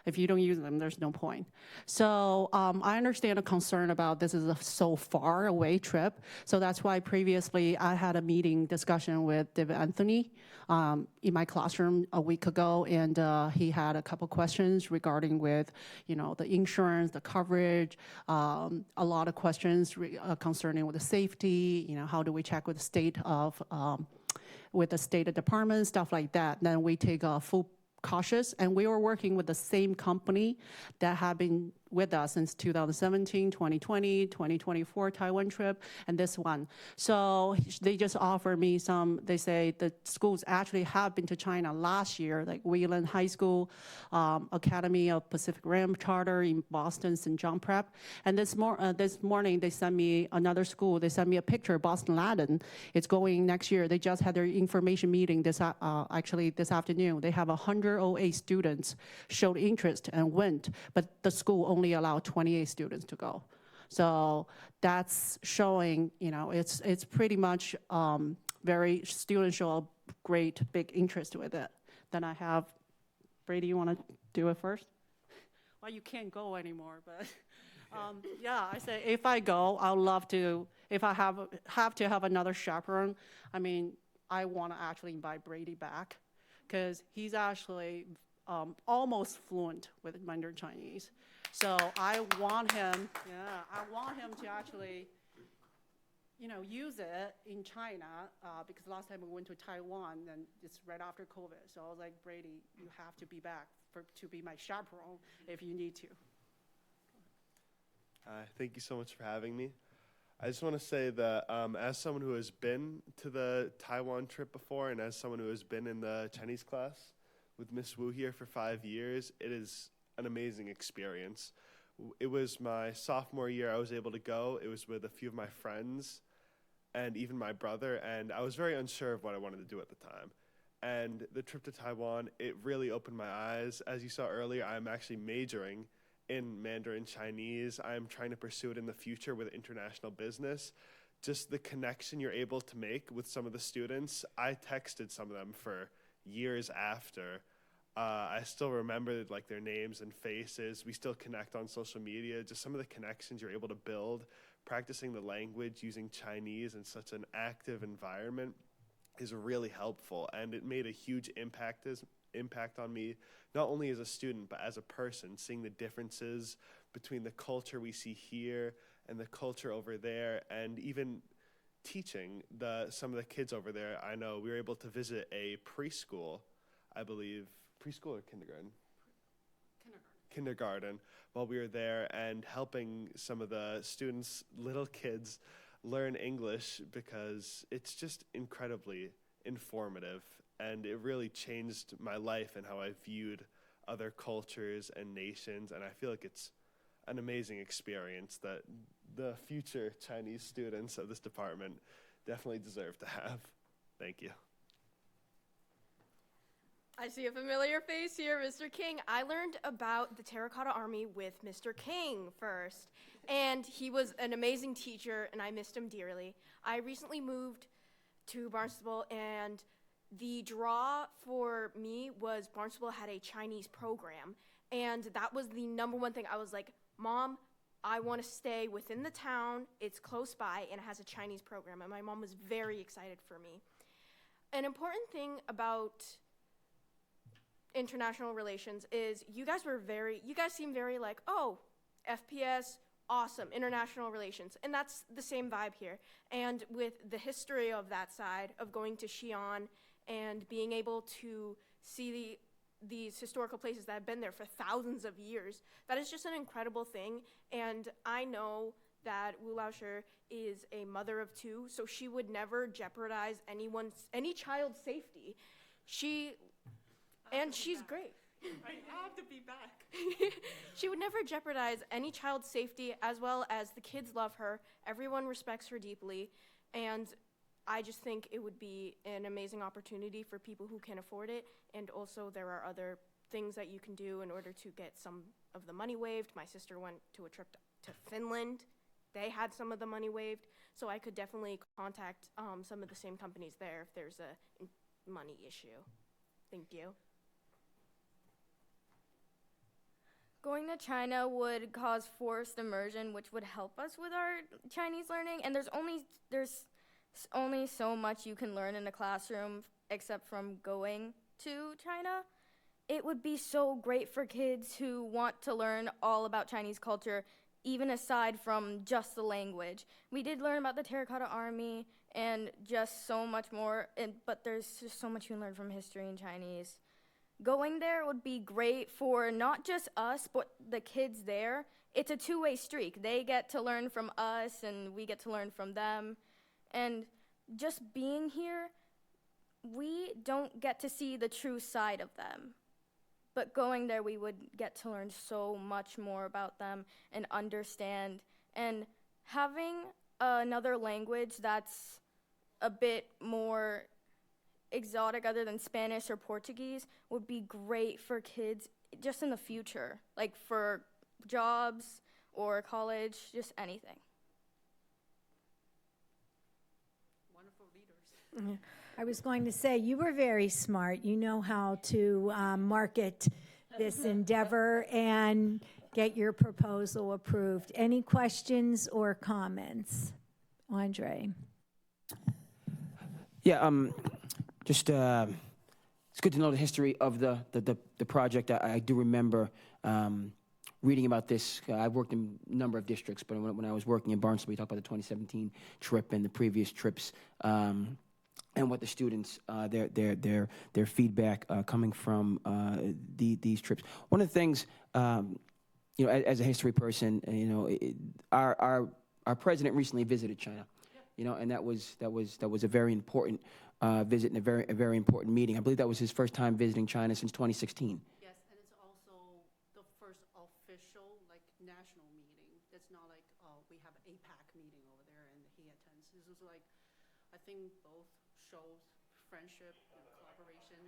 If you don't use them, there's no point. So I understand a concern about this is a so far away trip. So that's why previously I had a meeting discussion with David Anthony in my classroom a week ago, and he had a couple questions regarding with, the insurance, the coverage, a lot of questions concerning with the safety, how do we check with the state of, with the state department, stuff like that. Then we take a full cautious, and we were working with the same company that had been with us since 2017, 2020, 2024 Taiwan trip, and this one. So they just offered me they say the schools actually have been to China last year, like Wayland High School, Academy of Pacific Rim Charter in Boston, St. John Prep. And this morning, they sent me another school. They sent me a picture, Boston Latin. It's going next year. They just had their information meeting this afternoon. They have 108 students showed interest and went, but the school only allowed 28 students to go. So that's showing, it's pretty much students show a great big interest with it. Then I have Brady, you want to do it first? Well, you can't go anymore, but yeah, I say if I go, I'd love to. If I have to have another chaperone, I mean, I want to actually invite Brady back because he's actually almost fluent with Mandarin Chinese. So I want him, to actually, use it in China because last time we went to Taiwan and it's right after COVID. So I was like, Brady, you have to be back to be my chaperone if you need to. Thank you so much for having me. I just want to say that as someone who has been to the Taiwan trip before and as someone who has been in the Chinese class with Miss Wu here for 5 years, it is an amazing experience. It was my sophomore year I was able to go. It was with a few of my friends and even my brother, and I was very unsure of what I wanted to do at the time. And the trip to Taiwan, it really opened my eyes. As you saw earlier, I'm actually majoring in Mandarin Chinese. I'm trying to pursue it in the future with international business. Just the connection you're able to make with some of the students. I texted some of them for years after. I still remember like their names and faces. We still connect on social media. Just some of the connections you're able to build, practicing the language using Chinese in such an active environment is really helpful. And it made a huge impact on me, not only as a student, but as a person, seeing the differences between the culture we see here and the culture over there, and even teaching some of the kids over there. I know we were able to visit a preschool, I believe, preschool or kindergarten? Kindergarten while we were there, and helping some of the students, little kids, learn English because it's just incredibly informative. And it really changed my life and how I viewed other cultures and nations. And I feel like it's an amazing experience that the future Chinese students of this department definitely deserve to have. Thank you. I see a familiar face here, Mr. King. I learned about the Terracotta Army with Mr. King first, and he was an amazing teacher, and I missed him dearly. I recently moved to Barnstable, and the draw for me was Barnstable had a Chinese program, and that was the number one thing. I was like, Mom, I want to stay within the town. It's close by, and it has a Chinese program, and my mom was very excited for me. An important thing about international relations is you guys seem very like, oh, FPS, awesome, international relations. And that's the same vibe here. And with the history of that side, of going to Xi'an and being able to see these historical places that have been there for thousands of years, that is just an incredible thing. And I know that Wu Laoshi is a mother of two, so she would never jeopardize any child's safety. And she's great. I have to be back. She would never jeopardize any child's safety, as well as the kids love her. Everyone respects her deeply. And I just think it would be an amazing opportunity for people who can afford it. And also there are other things that you can do in order to get some of the money waived. My sister went to a trip to Finland. They had some of the money waived. So I could definitely contact some of the same companies there if there's a money issue. Thank you. Going to China would cause forced immersion, which would help us with our Chinese learning. And there's only so much you can learn in a classroom except from going to China. It would be so great for kids who want to learn all about Chinese culture, even aside from just the language. We did learn about the Terracotta Army and just so much more, but there's just so much you can learn from history in Chinese. Going there would be great for not just us, but the kids there. It's a two-way streak. They get to learn from us, and we get to learn from them. And just being here, we don't get to see the true side of them. But going there, we would get to learn so much more about them and understand. And having another language that's a bit more exotic other than Spanish or Portuguese would be great for kids just in the future, like for jobs or college, just anything. Wonderful. I was going to say, you were very smart. You know how to market this endeavor and get your proposal approved. Any questions or comments? Andre? Yeah, just it's good to know the history of the project. I do remember reading about this. I've worked in a number of districts, but when I was working in Barnstable, we talked about the 2017 trip and the previous trips, and what the students, their feedback coming from these trips. One of the things, you know, as a history person, you know, our president recently visited China. You know, and that was a very important visit and a very important meeting. I believe that was his first time visiting China since 2016. Yes, and it's also the first official, like, national meeting. That's not like, oh, we have an APAC meeting over there and he attends. This was like, I think both shows friendship and collaboration.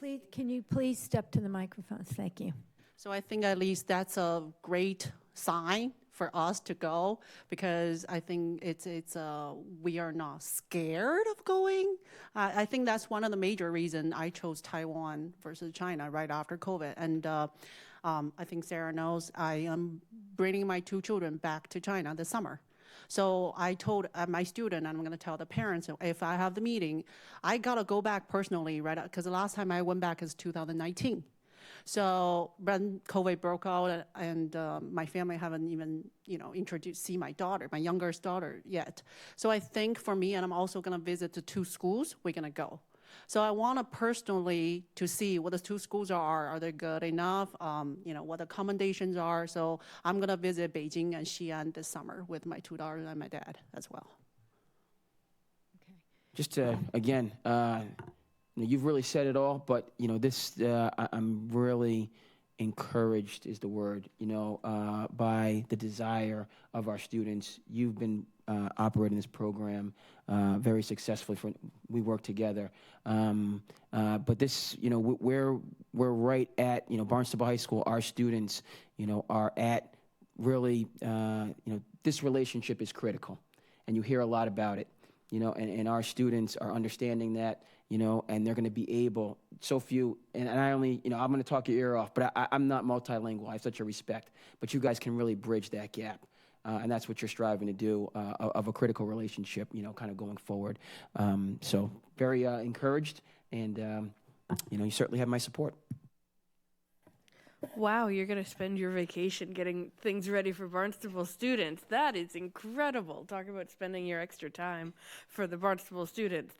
Please, can you please step to the microphone? Thank you. So I think at least that's a great sign for us to go, because I think it's we are not scared of going. I think that's one of the major reasons I chose Taiwan versus China right after COVID. And I think Sarah knows I am bringing my 2 children back to China this summer. So I told my student, and I'm going to tell the parents, if I have the meeting, I got to go back personally, right? Because the last time I went back is 2019. So when COVID broke out, and my family haven't even, you know, see my daughter, my youngest daughter yet. So I think for me, and I'm also going to visit the 2 schools, we're going to go. So I want to personally to see what the 2 schools are they good enough, you know, what the accommodations are. So I'm going to visit Beijing and Xi'an this summer with my 2 daughters and my dad as well. Okay. Just again, you know, you've really said it all, but you know, this I'm really encouraged is the word, you know, by the desire of our students. You've been operating this program very successfully. We work together, but this, you know, we're right at, you know, Barnstable High School. Our students, you know, are at really, you know, this relationship is critical, and you hear a lot about it, you know, and our students are understanding that. You know, and they're going to be able, so few, and I only, you know, I'm going to talk your ear off, but I'm not multilingual. I have such a respect. But you guys can really bridge that gap. And that's what you're striving to do of a critical relationship, you know, kind of going forward. So very encouraged, and, you know, you certainly have my support. Wow, you're going to spend your vacation getting things ready for Barnstable students. That is incredible. Talk about spending your extra time for the Barnstable students.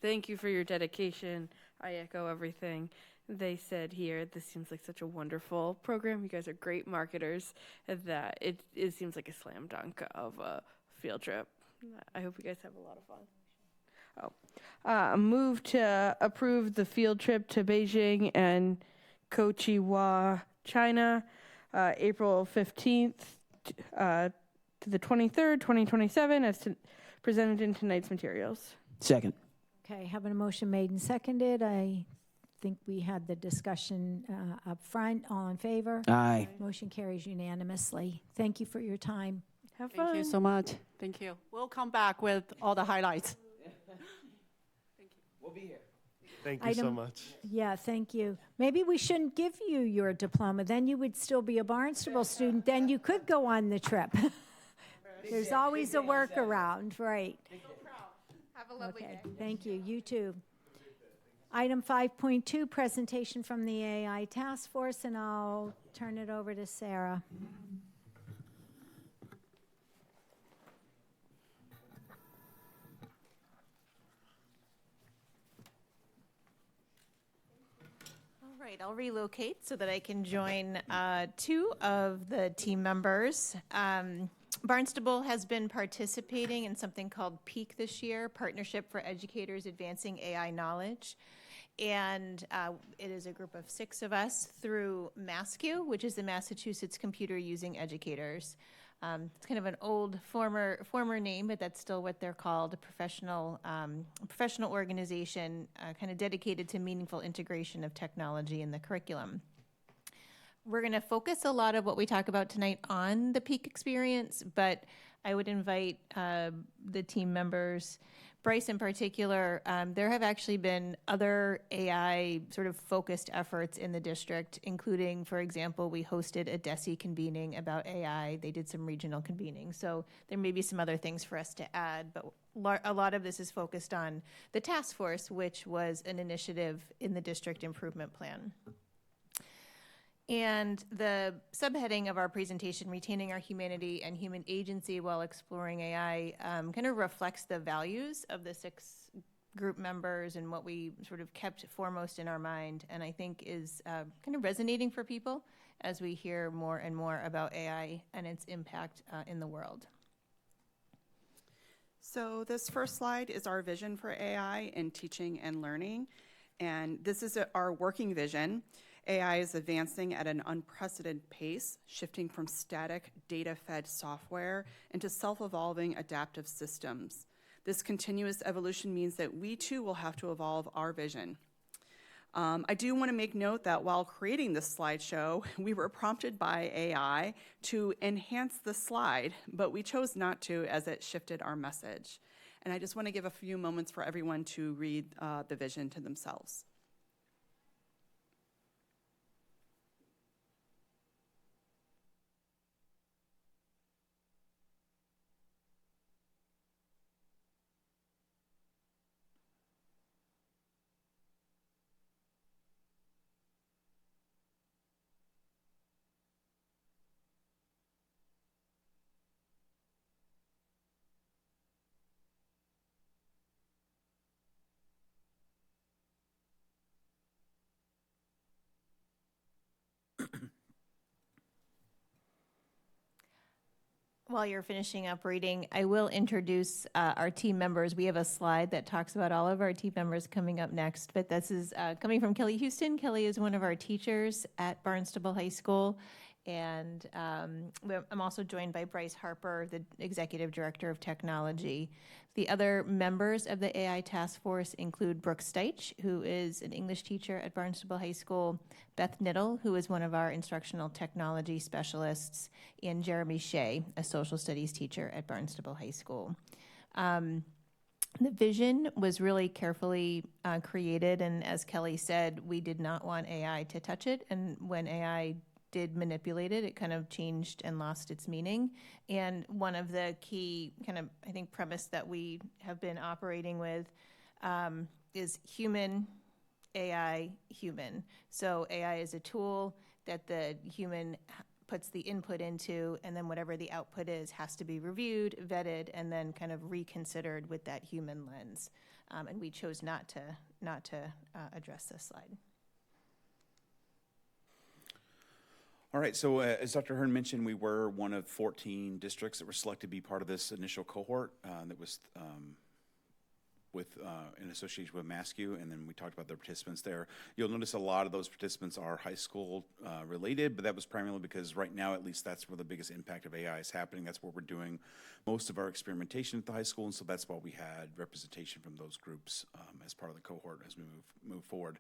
Thank you for your dedication. I echo everything they said here. This seems like such a wonderful program. You guys are great marketers. That it seems like a slam dunk of a field trip. I hope you guys have a lot of fun. Move to approve the field trip to Beijing and Kochiwa, China, April 15th to the 23rd, 2027, as presented in tonight's materials. Second. Okay, having a motion made and seconded. I think we had the discussion up front. All in favor? Aye. Motion carries unanimously. Thank you for your time. Have fun. Thank you so much. Thank you. We'll come back with all the highlights. Thank you. We'll be here. Thank you so much. Yeah, thank you. Maybe we shouldn't give you your diploma. Then you would still be a Barnstable student. Then you could go on the trip. There's always a workaround, right? Have a lovely day. Thank you. You too. Item 5.2, presentation from the AI Task Force, and I'll turn it over to Sarah. All right, I'll relocate so that I can join 2 of the team members. Barnstable has been participating in something called PEAK this year, Partnership for Educators Advancing AI Knowledge. And it is a group of 6 of us through MassQ, which is the Massachusetts Computer Using Educators. It's kind of an old former name, but that's still what they're called, a professional organization kind of dedicated to meaningful integration of technology in the curriculum. We're going to focus a lot of what we talk about tonight on the PEAK experience, but I would invite the team members, Bryce, in particular, there have actually been other AI sort of focused efforts in the district, including, for example, we hosted a DESI convening about AI. They did some regional convening. So there may be some other things for us to add, but a lot of this is focused on the task force, which was an initiative in the district improvement plan. And the subheading of our presentation, Retaining Our Humanity and Human Agency While Exploring AI, kind of reflects the values of the 6 group members and what we sort of kept foremost in our mind, and I think is kind of resonating for people as we hear more and more about AI and its impact in the world. So this first slide is our vision for AI in teaching and learning, and this is our working vision. AI is advancing at an unprecedented pace, shifting from static, data-fed software into self-evolving adaptive systems. This continuous evolution means that we too will have to evolve our vision. I do want to make note that while creating this slideshow, we were prompted by AI to enhance the slide, but we chose not to as it shifted our message. And I just want to give a few moments for everyone to read the vision to themselves. While you're finishing up reading, I will introduce our team members. We have a slide that talks about all of our team members coming up next, but this is coming from Kelly Houston. Kelly is one of our teachers at Barnstable High School, and I'm also joined by Bryce Harper, the Executive Director of Technology. The other members of the AI Task Force include Brooke Steich, who is an English teacher at Barnstable High School, Beth Niddle, who is one of our instructional technology specialists, and Jeremy Shea, a social studies teacher at Barnstable High School. The vision was really carefully created, and as Kelly said, we did not want AI to touch it, and when AI did manipulate it, it kind of changed and lost its meaning. And one of the key kind of, I think, premise that we have been operating with is human, AI, human. So AI is a tool that the human puts the input into, and then whatever the output is has to be reviewed, vetted, and then kind of reconsidered with that human lens. And we chose not to address this slide. All right, so as Dr. Hearn mentioned, we were one of 14 districts that were selected to be part of this initial cohort that was in association with MASCU, and then we talked about the participants there. You'll notice a lot of those participants are high school related, but that was primarily because right now, at least, that's where the biggest impact of AI is happening. That's where we're doing most of our experimentation at the high school, and so that's why we had representation from those groups as part of the cohort as we move forward.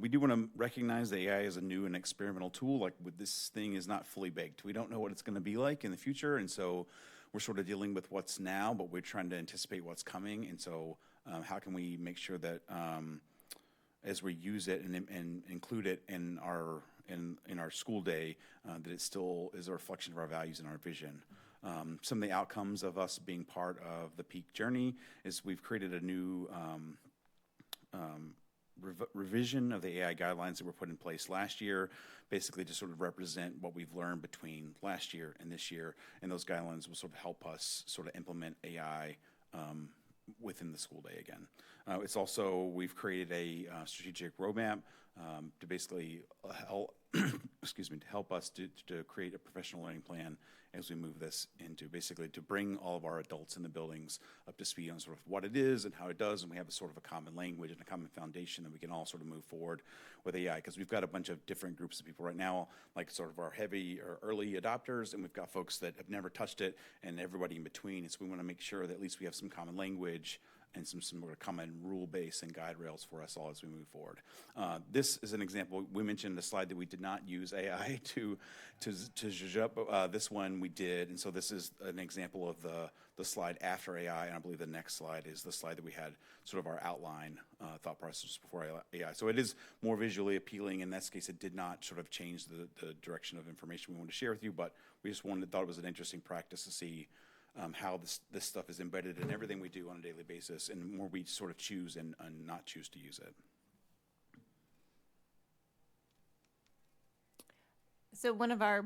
We do want to recognize that AI is a new and experimental tool. Like, this thing is not fully baked. We don't know what it's going to be like in the future, and so we're sort of dealing with what's now, but we're trying to anticipate what's coming, and so how can we make sure that as we use it and include it in our school day, that it still is a reflection of our values and our vision. Some of the outcomes of us being part of the peak journey is we've created a new revision of the AI guidelines that were put in place last year, basically to sort of represent what we've learned between last year and this year, and those guidelines will sort of help us sort of implement AI within the school day again. It's also, we've created a strategic roadmap to basically help, to help us to create a professional learning plan as we move this into basically to bring all of our adults in the buildings up to speed on sort of what it is and how it does, and we have a sort of a common language and a common foundation that we can all sort of move forward with AI, because we've got a bunch of different groups of people right now, like sort of our heavy or early adopters, and we've got folks that have never touched it, and everybody in between. And so we want to make sure that at least we have some common language and some sort of common rule base and guide rails for us all as we move forward. This is an example. We mentioned the slide that we did not use AI to zhuzh up. This one we did, and so this is an example of the slide after AI, and I believe the next slide is the slide that we had sort of our outline thought process before AI. So it is more visually appealing. In this case, it did not sort of change the direction of information we wanted to share with you, but we just thought it was an interesting practice to see how this stuff is embedded in everything we do on a daily basis, and more we sort of choose and not choose to use it. So one of our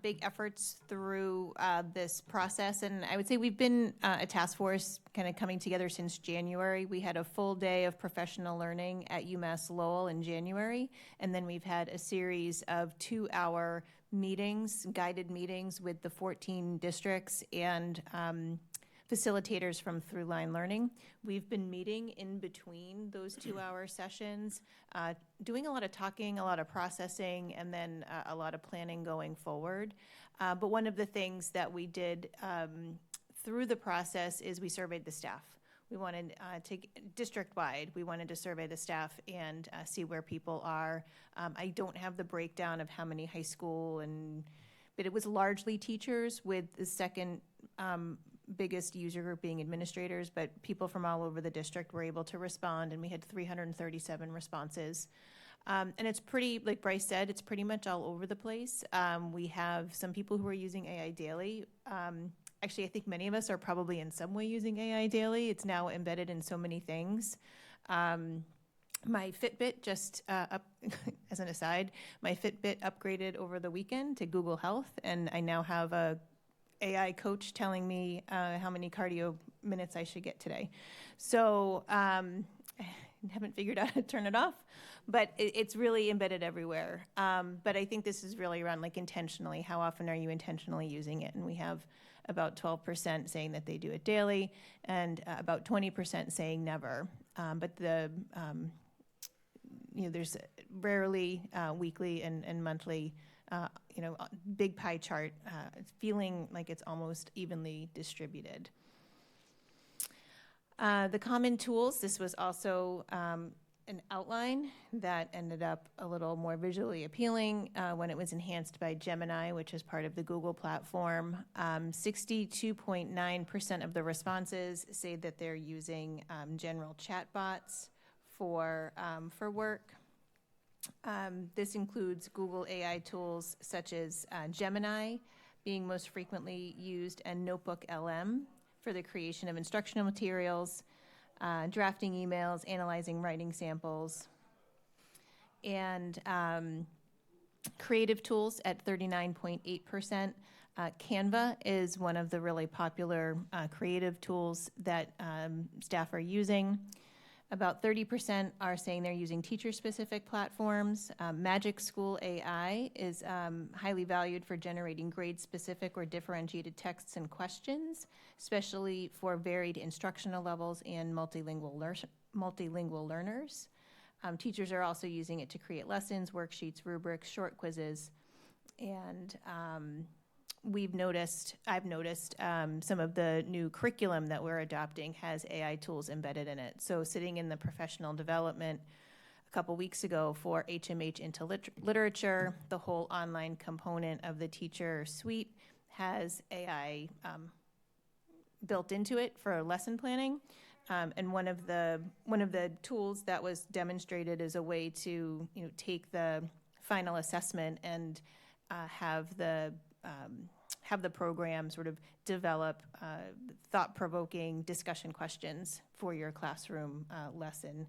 big efforts through this process, and I would say we've been a task force kind of coming together since January. We had a full day of professional learning at UMass Lowell in January, and then we've had a series of 2-hour meetings, guided meetings with the 14 districts and facilitators from Throughline Learning. We've been meeting in between those 2-hour sessions, doing a lot of talking, a lot of processing, and then a lot of planning going forward. But one of the things that we did through the process is we surveyed the staff. We wanted to, district-wide, we wanted to survey the staff and see where people are. I don't have the breakdown of how many high school, but it was largely teachers, with the second biggest user group being administrators, but people from all over the district were able to respond, and we had 337 responses. And it's pretty, like Bryce said, it's pretty much all over the place. We have some people who are using AI daily. Actually, I think many of us are probably in some way using AI daily. It's now embedded in so many things. My Fitbit just up, as an aside, my Fitbit upgraded over the weekend to Google Health, and I now have a AI coach telling me how many cardio minutes I should get today. So I haven't figured out how to turn it off, but it's really embedded everywhere. But I think this is really around like intentionally. How often are you intentionally using it? And we have about 12% saying that they do it daily, and about 20% saying never. But there's rarely weekly and monthly. Big pie chart. It's feeling like it's almost evenly distributed. The common tools, this was also an outline that ended up a little more visually appealing when it was enhanced by Gemini, which is part of the Google platform. 62.9% of the responses say that they're using general chatbots for work. This includes Google AI tools such as Gemini being most frequently used, and Notebook LM for the creation of instructional materials, drafting emails, analyzing writing samples, and creative tools at 39.8%. Canva is one of the really popular creative tools that staff are using. About 30% are saying they're using teacher-specific platforms. Magic School AI is highly valued for generating grade-specific or differentiated texts and questions, especially for varied instructional levels and multilingual learners. Teachers are also using it to create lessons, worksheets, rubrics, short quizzes, and I've noticed some of the new curriculum that we're adopting has AI tools embedded in it. So sitting in the professional development a couple weeks ago for HMH into literature, the whole online component of the teacher suite has AI built into it for lesson planning. And one of the tools that was demonstrated is a way to take the final assessment and have the program sort of develop thought-provoking discussion questions for your classroom lesson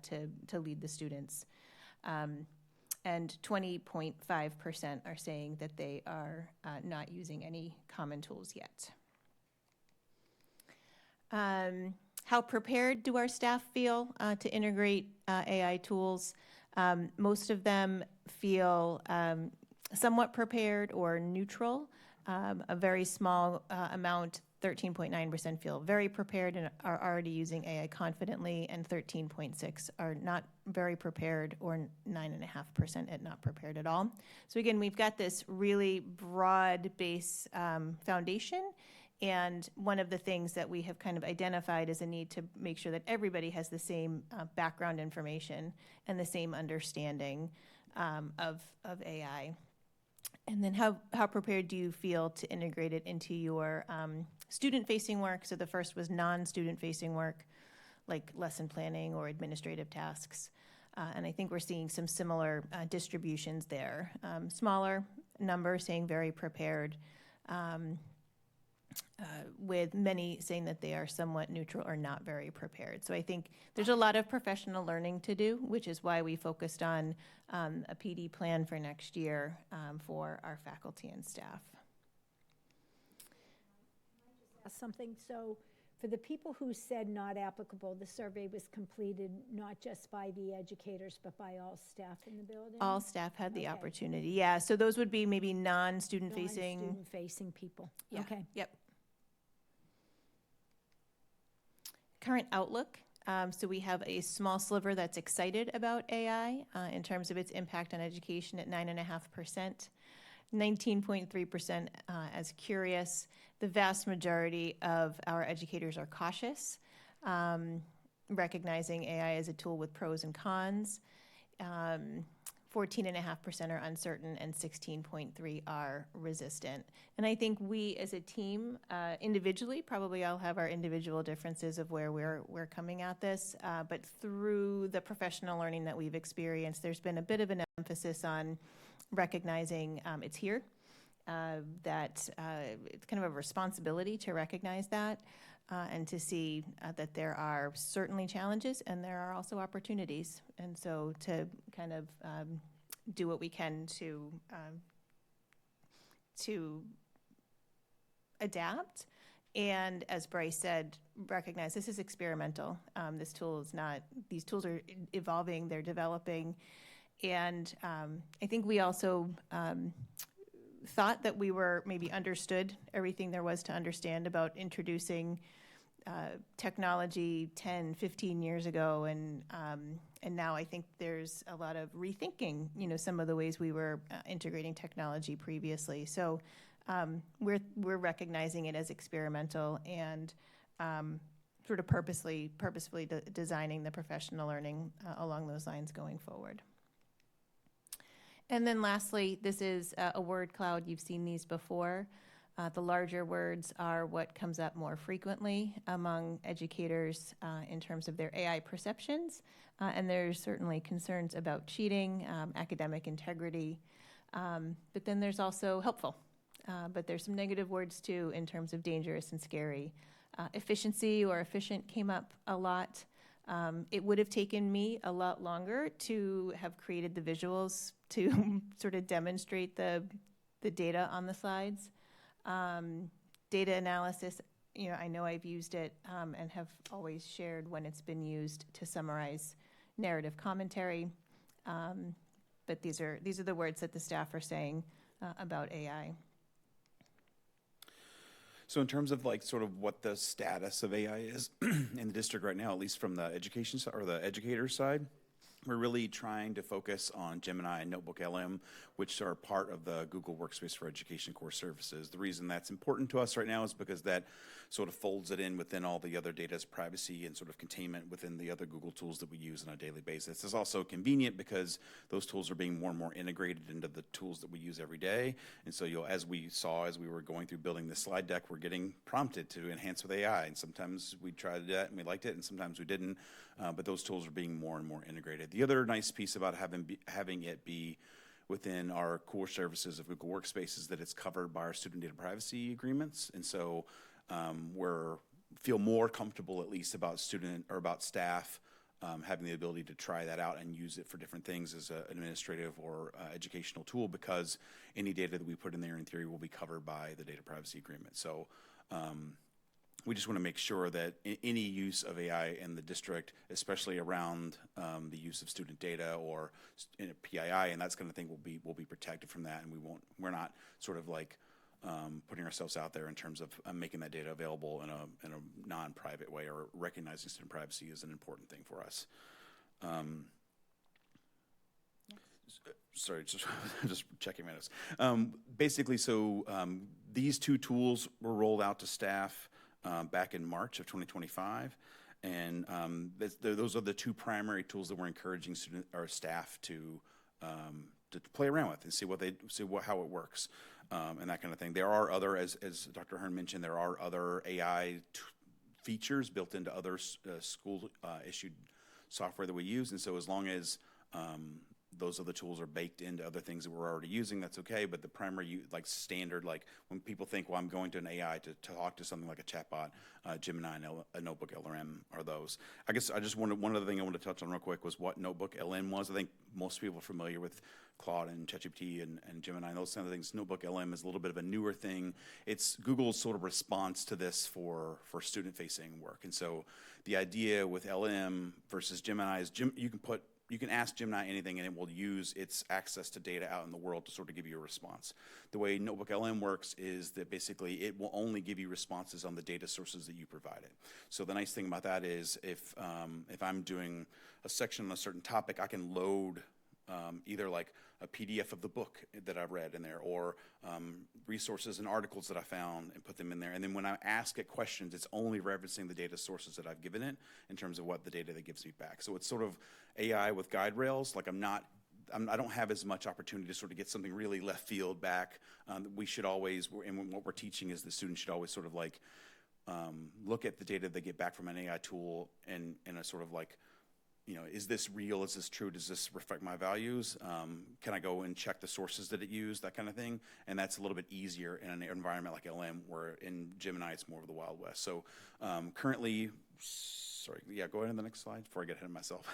to lead the students. And 20.5% are saying that they are not using any common tools yet. How prepared do our staff feel to integrate AI tools? Most of them feel somewhat prepared or neutral. A very small amount, 13.9%, feel very prepared and are already using AI confidently, and 13.6% are not very prepared, or 9.5% at not prepared at all. So again, we've got this really broad base foundation, And one of the things that we have kind of identified is a need to make sure that everybody has the same background information and the same understanding of AI. And then how prepared do you feel to integrate it into your student-facing work? So the first was non-student-facing work, like lesson planning or administrative tasks. And I think we're seeing some similar distributions there. Smaller number saying very prepared, with many saying that they are somewhat neutral or not very prepared. So I think there's a lot of professional learning to do, which is why we focused on a PD plan for next year for our faculty and staff. Something, so for the people who said not applicable, the survey was completed not just by the educators, but by all staff in the building? All staff had the opportunity, yeah. So those would be maybe non-student facing. Non-student-facing people, Yeah. okay. Yep. Current outlook. So we have a small sliver that's excited about AI in terms of its impact on education at 9.5%, 19.3% as curious. The vast majority of our educators are cautious, recognizing AI as a tool with pros and cons. 14.5% are uncertain, and 16.3% are resistant. And I think we as a team, individually, probably all have our individual differences of where we're coming at this, but through the professional learning that we've experienced, there's been a bit of an emphasis on recognizing it's here, that it's kind of a responsibility to recognize that, and to see that there are certainly challenges and there are also opportunities. And so to kind of do what we can to adapt. And as Bryce said, recognize this is experimental. This tool is not, these tools are evolving, they're developing. And I think we also thought that we were maybe understood everything there was to understand about introducing technology 10, 15 years ago, and now I think there's a lot of rethinking, some of the ways we were integrating technology previously. So we're recognizing it as experimental and sort of purposefully designing the professional learning along those lines going forward. And then lastly, this is a word cloud. You've seen these before. The larger words are what comes up more frequently among educators in terms of their AI perceptions. And there's certainly concerns about cheating, academic integrity, but then there's also helpful. But there's some negative words too in terms of dangerous and scary. Efficiency or efficient came up a lot. It would have taken me a lot longer to have created the visuals to sort of demonstrate the data on the slides. Data analysis, I know I've used it and have always shared when it's been used to summarize narrative commentary. But these are the words that the staff are saying about AI. So in terms of sort of what the status of AI is in the district right now, at least from the education side or the educator side, we're really trying to focus on Gemini and Notebook LM, which are part of the Google Workspace for Education core services. The reason that's important to us right now is because that sort of folds it in within all the other data's privacy and sort of containment within the other Google tools that we use on a daily basis. It's also convenient because those tools are being more and more integrated into the tools that we use every day. And so as we saw as we were going through building the slide deck, we're getting prompted to enhance with AI. And sometimes we tried to do that and we liked it, and sometimes we didn't. But those tools are being more and more integrated. The other nice piece about having it be within our core services of Google Workspace is that it's covered by our student data privacy agreements. And so feel more comfortable at least about staff having the ability to try that out and use it for different things as an administrative or educational tool, because any data that we put in there in theory will be covered by the data privacy agreement. So we just want to make sure that any use of AI in the district, especially around the use of student data or in a PII and that kind of thing, will be protected from that, and we're not sort of putting ourselves out there in terms of making that data available in a non-private way, or recognizing student privacy is an important thing for us. Sorry, just checking my notes. Basically, these two tools were rolled out to staff back in March of 2025, and those are the two primary tools that we're encouraging staff to play around with and see how it works, and that kind of thing. There are other, as Dr. Hearn mentioned, there are other AI features built into other school issued software that we use, and so as long as those other tools are baked into other things that we're already using, that's okay. But the primary, like standard, like when people think, well, I'm going to an AI to talk to something like a chatbot, Gemini and a Notebook LM are those. I guess I just wanted, one other thing I wanted to touch on real quick was what Notebook LM was. I think most people are familiar with Claude and ChatGPT and Gemini and those kind of things. Notebook LM is a little bit of a newer thing. It's Google's sort of response to this for student-facing work. And so the idea with LM versus Gemini is you can ask Gemini anything and it will use its access to data out in the world to sort of give you a response. The way Notebook LM works is that basically it will only give you responses on the data sources that you provided. So the nice thing about that is if I'm doing a section on a certain topic, I can load either like a PDF of the book that I've read in there or resources and articles that I found and put them in there. And then when I ask it questions, it's only referencing the data sources that I've given it in terms of what the data that gives me back. So it's sort of AI with guide rails. Like I don't have as much opportunity to sort of get something really left field back. We should always, and what we're teaching is the students should always sort of like look at the data they get back from an AI tool and a sort of like, is this real? Is this true? Does this reflect my values? Can I go and check the sources that it used, that kind of thing? And that's a little bit easier in an environment like LM, where in Gemini it's more of the Wild West. So currently, go ahead to the next slide before I get ahead of myself.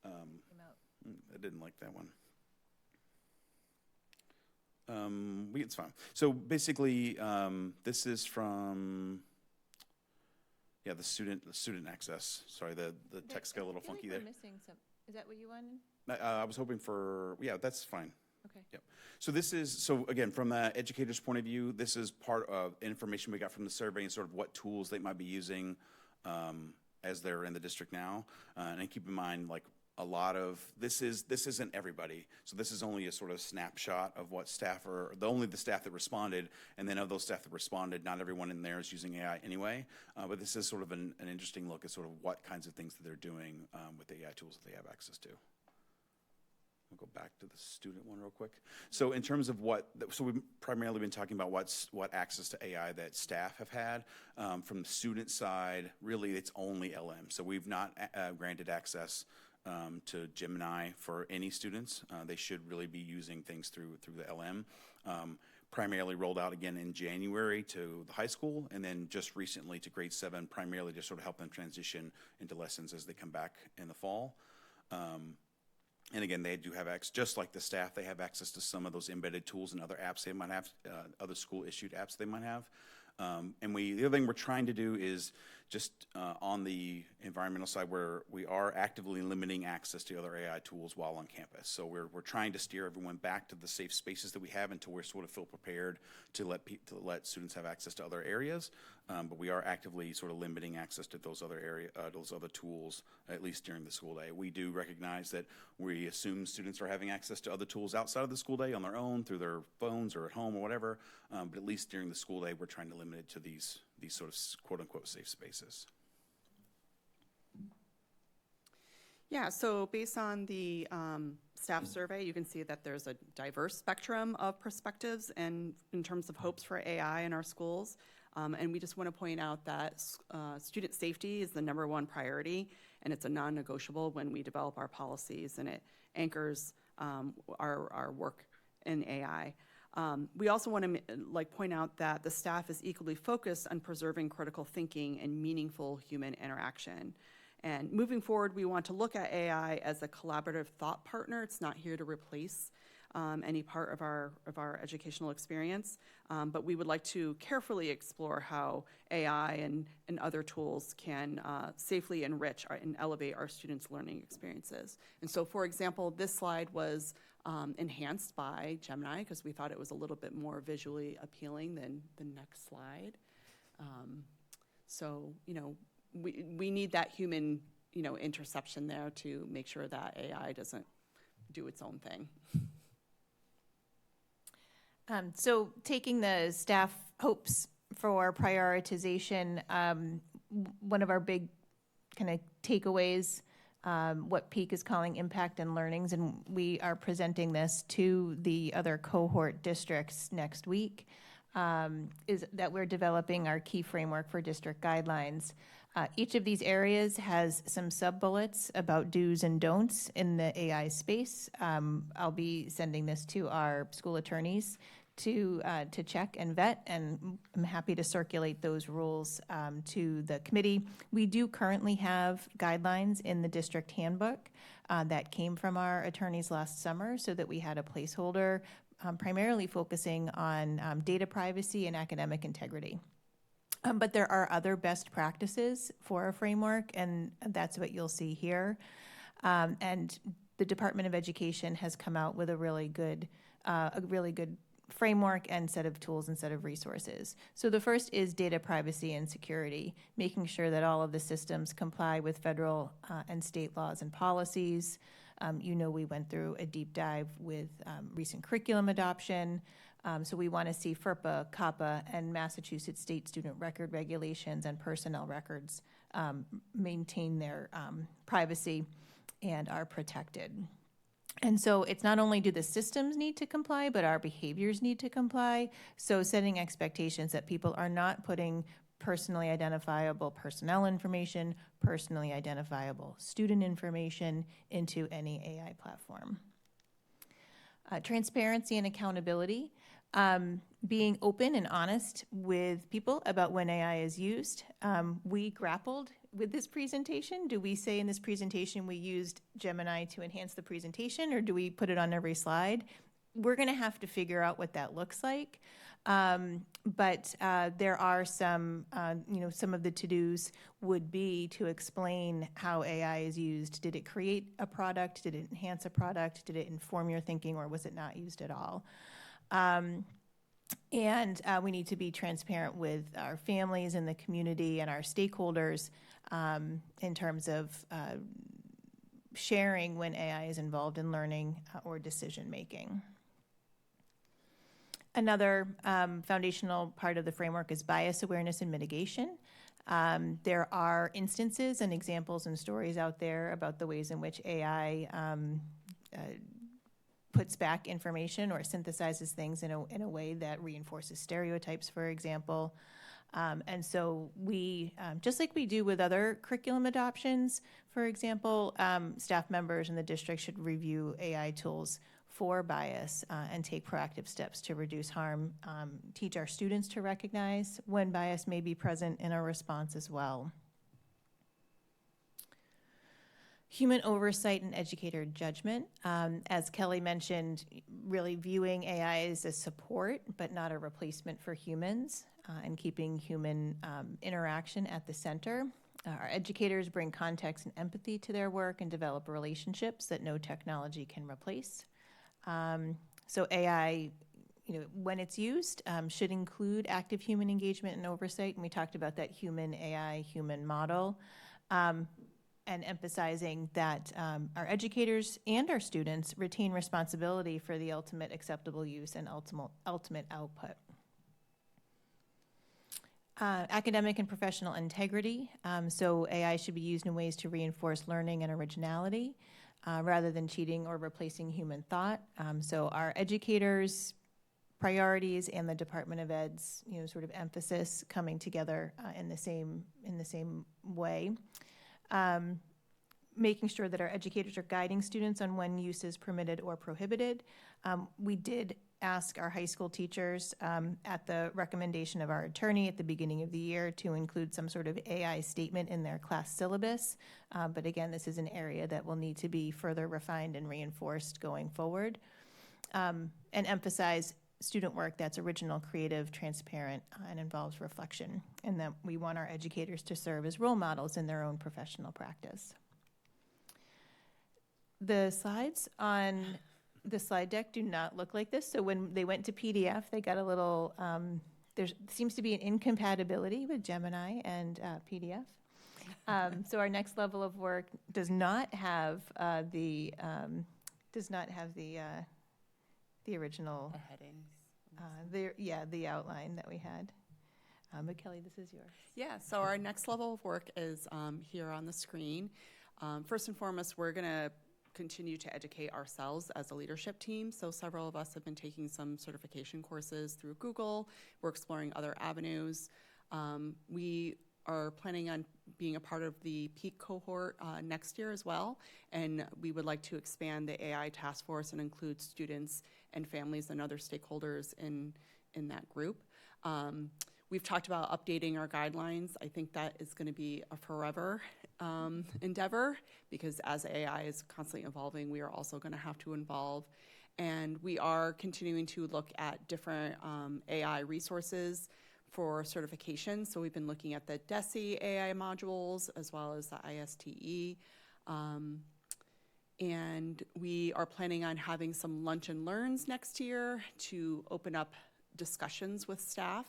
I didn't like that one. It's fine. So basically, this is from. Yeah, the student access. Sorry, the text got a little funky there. Missing some. Is that what you wanted? I was hoping for. Yeah, that's fine. Okay. Yep. So again, from the educator's point of view, this is part of information we got from the survey and sort of what tools they might be using as they're in the district now. And keep in mind, like a lot of this isn't everybody. So this is only a sort of snapshot of what staff are, only the staff that responded, and then of those staff that responded, not everyone in there is using AI anyway. But this is sort of an interesting look at sort of what kinds of things that they're doing with the AI tools that they have access to. We'll go back to the student one real quick. So in terms of we've primarily been talking about what access to AI that staff have had. From the student side, really it's only LM. So we've not granted access to Gemini for any students. They should really be using things through the LM. Primarily rolled out again in January to the high school, and then just recently to grade 7, primarily to sort of help them transition into lessons as they come back in the fall. And again, they do have access, just like the staff, they have access to some of those embedded tools and other apps they might have, other school-issued apps they might have. And the other thing we're trying to do is just on the environmental side, where we are actively limiting access to other AI tools while on campus. So we're trying to steer everyone back to the safe spaces that we have until we're sort of feel prepared to let students have access to other areas. But we are actively sort of limiting access to those other tools, at least during the school day. We do recognize that we assume students are having access to other tools outside of the school day on their own, through their phones or at home or whatever. But at least during the school day, we're trying to limit it to these sort of quote-unquote safe spaces. Yeah, so based on the staff survey, you can see that there's a diverse spectrum of perspectives and in terms of hopes for AI in our schools. And we just want to point out that student safety is the #1 priority, and it's a non-negotiable when we develop our policies, and it anchors our work in AI. We also want to point out that the staff is equally focused on preserving critical thinking and meaningful human interaction. And moving forward, we want to look at AI as a collaborative thought partner. It's not here to replace any part of our educational experience, but we would like to carefully explore how AI and other tools can safely enrich and elevate our students' learning experiences. And so, for example, this slide was enhanced by Gemini because we thought it was a little bit more visually appealing than the next slide. So, we need that human, interception there to make sure that AI doesn't do its own thing. So taking the staff hopes for prioritization, one of our big kind of takeaways, what Peak is calling impact and learnings, and we are presenting this to the other cohort districts next week, is that we're developing our key framework for district guidelines. Each of these areas has some sub-bullets about do's and don'ts in the AI space. I'll be sending this to our school attorneys to check and vet, and I'm happy to circulate those rules to the committee. We do currently have guidelines in the district handbook that came from our attorneys last summer, so that we had a placeholder primarily focusing on data privacy and academic integrity. But there are other best practices for a framework, and that's what you'll see here. And the Department of Education has come out with a really good framework and set of tools and set of resources. So the first is data privacy and security, making sure that all of the systems comply with federal and state laws and policies. We went through a deep dive with recent curriculum adoption. So we want to see FERPA, COPPA, and Massachusetts state student record regulations and personnel records maintain their privacy and are protected. And so it's not only do the systems need to comply, but our behaviors need to comply. So setting expectations that people are not putting personally identifiable personnel information, personally identifiable student information into any AI platform. Transparency and accountability. Being open and honest with people about when AI is used. We grappled with this presentation. Do we say in this presentation we used Gemini to enhance the presentation, or do we put it on every slide? We're going to have to figure out what that looks like. But there are some, some of the to-dos would be to explain how AI is used. Did it create a product? Did it enhance a product? Did it inform your thinking, or was it not used at all? And we need to be transparent with our families and the community and our stakeholders in terms of sharing when AI is involved in learning or decision making. Another foundational part of the framework is bias awareness and mitigation. There are instances and examples and stories out there about the ways in which AI puts back information or synthesizes things in a way that reinforces stereotypes, for example. And so we, just like we do with other curriculum adoptions, for example, staff members in the district should review AI tools for bias and take proactive steps to reduce harm, teach our students to recognize when bias may be present in our response as well. Human oversight and educator judgment. As Kelly mentioned, really viewing AI as a support but not a replacement for humans, and keeping human interaction at the center. Our educators bring context and empathy to their work and develop relationships that no technology can replace. So AI, when it's used, should include active human engagement and oversight, and we talked about that human AI, human model. And emphasizing that our educators and our students retain responsibility for the ultimate acceptable use and ultimate output. Academic and professional integrity. So AI should be used in ways to reinforce learning and originality rather than cheating or replacing human thought. So our educators' priorities and the Department of Ed's sort of emphasis coming together in the same way. Making sure that our educators are guiding students on when use is permitted or prohibited. We did ask our high school teachers at the recommendation of our attorney at the beginning of the year to include some sort of AI statement in their class syllabus. But again, this is an area that will need to be further refined and reinforced going forward. And emphasize student work that's original, creative, transparent, and involves reflection, and that we want our educators to serve as role models in their own professional practice. The slides on the slide deck do not look like this, so when they went to PDF, they got a little, there seems to be an incompatibility with Gemini and PDF. So our next level of work does not have the does not have the original headings. the outline that we had. But Kelly, this is yours. Yeah, so our next level of work is here on the screen. First and foremost, we're going to continue to educate ourselves as a leadership team. So several of us have been taking some certification courses through Google. We're exploring other avenues. We are planning on being a part of the peak cohort next year as well. And we would like to expand the AI task force and include students and families and other stakeholders in that group. We've talked about updating our guidelines. I think that is going to be a forever endeavor, because as AI is constantly evolving, we are also going to have to evolve. And we are continuing to look at different AI resources for certification. So we've been looking at the DESI AI modules as well as the ISTE. And we are planning on having some lunch and learns next year to open up discussions with staff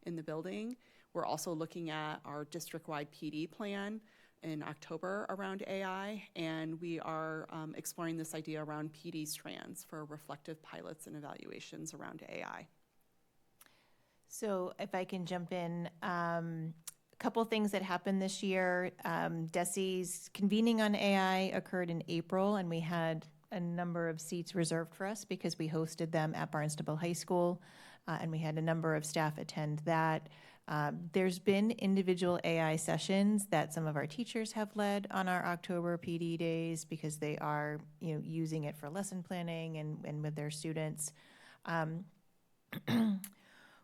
in the building. We're also looking at our district-wide PD plan in October around AI, and we are exploring this idea around PD strands for reflective pilots and evaluations around AI. So if I can jump in, a couple things that happened this year. DESI's convening on AI occurred in April, and we had a number of seats reserved for us because we hosted them at Barnstable High School, and we had a number of staff attend that. There's been individual AI sessions that some of our teachers have led on our October PD days because they are, using it for lesson planning and with their students.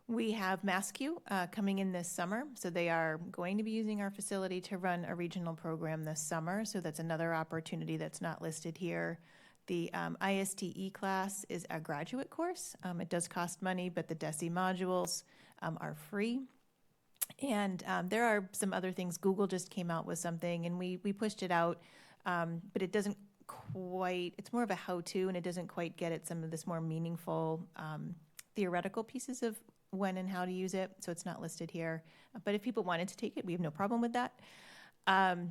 We have MassQ coming in this summer, so they are going to be using our facility to run a regional program this summer, so that's another opportunity that's not listed here. The ISTE class is a graduate course. It does cost money, but the DESI modules are free. And there are some other things. Google just came out with something, and we pushed it out, but it doesn't quite, it's more of a how-to, and it doesn't quite get at some of this more meaningful theoretical pieces of when and how to use it, so it's not listed here. But if people wanted to take it, we have no problem with that.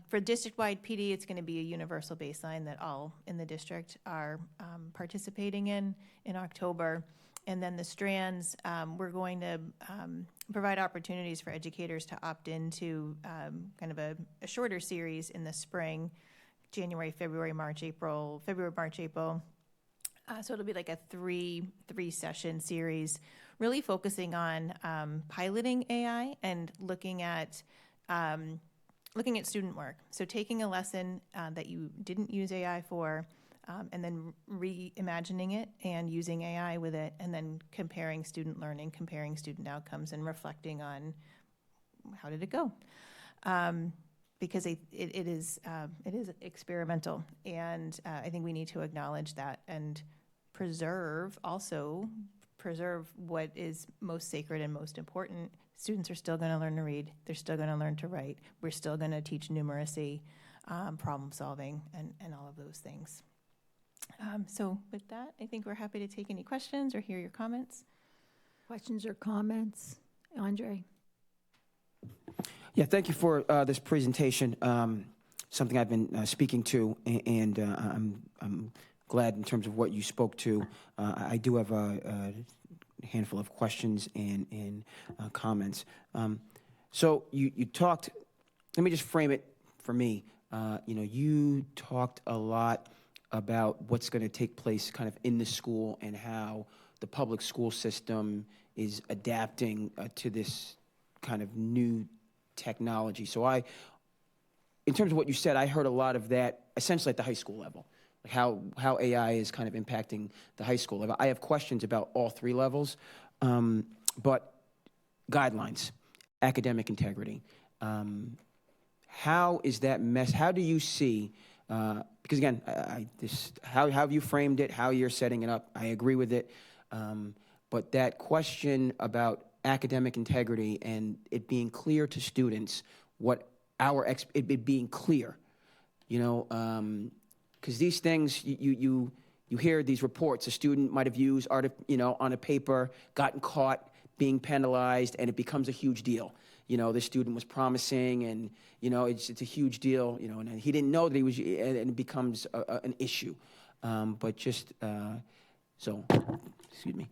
For district-wide PD, it's going to be a universal baseline that all in the district are participating in October. And then the strands, we're going to provide opportunities for educators to opt into kind of a shorter series in the spring, January, February, March, April. So it'll be like a three-session series, really focusing on piloting AI and looking at student work. So taking a lesson that you didn't use AI for, and then reimagining it and using AI with it, and then comparing student learning, comparing student outcomes, and reflecting on how did it go. Because it is experimental, and I think we need to acknowledge that and preserve what is most sacred and most important. Students are still going to learn to read. They're still going to learn to write. We're still going to teach numeracy, problem solving, and all of those things. So with that, I think we're happy to take any questions or hear your comments. Questions or comments? Andre? Yeah, thank you for this presentation. Something I've been speaking to, and I'm glad in terms of what you spoke to. I do have a handful of questions and comments. So you talked, let me just frame it for me. You talked a lot about what's going to take place kind of in the school and how the public school system is adapting to this kind of new technology. So in terms of what you said, I heard a lot of that essentially at the high school level, like how AI is kind of impacting the high school level. I have questions about all three levels, but guidelines, academic integrity, how is that how do you see, because again, how have you framed it, how you're setting it up, I agree with it, but that question about academic integrity and it being clear to students what it being clear, because these things, you hear these reports, a student might have used on a paper, gotten caught, being penalized, and it becomes a huge deal. this student was promising, and, it's a huge deal, and he didn't know that he was, and it becomes an issue. But just, so, excuse me,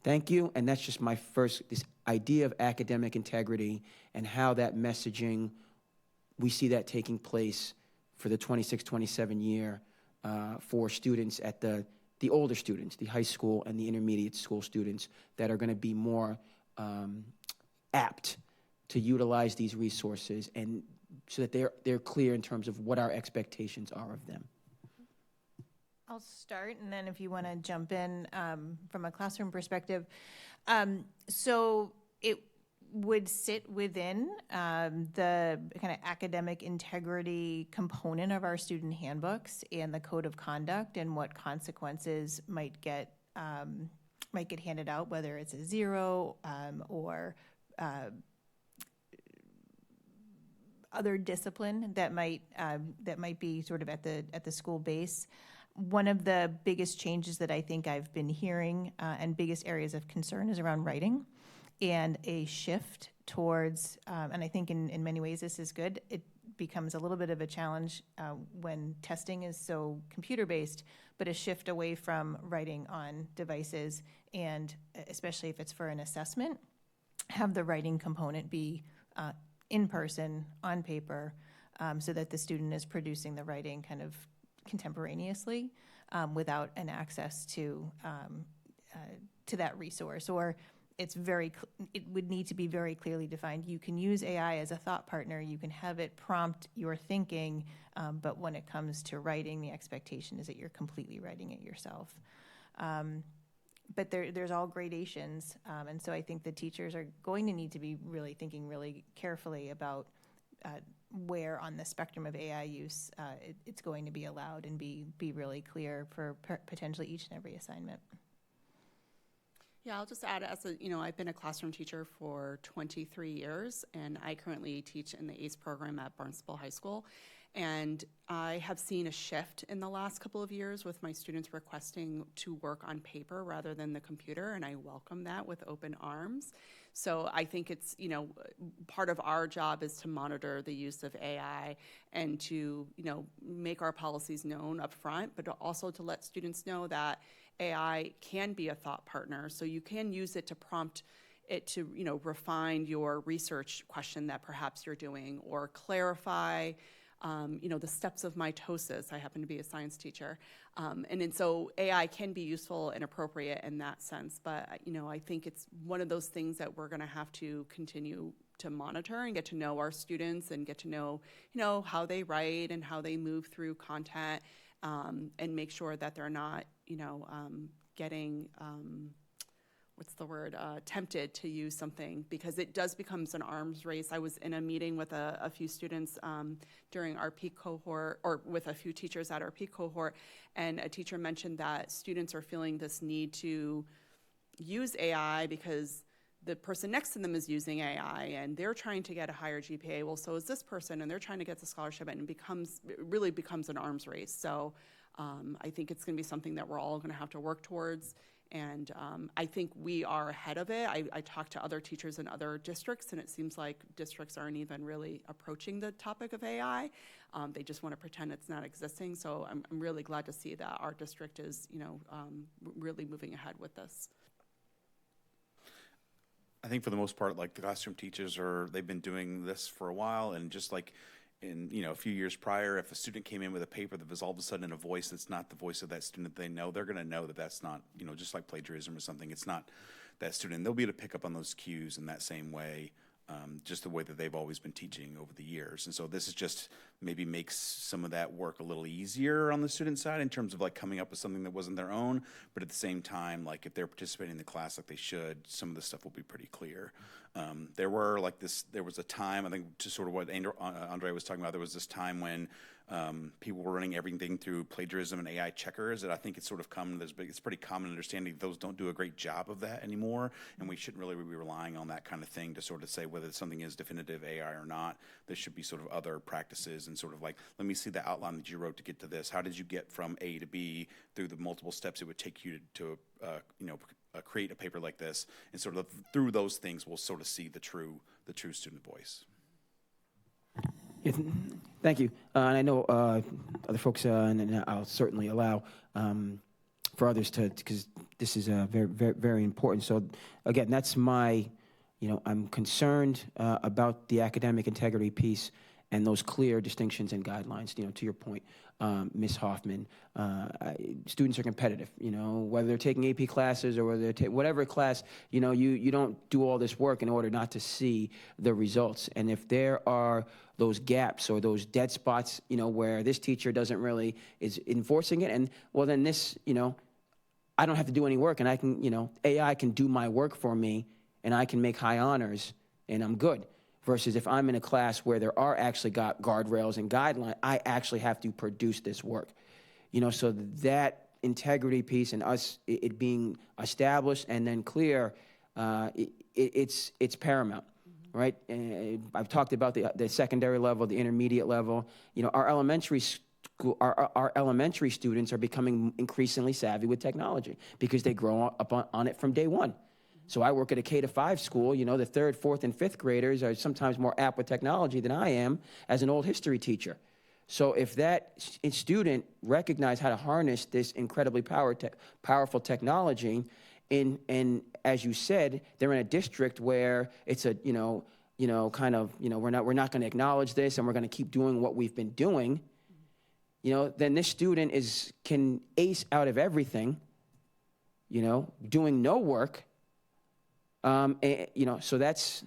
thank you, and that's just my first, this idea of academic integrity and how that messaging, we see that taking place for the 26-27 year for students at the older students, the high school and the intermediate school students that are going to be more apt to utilize these resources, and so that they're clear in terms of what our expectations are of them. I'll start, and then if you want to jump in from a classroom perspective. So it would sit within the kind of academic integrity component of our student handbooks and the code of conduct, and what consequences might get handed out, whether it's a 0 or other discipline that might be sort of at the school base. One of the biggest changes that I think I've been hearing and biggest areas of concern is around writing, and a shift towards, and I think in many ways this is good, it becomes a little bit of a challenge when testing is so computer-based, but a shift away from writing on devices, and especially if it's for an assessment, have the writing component be in person, on paper, so that the student is producing the writing kind of contemporaneously without an access to that resource, or it would need to be very clearly defined. You can use AI as a thought partner, you can have it prompt your thinking, but when it comes to writing, the expectation is that you're completely writing it yourself. But there's all gradations, and so I think the teachers are going to need to be really thinking really carefully about where on the spectrum of AI use it's going to be allowed, and be really clear for potentially each and every assignment. Yeah, I'll just add, I've been a classroom teacher for 23 years, and I currently teach in the ACE program at Barnstable High School. And I have seen a shift in the last couple of years with my students requesting to work on paper rather than the computer, and I welcome that with open arms. So I think it's, part of our job is to monitor the use of AI and to, make our policies known up front, but also to let students know that AI can be a thought partner. So you can use it to prompt it to, refine your research question that perhaps you're doing, or clarify the steps of mitosis. I happen to be a science teacher. And so AI can be useful and appropriate in that sense. But, I think it's one of those things that we're going to have to continue to monitor and get to know our students, and get to know, how they write and how they move through content, and make sure that they're not, getting, tempted to use something, because it does becomes an arms race. I was in a meeting with a few students during our peak cohort, or with a few teachers at our peak cohort, and a teacher mentioned that students are feeling this need to use AI because the person next to them is using AI and they're trying to get a higher GPA. Well, so is this person, and they're trying to get the scholarship, and it really becomes an arms race. So I think it's going to be something that we're all going to have to work towards. And I think we are ahead of it. I talked to other teachers in other districts, and it seems like districts aren't even really approaching the topic of AI. They just want to pretend it's not existing. So I'm really glad to see that our district is, really moving ahead with this. I think for the most part, like, the classroom teachers they've been doing this for a while, and just like in, a few years prior, if a student came in with a paper that was all of a sudden in a voice that's not the voice of that student they know, they're going to know that that's not, just like plagiarism or something, it's not that student. They'll be able to pick up on those cues in that same way, just the way that they've always been teaching over the years. And so this is just maybe makes some of that work a little easier on the student side in terms of like coming up with something that wasn't their own, but at the same time, like, if they're participating in the class like they should, some of the stuff will be pretty clear. There was a time, I think, to sort of what Andre was talking about, there was this time when people were running everything through plagiarism and AI checkers, and I think it's sort of it's pretty common understanding that those don't do a great job of that anymore, and we shouldn't really be relying on that kind of thing to sort of say whether something is definitive AI or not. There should be sort of other practices, and sort of like, let me see the outline that you wrote to get to this. How did you get from A to B through the multiple steps it would take you to create a paper like this, and sort of through those things, we'll sort of see the true student voice. Yeah, thank you. And I know other folks, and I'll certainly allow for others to, because this is very, very, very important. So again, that's my, I'm concerned about the academic integrity piece and those clear distinctions and guidelines. To your point, Ms. Hoffman, students are competitive. Whether they're taking AP classes or whether they're taking whatever class, you don't do all this work in order not to see the results. And if there are those gaps or those dead spots, where this teacher doesn't really is enforcing it, and well, then this, I don't have to do any work, and I can, AI can do my work for me, and I can make high honors, and I'm good. Versus if I'm in a class where there are actually got guardrails and guidelines, I actually have to produce this work. So that integrity piece and us, it being established and then clear, it's paramount, right? I've talked about the secondary level, the intermediate level. Our elementary school, our elementary students are becoming increasingly savvy with technology because they grow up on it from day one. So I work at a K-5 school. The third, fourth, and fifth graders are sometimes more apt with technology than I am as an old history teacher. So if that student recognizes how to harness this incredibly powerful technology, and as you said, they're in a district where it's a we're not going to acknowledge this and we're going to keep doing what we've been doing. Then this student can ace out of everything. Doing no work. So that's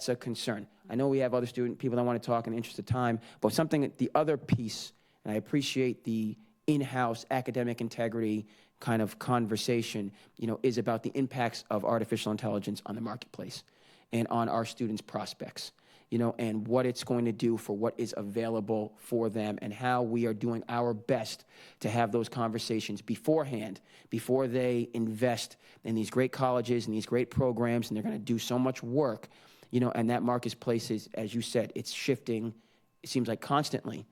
a concern. I know we have other people that want to talk in the interest of time, but the other piece, and I appreciate the in-house academic integrity kind of conversation, is about the impacts of artificial intelligence on the marketplace and on our students' prospects, and what it's going to do for what is available for them and how we are doing our best to have those conversations beforehand, before they invest in these great colleges and these great programs, and they're going to do so much work, and that marketplace is, as you said, it's shifting, it seems like constantly,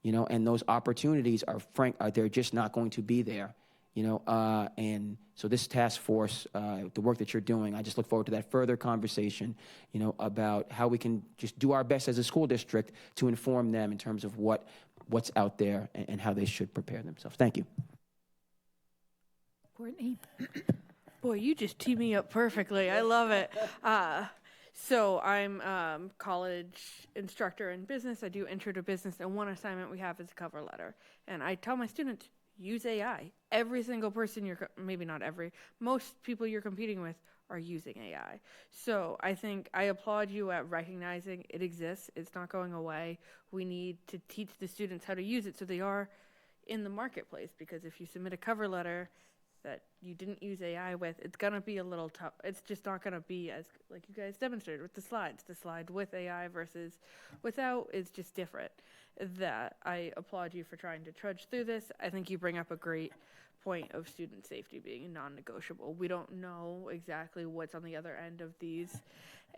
and those opportunities they're just not going to be there. And so this task force, the work that you're doing, I just look forward to that further conversation, about how we can just do our best as a school district to inform them in terms of what's out there and how they should prepare themselves. Thank you. Courtney? Boy, you just tee me up perfectly. I love it. So I'm college instructor in business. I do intro to business, and one assignment we have is a cover letter. And I tell my students, use AI. Every single person most people you're competing with are using AI. So I think I applaud you at recognizing it exists. It's not going away. We need to teach the students how to use it so they are in the marketplace, because if you submit a cover letter that you didn't use AI with, it's going to be a little tough. It's just not going to be as, like you guys demonstrated with the slides. The slide with AI versus without is just different. That I applaud you for trying to trudge through this. I think you bring up a great point of student safety being non-negotiable. We don't know exactly what's on the other end of these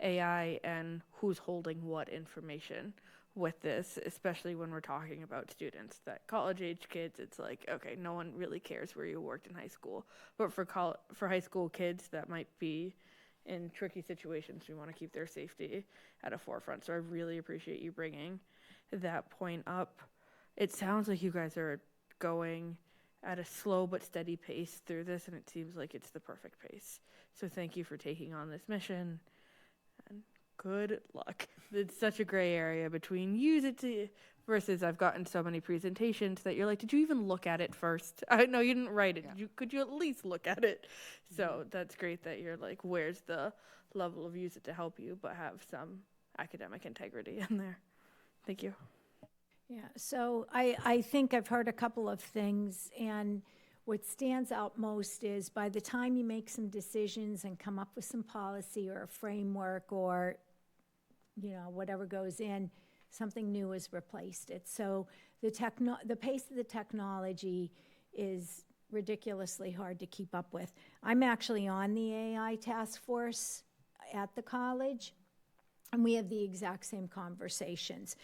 AI and who's holding what information with this, especially when we're talking about students. That college-age kids, it's like, okay, no one really cares where you worked in high school. But for high school kids that might be in tricky situations, we want to keep their safety at a forefront. So I really appreciate you bringing that point up. It sounds like you guys are going at a slow but steady pace through this, and it seems like it's the perfect pace. So thank you for taking on this mission, and good luck. It's such a gray area between use it to versus I've gotten so many presentations that you're like, did you even look at it first? I know you didn't write it. Yeah. Could you at least look at it? So that's great that you're like, where's the level of use it to help you, but have some academic integrity in there. Thank you. Yeah, so I think I've heard a couple of things, and what stands out most is by the time you make some decisions and come up with some policy or a framework or, whatever goes in, something new has replaced it. So the pace of the technology is ridiculously hard to keep up with. I'm actually on the AI task force at the college, and we have the exact same conversations.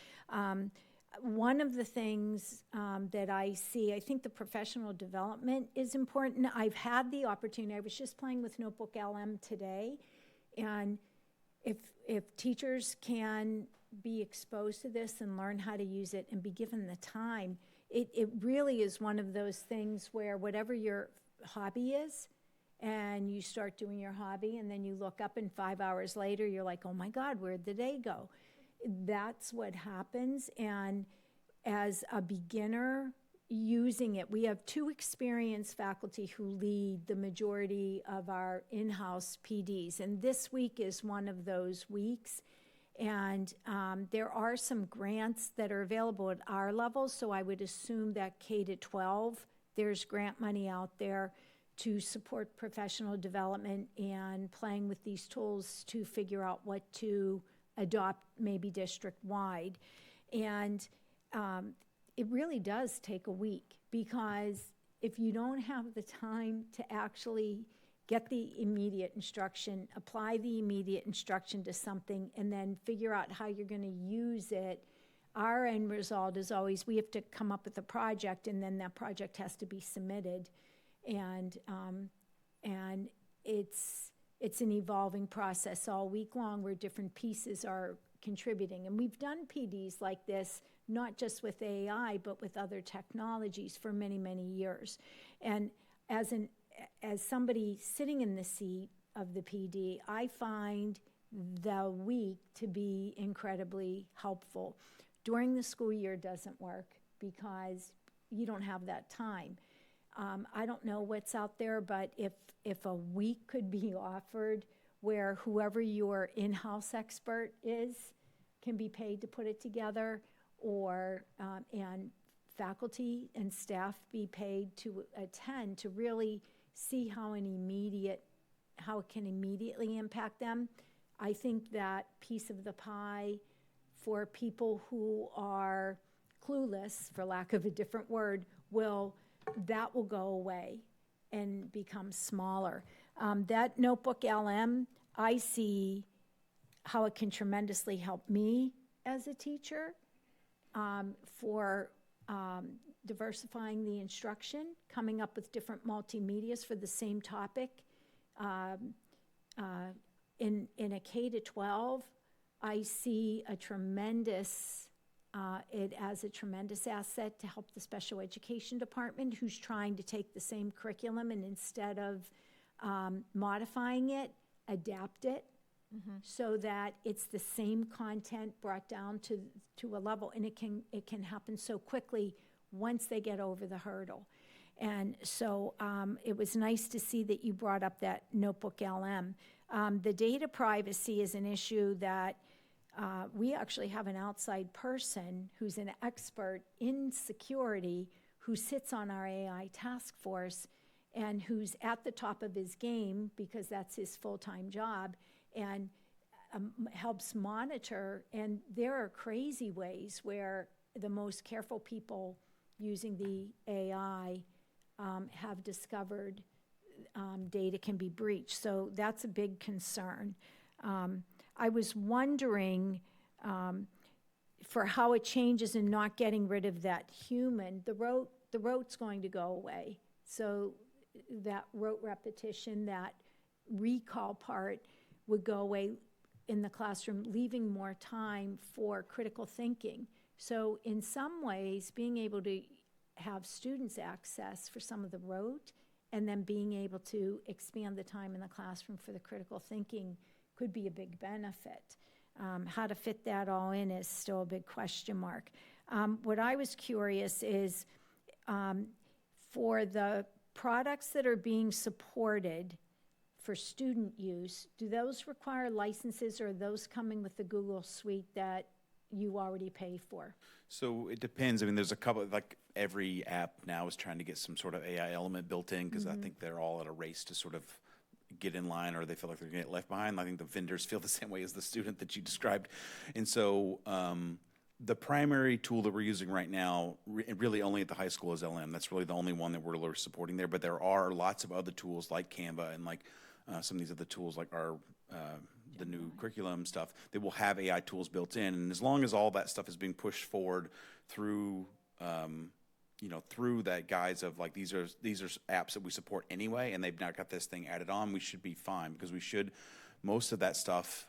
one of the things that I see, I think the professional development is important. I've had the opportunity, I was just playing with Notebook LM today, and if teachers can be exposed to this and learn how to use it and be given the time, it really is one of those things where whatever your hobby is, and you start doing your hobby, and then you look up and 5 hours later, you're like, oh my God, where'd the day go? That's what happens. And as a beginner using it, we have 2 experienced faculty who lead the majority of our in-house PDs. And this week is one of those weeks. And there are some grants that are available at our level. So I would assume that K-12, there's grant money out there to support professional development and playing with these tools to figure out what to adopt maybe district-wide. And it really does take a week, because if you don't have the time to actually get the immediate instruction, apply the immediate instruction to something, and then figure out how you're going to use it, our end result is always we have to come up with a project, and then that project has to be submitted. And it's an evolving process all week long where different pieces are contributing. And we've done PDs like this, not just with AI, but with other technologies for many, many years. And as somebody sitting in the seat of the PD, I find the week to be incredibly helpful. During the school year doesn't work because you don't have that time. I don't know what's out there, but if a week could be offered where whoever your in-house expert is can be paid to put it together, or and faculty and staff be paid to attend to really see how it can immediately impact them, I think that piece of the pie for people who are clueless, for lack of a different word, will go away and become smaller. That Notebook LM, I see how it can tremendously help me as a teacher for diversifying the instruction, coming up with different multimedias for the same topic. In a K-12, I see a tremendous it as a tremendous asset to help the special education department, who's trying to take the same curriculum and instead of modifying it, adapt it so that it's the same content brought down to a level, and it can happen so quickly once they get over the hurdle. And so it was nice to see that you brought up that Notebook LM. The data privacy is an issue that we actually have an outside person who's an expert in security who sits on our AI task force and who's at the top of his game because that's his full-time job, and helps monitor. And there are crazy ways where the most careful people using the AI have discovered data can be breached. So that's a big concern. I was wondering for how it changes in not getting rid of that human. The rote's going to go away. So that rote repetition, that recall part would go away in the classroom, leaving more time for critical thinking. So in some ways, being able to have students access for some of the rote and then being able to expand the time in the classroom for the critical thinking could be a big benefit. How to fit that all in is still a big question mark. What I was curious is for the products that are being supported for student use, do those require licenses, or are those coming with the Google Suite that you already pay for? So it depends. I mean, there's a couple, like every app now is trying to get some sort of AI element built in, because I think they're all at a race to sort of get in line, or they feel like they're going to get left behind. I think the vendors feel the same way as the student that you described. And so the primary tool that we're using right now, really only at the high school, is LM. That's really the only one that we're supporting there. But there are lots of other tools like Canva and like some of these other tools like our the new curriculum stuff, they will have AI tools built in. And as long as all that stuff is being pushed forward through, through that guise of like, these are apps that we support anyway, and they've now got this thing added on, we should be fine, because most of that stuff,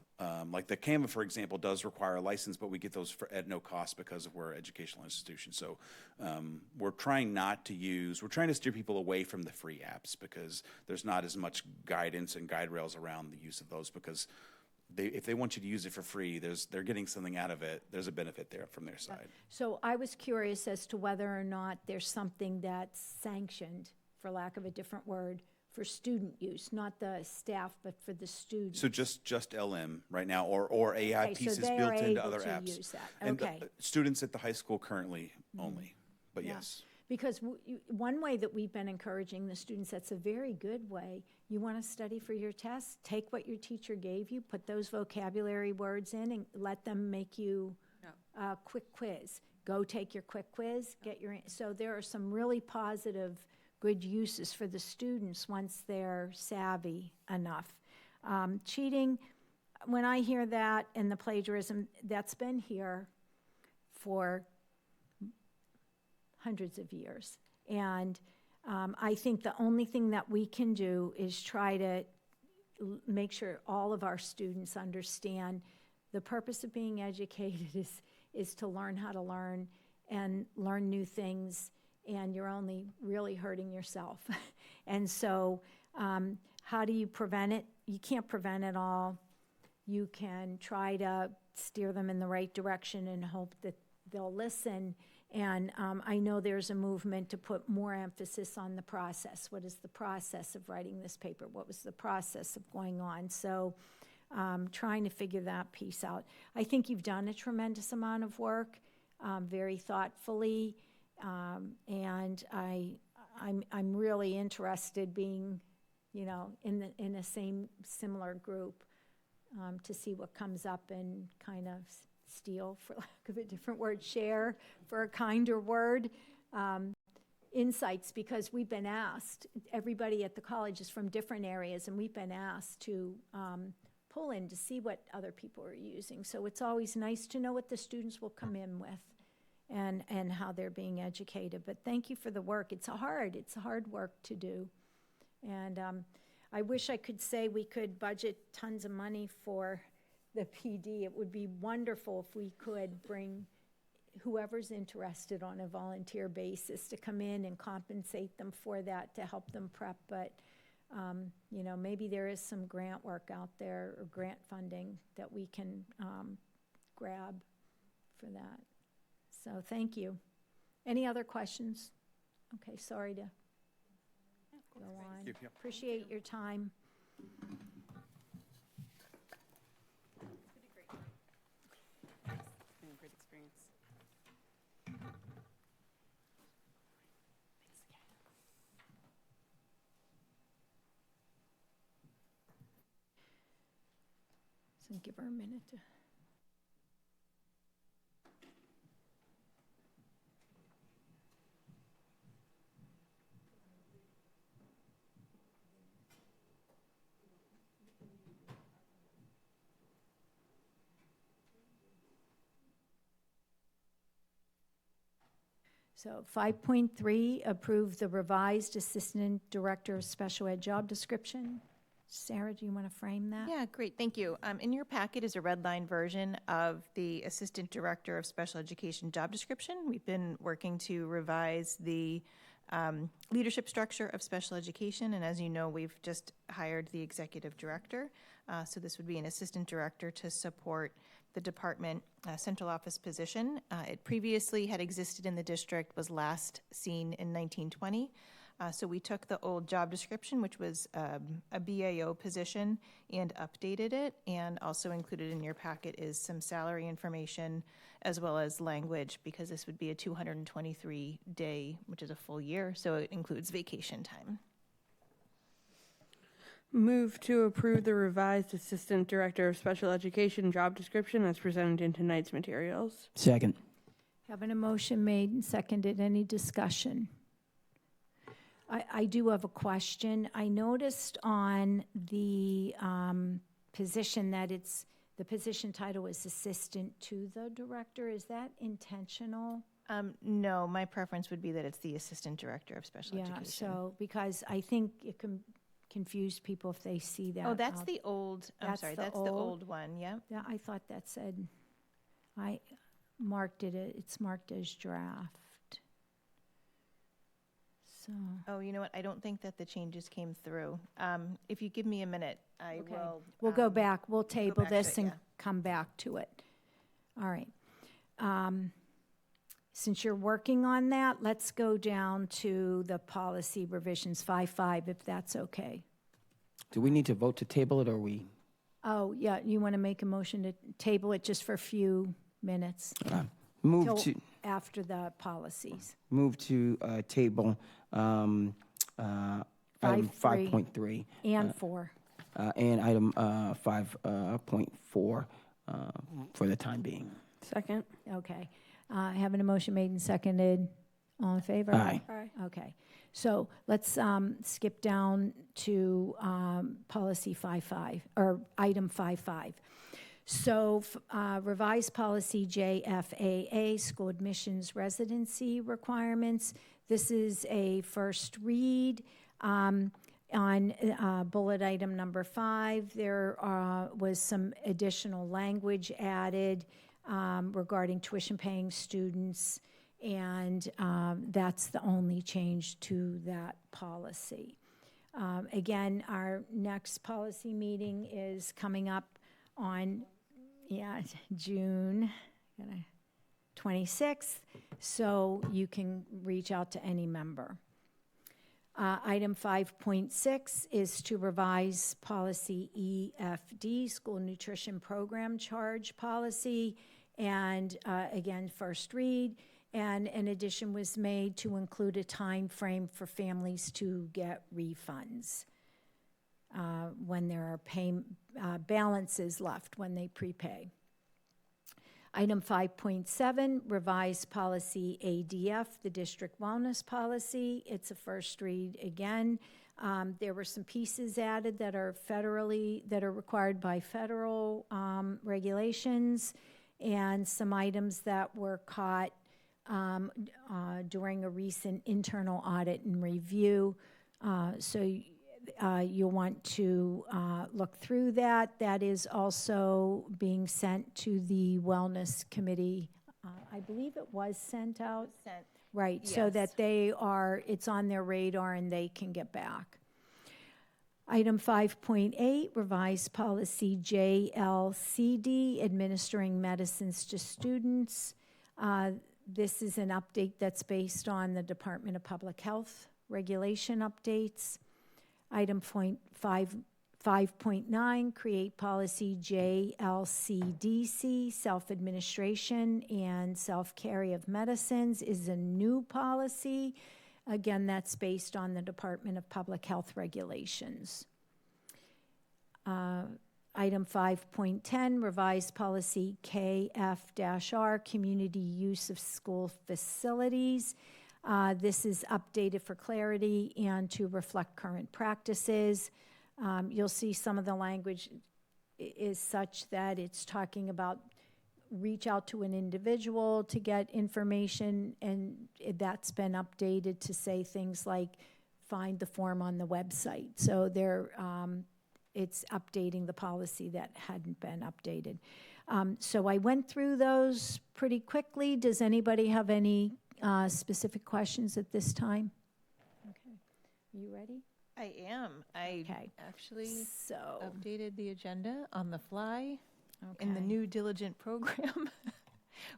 like the Canva, for example, does require a license, but we get those at no cost because we're an educational institution. So we're trying to steer people away from the free apps, because there's not as much guidance and guide rails around the use of those, because if they want you to use it for free, they're getting something out of it. There's a benefit there from their side. So I was curious as to whether or not there's something that's sanctioned, for lack of a different word, for student use, not the staff, but for the students. So just LM right now, or AI Okay, so pieces they built are into able other to apps. use that. And Okay. Students at the high school currently only, but Yeah. yes. Because one way that we've been encouraging the students, that's a very good way. You want to study for your test, take what your teacher gave you, put those vocabulary words in, and let them make you a quick quiz. Go take your quick quiz, so there are some really positive, good uses for the students once they're savvy enough. Cheating, when I hear that, and the plagiarism, that's been here for hundreds of years. And I think the only thing that we can do is try to make sure all of our students understand the purpose of being educated is to learn how to learn and learn new things, and you're only really hurting yourself. And so how do you prevent it? You can't prevent it all. You can try to steer them in the right direction and hope that they'll listen. And I know there's a movement to put more emphasis on the process. What is the process of writing this paper? What was the process of going on? So trying to figure that piece out. I think you've done a tremendous amount of work, very thoughtfully, and I'm really interested being, in a similar group to see what comes up and kind of steal, for lack of a different word, share, for a kinder word, insights, because we've been asked, everybody at the college is from different areas, and we've been asked to pull in to see what other people are using. So it's always nice to know what the students will come in with and how they're being educated. But thank you for the work. It's hard work to do. And I wish I could say we could budget tons of money for the PD. It would be wonderful if we could bring whoever's interested on a volunteer basis to come in and compensate them for that, to help them prep. But maybe there is some grant work out there, or grant funding that we can grab for that. So thank you. Any other questions? Okay, sorry to go on. Thank you. Appreciate your time. It's been a great experience. So give her a minute to. So 5.3, approve the revised Assistant Director of Special Ed job description. Sarah, do you want to frame that? Yeah, great, thank you. In your packet is a red line version of the Assistant Director of Special Education job description. We've been working to revise the leadership structure of special education, and as you know, we've just hired the Executive Director. So this would be an Assistant Director to support the department central office position. It previously had existed in the district, was last seen in 1920. So we took the old job description, which was a BAO position, and updated it, and also included in your packet is some salary information as well as language, because this would be a 223-day, which is a full year, so it includes vacation time. Move to approve the revised Assistant Director of Special Education job description as presented in tonight's materials. Second. Having a motion made and seconded, any discussion? I do have a question. I noticed on the position that the position title is assistant to the director. Is that intentional? No, my preference would be that it's the assistant director of special education. Yeah, so, because I think it can confuse people if they see that. Oh, that's the old, that's the old one, yeah. Yeah, I thought that said, I marked it, it's marked as draft. So. Oh, you know what, I don't think that the changes came through. If you give me a minute, I Okay. will. We'll go back, we'll go table back to this it, and yeah. come back to it. All right. Since you're working on that, let's go down to the policy revisions 5.5, if that's okay. Do we need to vote to table it, or we? Oh, yeah, you want to make a motion to table it just for a few minutes? Move Till to after the policies. move to table item 5.3 And 4. and item 5.4 for the time being. Second. Okay. Having a motion made and seconded. All in favor? Aye. Aye. Okay. So let's skip down to policy 5.5, or item 5.5. So revised policy JFAA, school admissions residency requirements. This is a first read. On bullet item number 5, there was some additional language added regarding tuition-paying students, and that's the only change to that policy. Again, our next policy meeting is coming up on June 26th, so you can reach out to any member. Item 5.6 is to revise policy EFD, school nutrition program charge policy, and again, first read. And an addition was made to include a time frame for families to get refunds when there are balances left when they prepay. Item 5.7, revised policy ADF, the district wellness policy. It's a first read again. There were some pieces added that are required by federal regulations, and some items that were caught during a recent internal audit and review. So you'll want to look through that. That is also being sent to the Wellness Committee. I believe it was sent out. Right, so Yes. that it's on their radar and they can get back. Item 5.8, revised policy JLCD, administering medicines to students. This is an update that's based on the Department of Public Health regulation updates. Item 5.9, create policy JLCDC, self-administration and self-carry of medicines, is a new policy. Again, that's based on the Department of Public Health regulations. Item 5.10, revised policy KF-R, community use of school facilities. This is updated for clarity and to reflect current practices. You'll see some of the language is such that it's talking about reach out to an individual to get information, and that's been updated to say things like find the form on the website. So it's updating the policy that hadn't been updated. So I went through those pretty quickly. Does anybody have any specific questions at this time? Okay. Are you ready? I am. I actually updated the agenda on the fly in the new diligent program,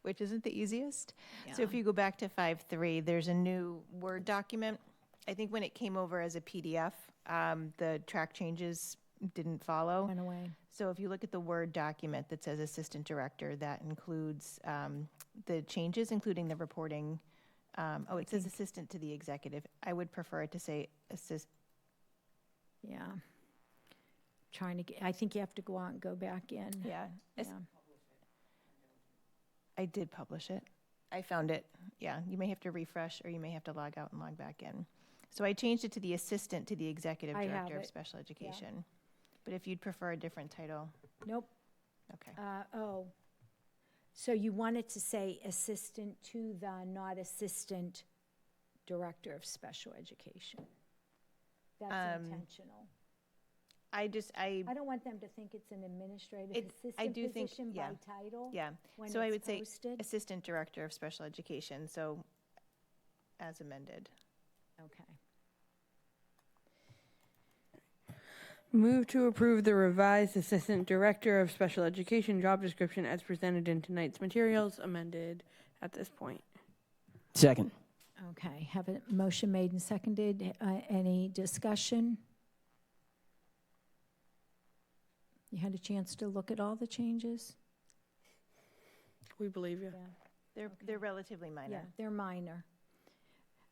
which isn't the easiest. So if you go back to 5.3, there's a new Word document. I think when it came over as a PDF, the track changes didn't follow. Went away. So if you look at the Word document that says Assistant Director, that includes the changes, including the reporting. It says Assistant to the Executive. I would prefer it to say Assist. Yeah. I think you have to go out and go back in. Yeah. I did publish it. I found it. Yeah, you may have to refresh or you may have to log out and log back in. So I changed it to the Assistant to the Executive Director of Special Education. But if you'd prefer a different title. Nope. Okay. So you wanted to say assistant to the, not assistant director of special education. That's intentional. I don't want them to think it's an administrative I assistant do think, position yeah. by title. Yeah. When So I it's would say posted. assistant director of special education, so as amended. Okay. Move to approve the revised Assistant Director of Special Education job description as presented in tonight's materials, amended at this point. Second. Okay, have a motion made and seconded. Any discussion? You had a chance to look at all the changes? We believe you. Yeah. They're relatively minor. Yeah, they're minor.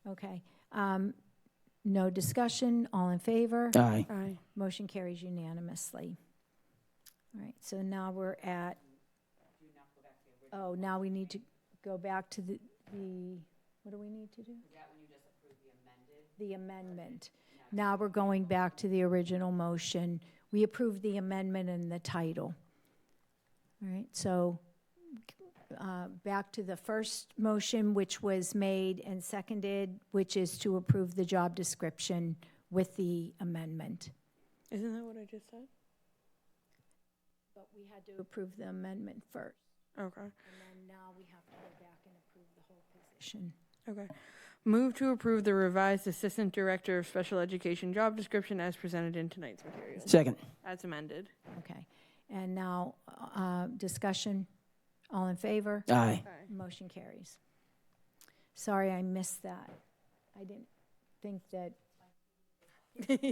Okay. No discussion, all in favor? Aye. Aye. Motion carries unanimously. All right, so now we're at, now we need to go back to the what do we need to do? Is that when you just approve the amendment? Now we're going back to the original motion. We approved the amendment and the title. All right, so back to the first motion, which was made and seconded, which is to approve the job description with the amendment. Isn't that what I just said? But we had to approve the amendment first. Okay. And then now we have to go back and approve the whole position. Okay. Move to approve the revised Assistant Director of Special Education job description as presented in tonight's materials. Second. As amended. Okay. And now, discussion. All in favor? Aye. Motion carries. Sorry, I missed that. I didn't think that. Elementary.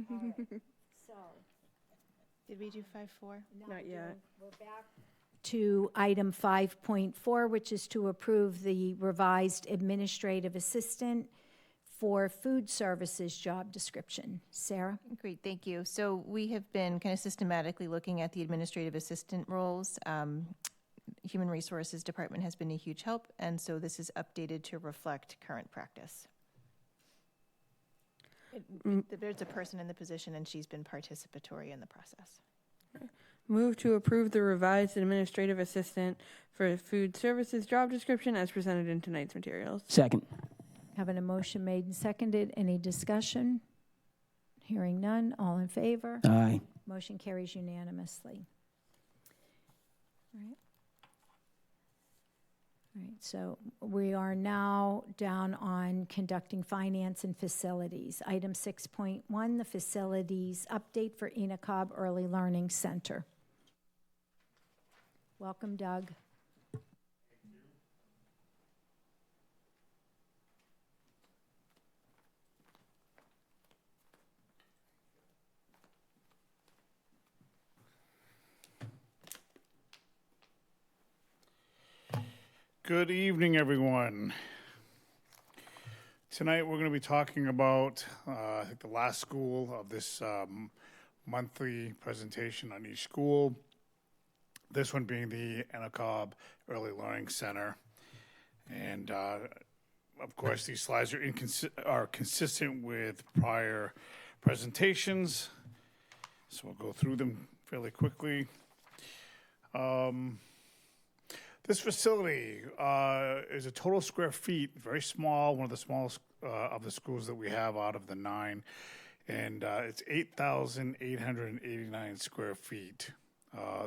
All right. So. Did we do 5.4? Not yet. We're back to item 5.4, which is to approve the revised administrative assistant for food services job description. Sarah? Great, thank you. So we have been kind of systematically looking at the administrative assistant roles. Human Resources Department has been a huge help, and so this is updated to reflect current practice. There's a person in the position, and she's been participatory in the process. Move to approve the revised Administrative Assistant for Food Services job description as presented in tonight's materials. Second. Having a motion made and seconded. Any discussion? Hearing none. All in favor? Aye. Motion carries unanimously. All right. All right, so we are now down on conducting finance and facilities. Item 6.1, the facilities update for Enacog Early Learning Center. Welcome, Doug. Good evening, everyone. Tonight we're going to be talking about, I think, the last school of this monthly presentation on each school. This one being the Enacog Early Learning Center. And, of course, these slides are consistent with prior presentations. So we'll go through them fairly quickly. This facility is a total square feet, very small, one of the smallest of the schools that we have out of the 9. And it's 8,889 square feet.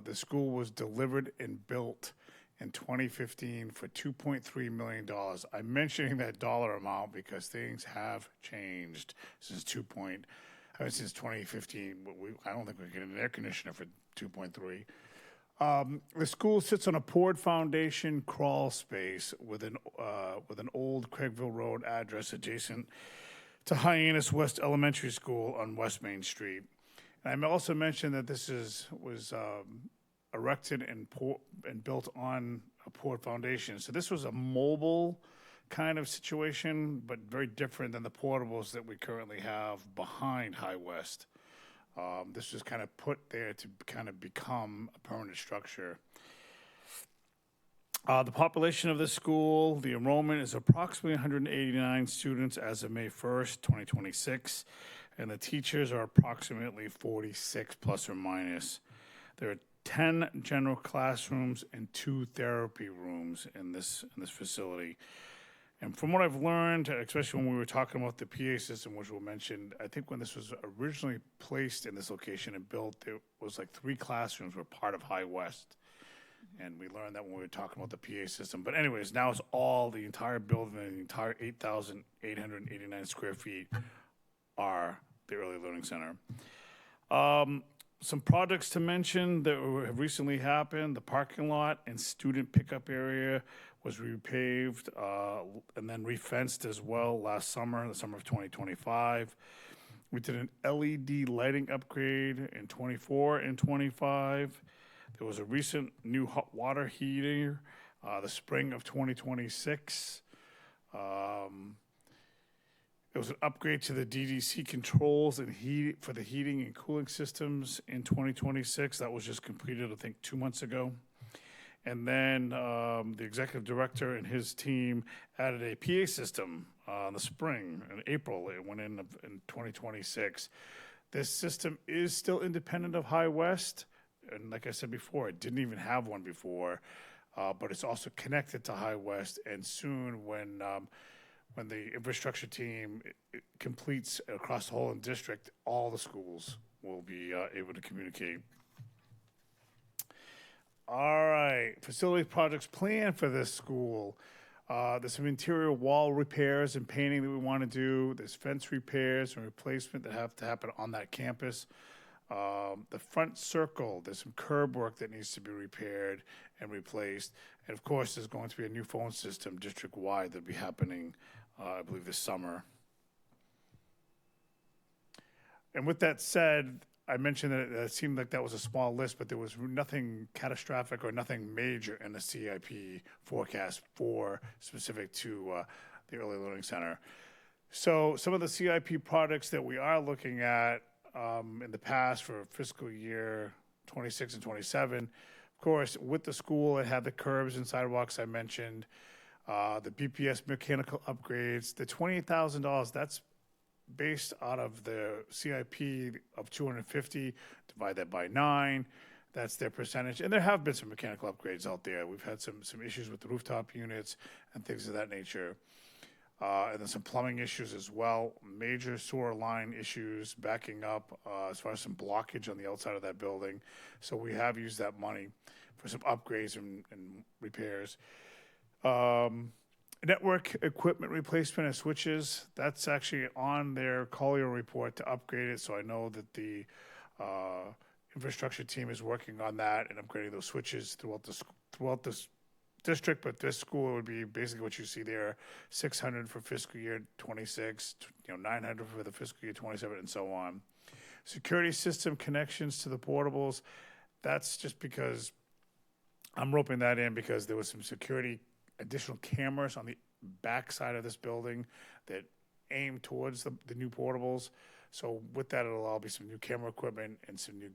The school was delivered and built in 2015 for $2.3 million. I'm mentioning that dollar amount because things have changed since 2015. I don't think we can get an air conditioner for 2.3. The school sits on a poured foundation crawl space with an old Craigville Road address adjacent to Hyannis West Elementary School on West Main Street. And I also mentioned that this was erected and built on a poured foundation. So this was a mobile kind of situation, but very different than the portables that we currently have behind High West. This was kind of put there to kind of become a permanent structure. The population of the school, the enrollment is approximately 189 students as of May 1st, 2026. and the teachers are approximately 46 plus or minus. There are 10 general classrooms and 2 therapy rooms in this facility. And from what I've learned, especially when we were talking about the PA system, which we mentioned, I think when this was originally placed in this location and built, there was like 3 classrooms were part of High West. And we learned that when we were talking about the PA system. But anyways, now it's all, the entire building, the entire 8,889 square feet are the Early Learning Center. Some projects to mention that have recently happened. The parking lot and student pickup area was repaved and then refenced as well last summer, the summer of 2025. We did an LED lighting upgrade in 24 and 25. There was a recent new hot water heater, the spring of 2026. There was an upgrade to the DDC controls and heat for the heating and cooling systems in 2026. That was just completed, I think, 2 months ago. And then the executive director and his team added a PA system in the spring, in April. It went in 2026. This system is still independent of High West. And like I said before, it didn't even have one before, but it's also connected to High West. And soon, when the infrastructure team completes across the whole district, all the schools will be able to communicate. All right, facility projects planned for this school. There's some interior wall repairs and painting that we want to do. There's fence repairs and replacement that have to happen on that campus. The front circle, there's some curb work that needs to be repaired and replaced. And of course, there's going to be a new phone system district-wide that'll be happening, I believe, this summer. And with that said, I mentioned that it seemed like that was a small list, but there was nothing catastrophic or nothing major in the CIP forecast for specific to the Early Learning Center. So some of the CIP products that we are looking at in the past for fiscal year 26 and 27, of course, with the school, it had the curbs and sidewalks I mentioned, the BPS mechanical upgrades, the $28,000, that's based out of the CIP of 250, divide that by 9, that's their percentage. And there have been some mechanical upgrades out there. We've had some issues with the rooftop units and things of that nature. And then some plumbing issues as well, major sewer line issues backing up as far as some blockage on the outside of that building. So we have used that money for some upgrades and repairs. Network equipment replacement and switches, that's actually on their Collier report to upgrade it. So I know that the infrastructure team is working on that and upgrading those switches throughout this district, but this school would be basically what you see there, 600 for fiscal year 26, 900 for the fiscal year 27, and so on. Security system connections to the portables, that's just because I'm roping that in because there was some security additional cameras on the back side of this building that aim towards the new portables. So with that, it'll all be some new camera equipment and some new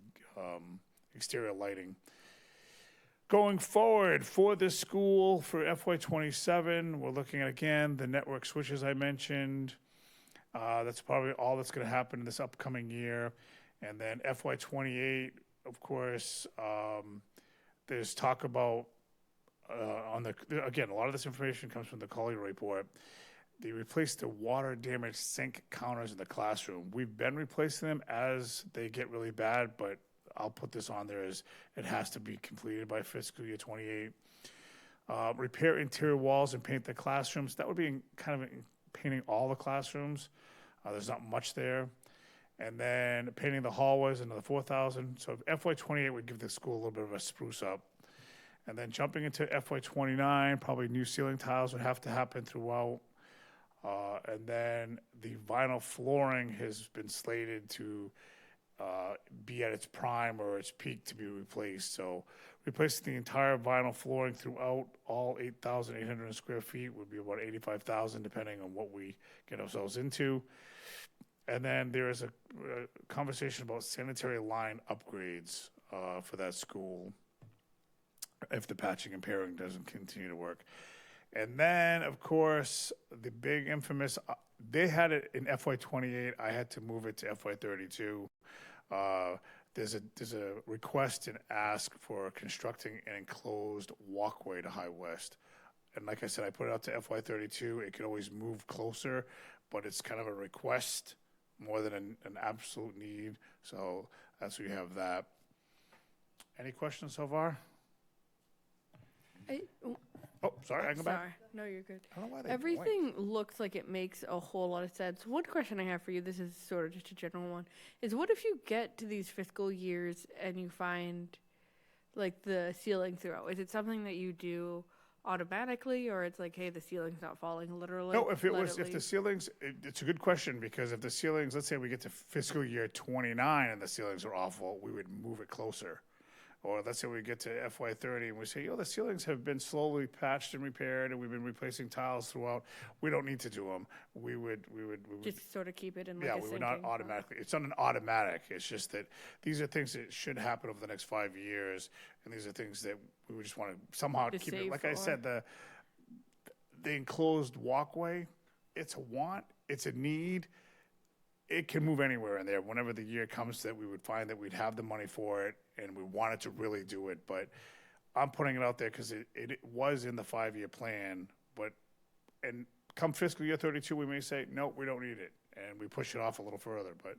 exterior lighting. Going forward for this school for FY27, we're looking at, again, the network switches I mentioned. That's probably all that's going to happen in this upcoming year. And then FY28, of course, there's talk about, again, a lot of this information comes from the Collier report. They replaced the water damaged sink counters in the classroom. We've been replacing them as they get really bad, but I'll put this on there as it has to be completed by fiscal year 28. Repair interior walls and paint the classrooms. That would be kind of painting all the classrooms. There's not much there. And then painting the hallways, another $4,000. So FY28 would give the school a little bit of a spruce up. And then jumping into FY29, probably new ceiling tiles would have to happen throughout. And then the vinyl flooring has been slated to be at its prime or its peak to be replaced. So replacing the entire vinyl flooring throughout all 8,800 square feet would be about $85,000, depending on what we get ourselves into. And then there is a conversation about sanitary line upgrades for that school if the patching and pairing doesn't continue to work. And then, of course, the big infamous they had it in FY '28. I had to move it to FY '32. There's a request and ask for constructing an enclosed walkway to High West. And like I said, I put it out to FY '32. It could always move closer, but it's kind of a request more than an absolute need. So that's where you have that. Any questions so far? Oh, sorry, I can go back. Sorry, no, you're good. I don't know why they Everything looks like it makes a whole lot of sense. One question I have for you, this is sort of just a general one, is what if you get to these fiscal years and you find like the ceiling throughout? Is it something that you do automatically, or it's like, hey, the ceiling's not falling literally? No, if the ceilings, it's a good question, because if the ceilings, let's say we get to fiscal year 29 and the ceilings are awful, we would move it closer. Or let's say we get to FY '30 and we say, the ceilings have been slowly patched and repaired, and we've been replacing tiles throughout. We don't need to do them. We would just sort of keep it in like yeah, a we would not sinking automatically. It's not an automatic. It's just that these are things that should happen over the next 5 years, and these are things that we would just want to somehow Just keep it. save Like I for. said, the enclosed walkway, it's a want, it's a need. It can move anywhere in there. Whenever the year comes that we would find that we'd have the money for it and we wanted to really do it. But I'm putting it out there because it was in the 5-year plan. And come fiscal year 32, we may say, no, we don't need it. And we push it off a little further. But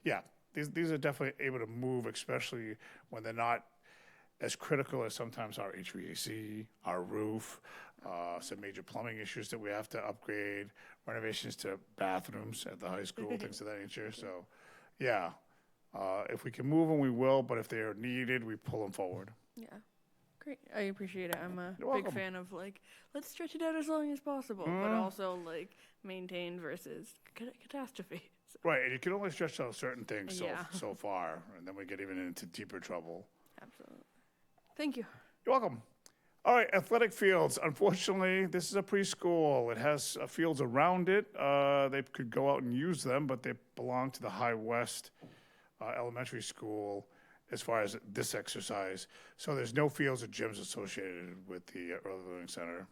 yeah, these are definitely able to move, especially when they're not as critical as sometimes our HVAC, our roof, some major plumbing issues that we have to upgrade, renovations to bathrooms at the high school, things of that nature. So, yeah, if we can move them, we will. But if they are needed, we pull them forward. Yeah. Great. I appreciate it. I'm a You're big welcome. fan of like, let's stretch it out as long as possible, but also like maintain versus catastrophe. So, Right, and you can only stretch out certain things Yeah. so far, and then we get even into deeper trouble. absolutely. Thank you. You're welcome. All right, athletic fields. Unfortunately, this is a preschool. It has fields around it. They could go out and use them, but they belong to the High West Elementary School as far as this exercise. So there's no fields or gyms associated with the Early Learning Center.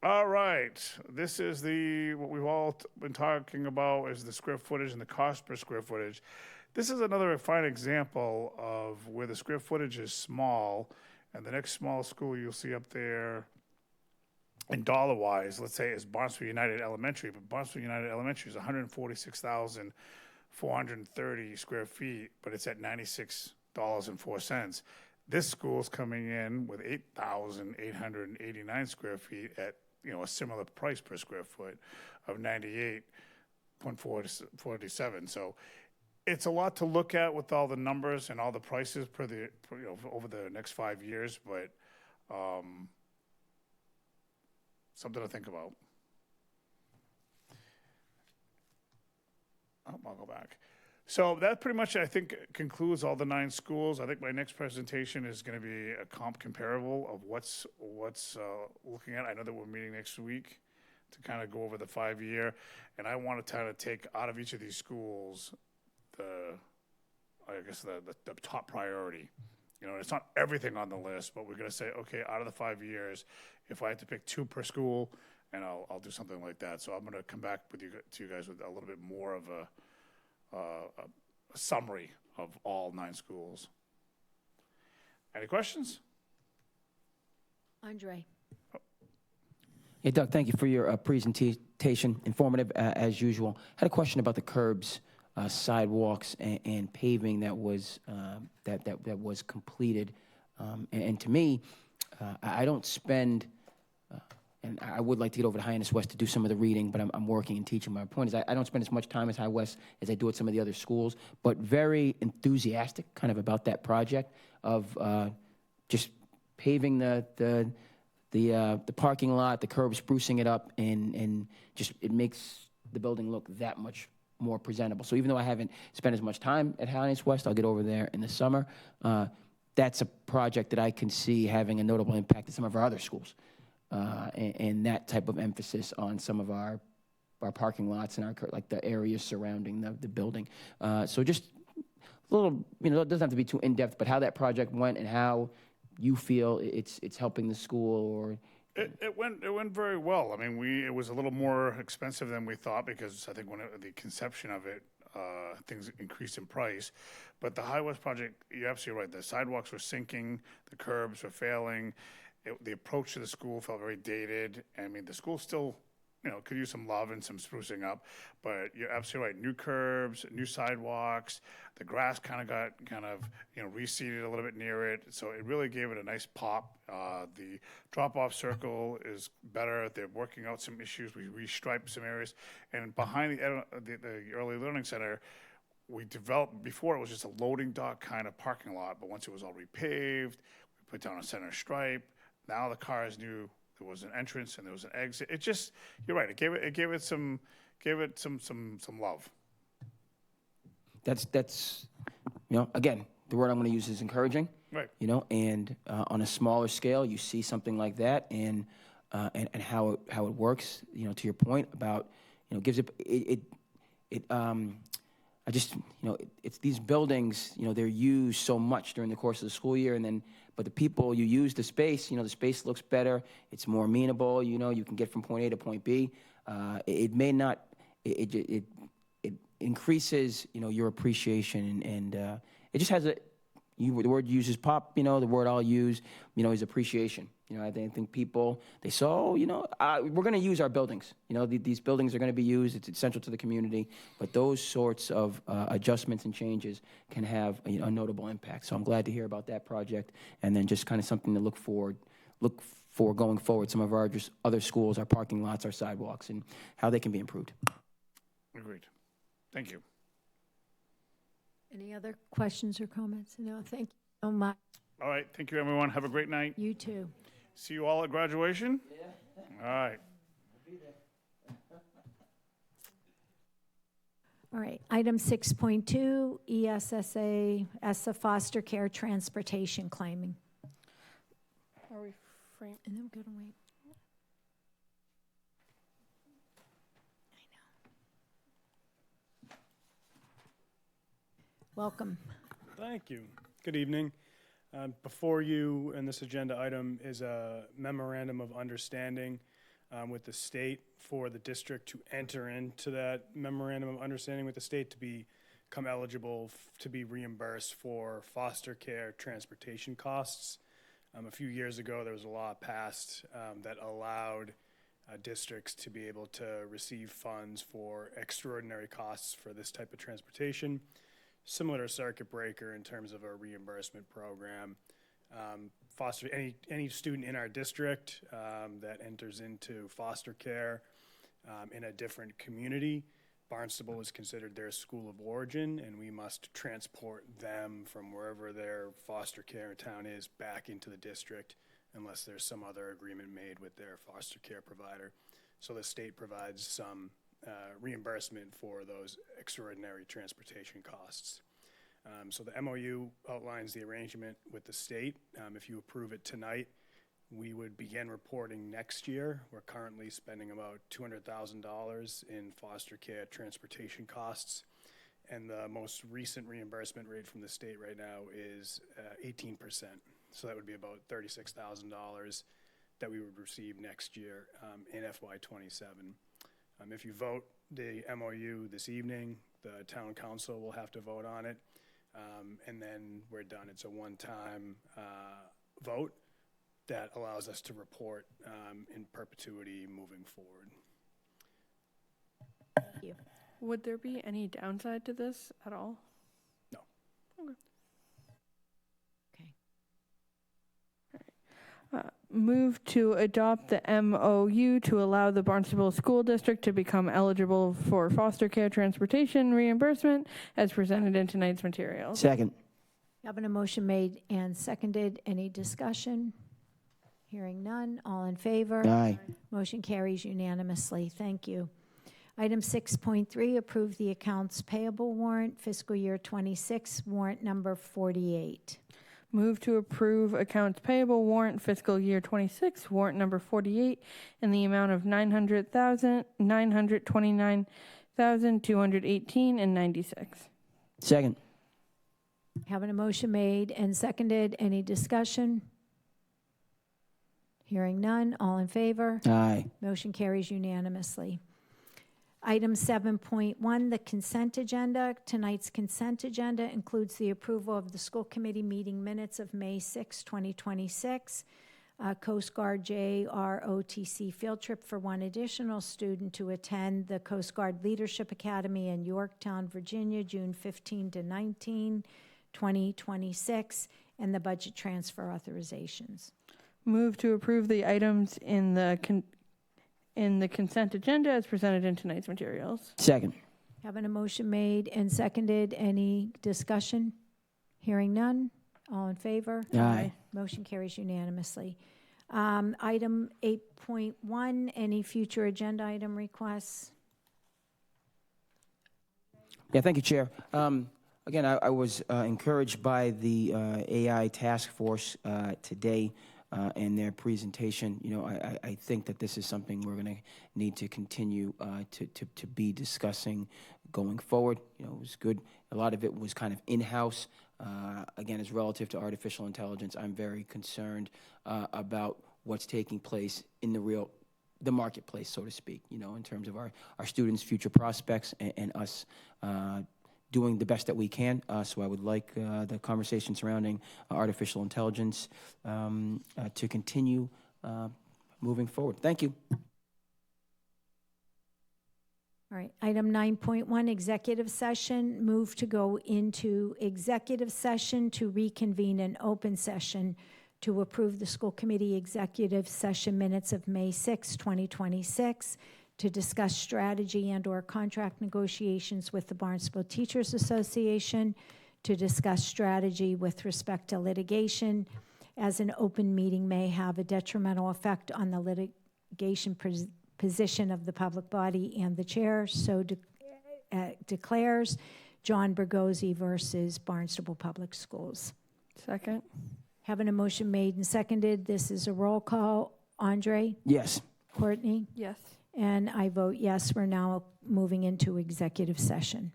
All right, this is what we've all been talking about is the square footage and the cost per square footage. This is another fine example of where the square footage is small, and the next small school you'll see up there in dollar-wise, let's say, is Barnstable United Elementary, but Barnstable United Elementary is 146,430 square feet, but it's at $96.04. This school's coming in with 8,889 square feet at a similar price per square foot of $98.47. So it's a lot to look at with all the numbers and all the prices over the next 5 years, but something to think about. I'll go back. So that pretty much, I think, concludes all the 9 schools. I think my next presentation is going to be a comp comparable of what's looking at. I know that we're meeting next week to kind of go over the 5-year, and I want to kind of take out of each of these schools the top priority. It's not everything on the list, but we're going to say, okay, out of the 5 years, if I had to pick 2 per school, and I'll do something like that. So I'm going to come back to you guys with a little bit more of a summary of all 9 schools. Any questions? Andre. Yeah, Doug, thank you for your presentation, informative as usual. Had a question about the curbs, sidewalks, and paving that was that was completed. And to me, I don't spend. And I would like to get over to Hyannis West to do some of the reading, but I'm working and teaching. My point is I don't spend as much time at High West as I do at some of the other schools, but very enthusiastic kind of about that project of just paving the parking lot, the curb, sprucing it up, and just it makes the building look that much more presentable. So even though I haven't spent as much time at Hyannis West, I'll get over there in the summer. That's a project that I can see having a notable impact at some of our other schools. And that type of emphasis on some of our parking lots and like the areas surrounding the building. So just a little, it doesn't have to be too in-depth, but how that project went and how you feel it's helping the school or It went very well. I mean, it was a little more expensive than we thought because I think the conception of it, things increased in price. But the High West project, you're absolutely right. The sidewalks were sinking, the curbs were failing. The approach to the school felt very dated. I mean, the school still, could use some love and some sprucing up. But you're absolutely right. New curbs, new sidewalks. The grass kind of reseeded a little bit near it. So it really gave it a nice pop. The drop-off circle is better. They're working out some issues. We restriped some areas. And behind the Early Learning Center, we developed, before it was just a loading dock kind of parking lot. But once it was all repaved, we put down a center stripe. Now the cars knew there was an entrance and there was an exit. It just, you're right. It gave it some love. That's again, the word I'm going to use is encouraging. Right. And on a smaller scale, you see something like that, and how it works. To your point about gives it's these buildings. They're used so much during the course of the school year, but the people you use the space. The space looks better. It's more amenable. You can get from point A to point B. It may not. It increases, your appreciation, and it just has the word uses pop. The word I'll use, is appreciation. I think people, they saw, we're going to use our buildings. These buildings are going to be used. It's essential to the community. But those sorts of adjustments and changes can have a notable impact. So I'm glad to hear about that project, and then just kind of something to look for going forward. Some of our other schools, our parking lots, our sidewalks, and how they can be improved. Agreed. Thank you. Any other questions or comments? No, thank you so much. All right. Thank you, everyone. Have a great night. You too. See you all at graduation? Yeah. All right. All right. Item 6.2, ESSA foster care transportation claiming. Are we frame? And then we're going to wait. Welcome. Thank you. Good evening. Before you in this agenda item is a memorandum of understanding with the state for the district to enter into that memorandum of understanding with the state to become eligible to be reimbursed for foster care transportation costs. A few years ago, there was a law passed that allowed districts to be able to receive funds for extraordinary costs for this type of transportation. Similar to circuit breaker in terms of a reimbursement program. Foster any student in our district that enters into foster care in a different community, Barnstable is considered their school of origin, and we must transport them from wherever their foster care town is back into the district unless there's some other agreement made with their foster care provider. So the state provides some reimbursement for those extraordinary transportation costs. So the MOU outlines the arrangement with the state. If you approve it tonight, we would begin reporting next year. We're currently spending about $200,000 in foster care transportation costs, and the most recent reimbursement rate from the state right now is 18%. So that would be about $36,000 that we would receive next year in FY27. If you vote the MOU this evening, the town council will have to vote on it, and then we're done. It's a one-time vote that allows us to report in perpetuity moving forward. Thank you. Would there be any downside to this at all? No. Okay. Okay. Move to adopt the MOU to allow the Barnstable School District to become eligible for foster care transportation reimbursement as presented in tonight's materials. Second. Having a motion made and seconded. Any discussion? Hearing none. All in favor? Aye. Motion carries unanimously. Thank you. Item 6.3, approve the accounts payable warrant, fiscal year 26, warrant number 48. Move to approve accounts payable warrant fiscal year 26, warrant number 48, in the amount of $929,218.96. Second. Having a motion made and seconded. Any discussion? Hearing none, all in favor? Aye. Motion carries unanimously. Item 7.1, the consent agenda. Tonight's consent agenda includes the approval of the school committee meeting minutes of May 6, 2026, Coast Guard JROTC field trip for one additional student to attend the Coast Guard Leadership Academy in Yorktown, Virginia, June 15 to 19, 2026, and the budget transfer authorizations. Move to approve the items in the consent agenda as presented in tonight's materials. Second. Having a motion made and seconded, any discussion? Hearing none, all in favor? Aye. Motion carries unanimously. Item 8.1, any future agenda item requests? Yeah, thank you, Chair. Again, I was encouraged by the AI task force today and their presentation. You know, I think that this is something we're going to need to continue to be discussing going forward. You know, it was good. A lot of it was kind of in-house. Again, as relative to artificial intelligence, I'm very concerned about what's taking place in the marketplace, so to speak, you know, in terms of our students' future prospects and us doing the best that we can. So I would like the conversation surrounding artificial intelligence to continue moving forward. Thank you. All right, item 9.1, executive session. Move to go into executive session to reconvene an open session to approve the school committee executive session minutes of May 6, 2026, to discuss strategy and/or contract negotiations with the Barnstable Teachers Association, to discuss strategy with respect to litigation, as an open meeting may have a detrimental effect on the litigation position of the public body and the chair, so declares John Bergozzi versus Barnstable Public Schools. Second. Having a motion made and seconded, this is a roll call. Andre? Yes. Courtney? Yes. And I vote yes. We're now moving into executive session.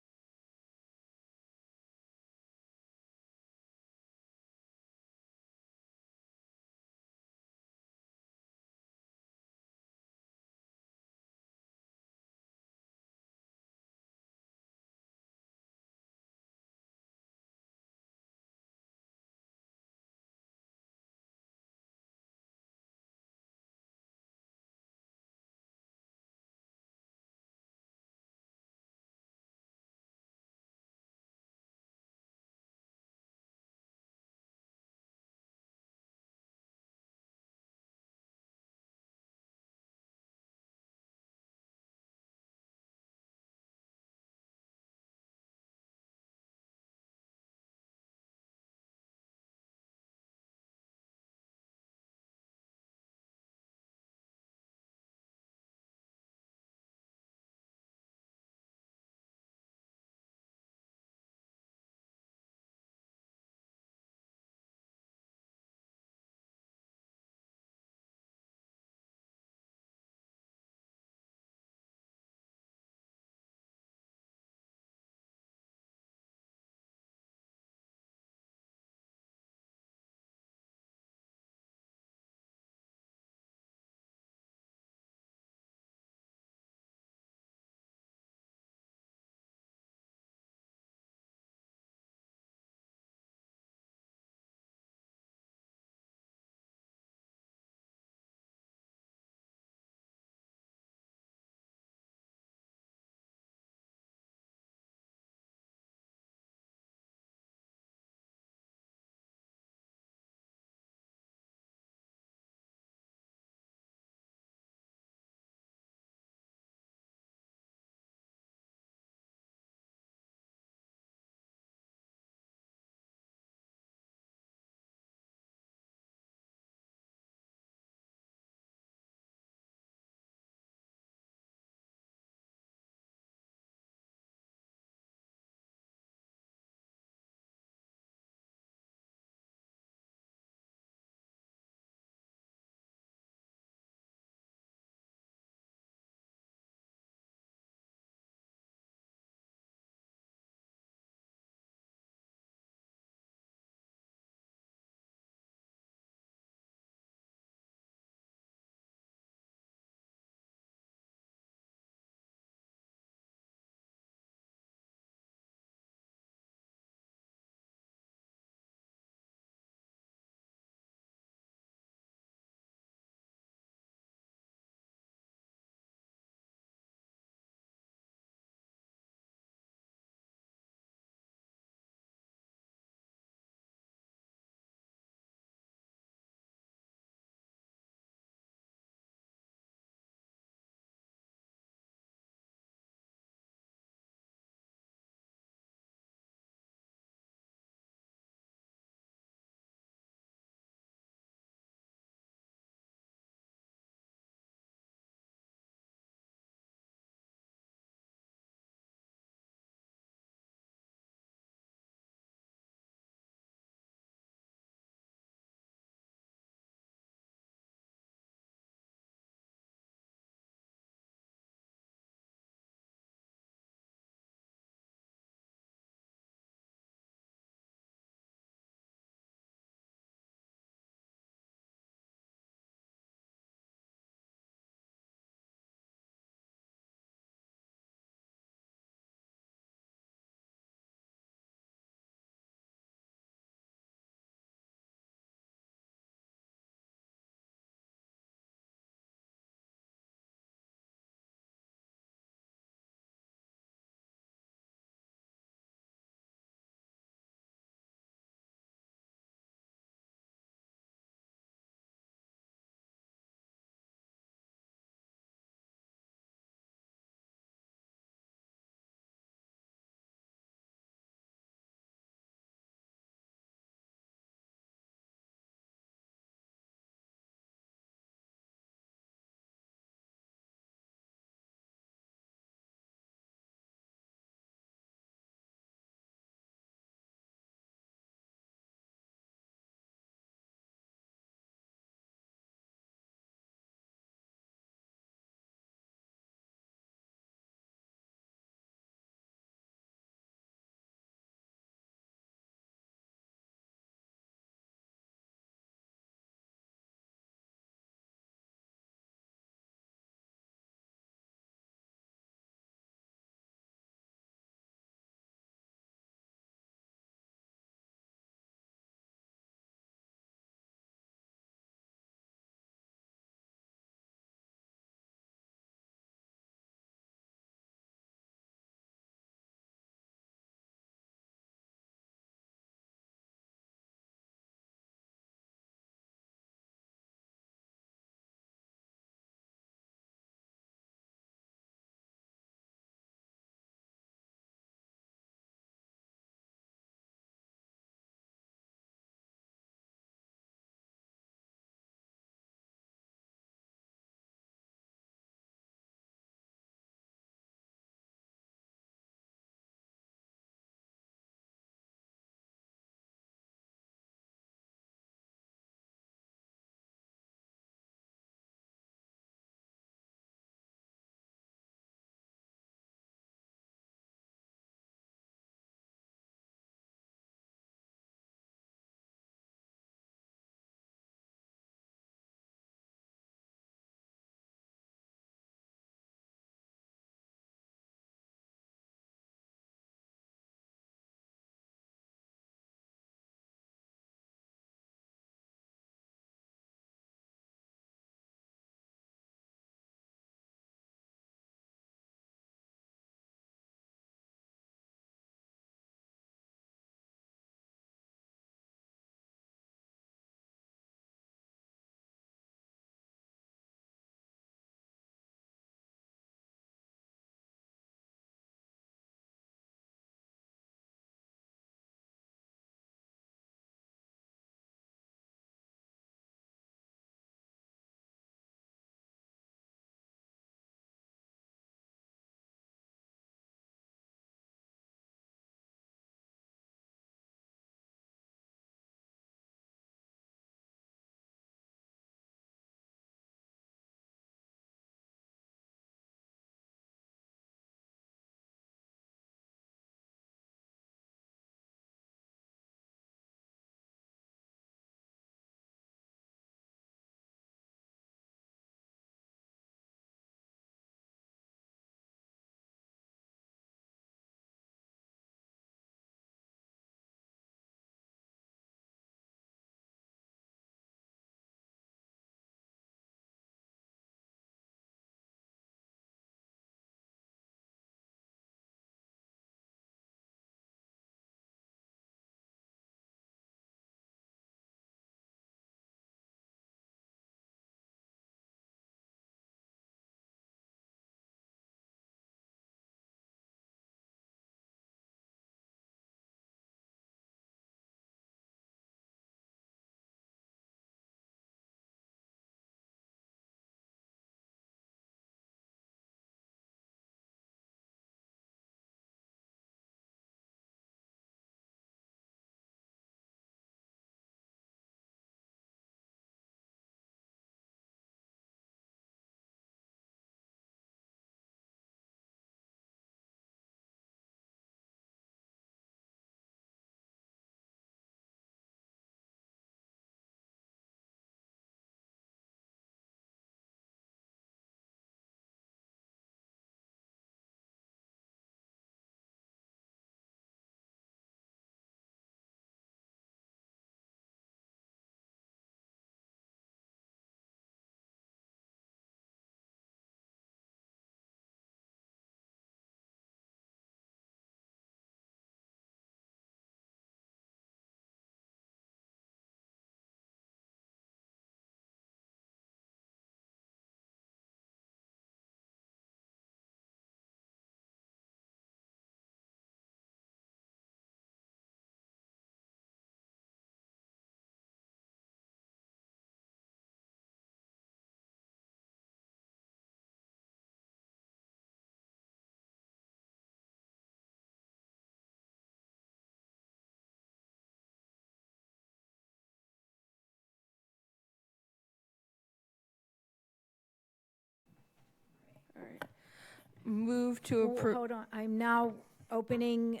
Move to Oh, approve. hold on, I'm now opening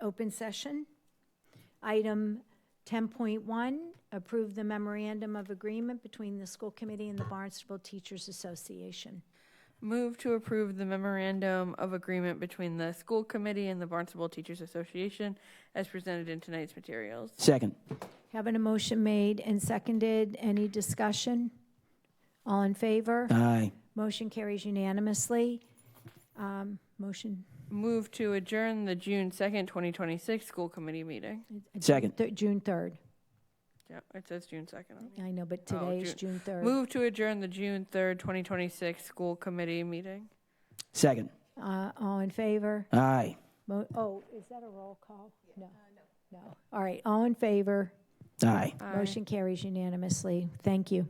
open session. Item 10.1, approve the memorandum of agreement between the school committee and the Barnstable Teachers Association. Move to approve the memorandum of agreement between the school committee and the Barnstable Teachers Association as presented in tonight's materials. Second. Having a motion made and seconded, any discussion? All in favor? Aye. Motion carries unanimously. Motion. Move to adjourn the June 2nd, 2026 school committee meeting. Second. June 3rd. Yeah, it says June 2nd. on here. I know, but today is June 3rd. Move to adjourn the June 3rd, 2026 school committee meeting. Second. All in favor? Aye. Oh, is that a roll call? No. No. All right, all in favor? Aye. Motion carries unanimously. Thank you.